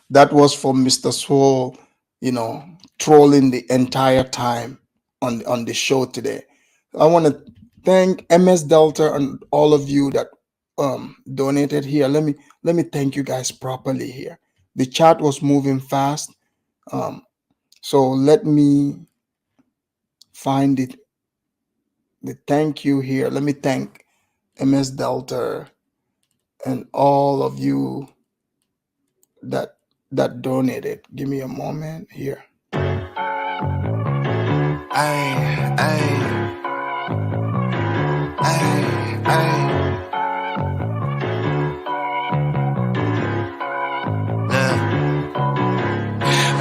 That was for Mr. Swole, trolling the entire time on the show today. I want to thank MS Delta and all of you that donated here. Let me thank you guys properly here. The chat was moving fast, so let me find it. The thank you here. Let me thank MS Delta and all of you that donated. Give me a moment here.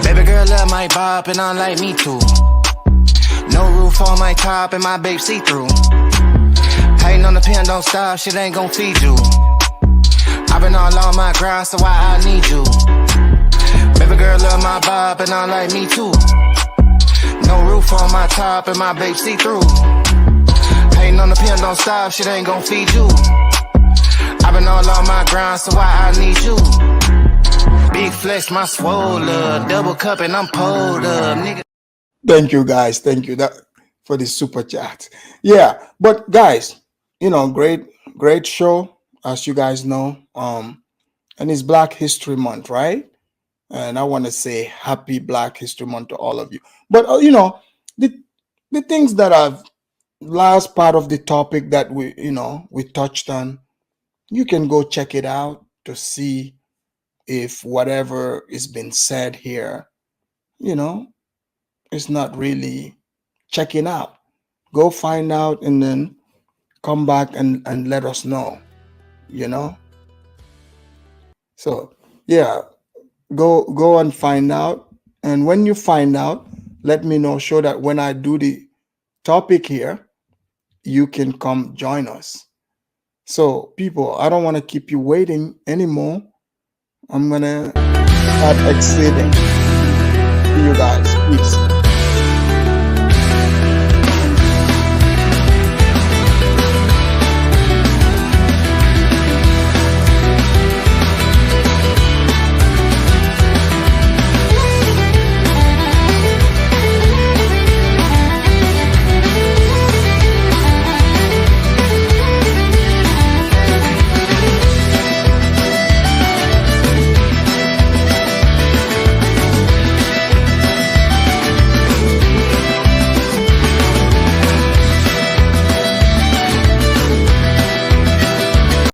Baby girl love my bop and I like me too. No roof on my top and my babe see through. Hating on the pen, don't stop, shit ain't gon' feed you. I've been all on my grind, so why I need you. Baby girl love my bop and I like me too. No roof on my top and my babe see through. Hating on the pen, don't stop, shit ain't gon' feed you. I've been all on my grind, so why I need you. Big flex, my swole up, double cup and I'm pulled up, nigga. Thank you guys, thank you for the super chat. Yeah, but guys, great show, as you guys know. And it's Black History Month, right? And I want to say happy Black History Month to all of you. But the things that I've last part of the topic that we touched on, you can go check it out to see if whatever is been said here, it's not really checking out. Go find out and then come back and let us know, So yeah, go and find out. And when you find out, let me know, so that when I do the topic here, you can come join us. So people, I don't want to keep you waiting anymore. I'm gonna start exceeding. See you guys. Peace.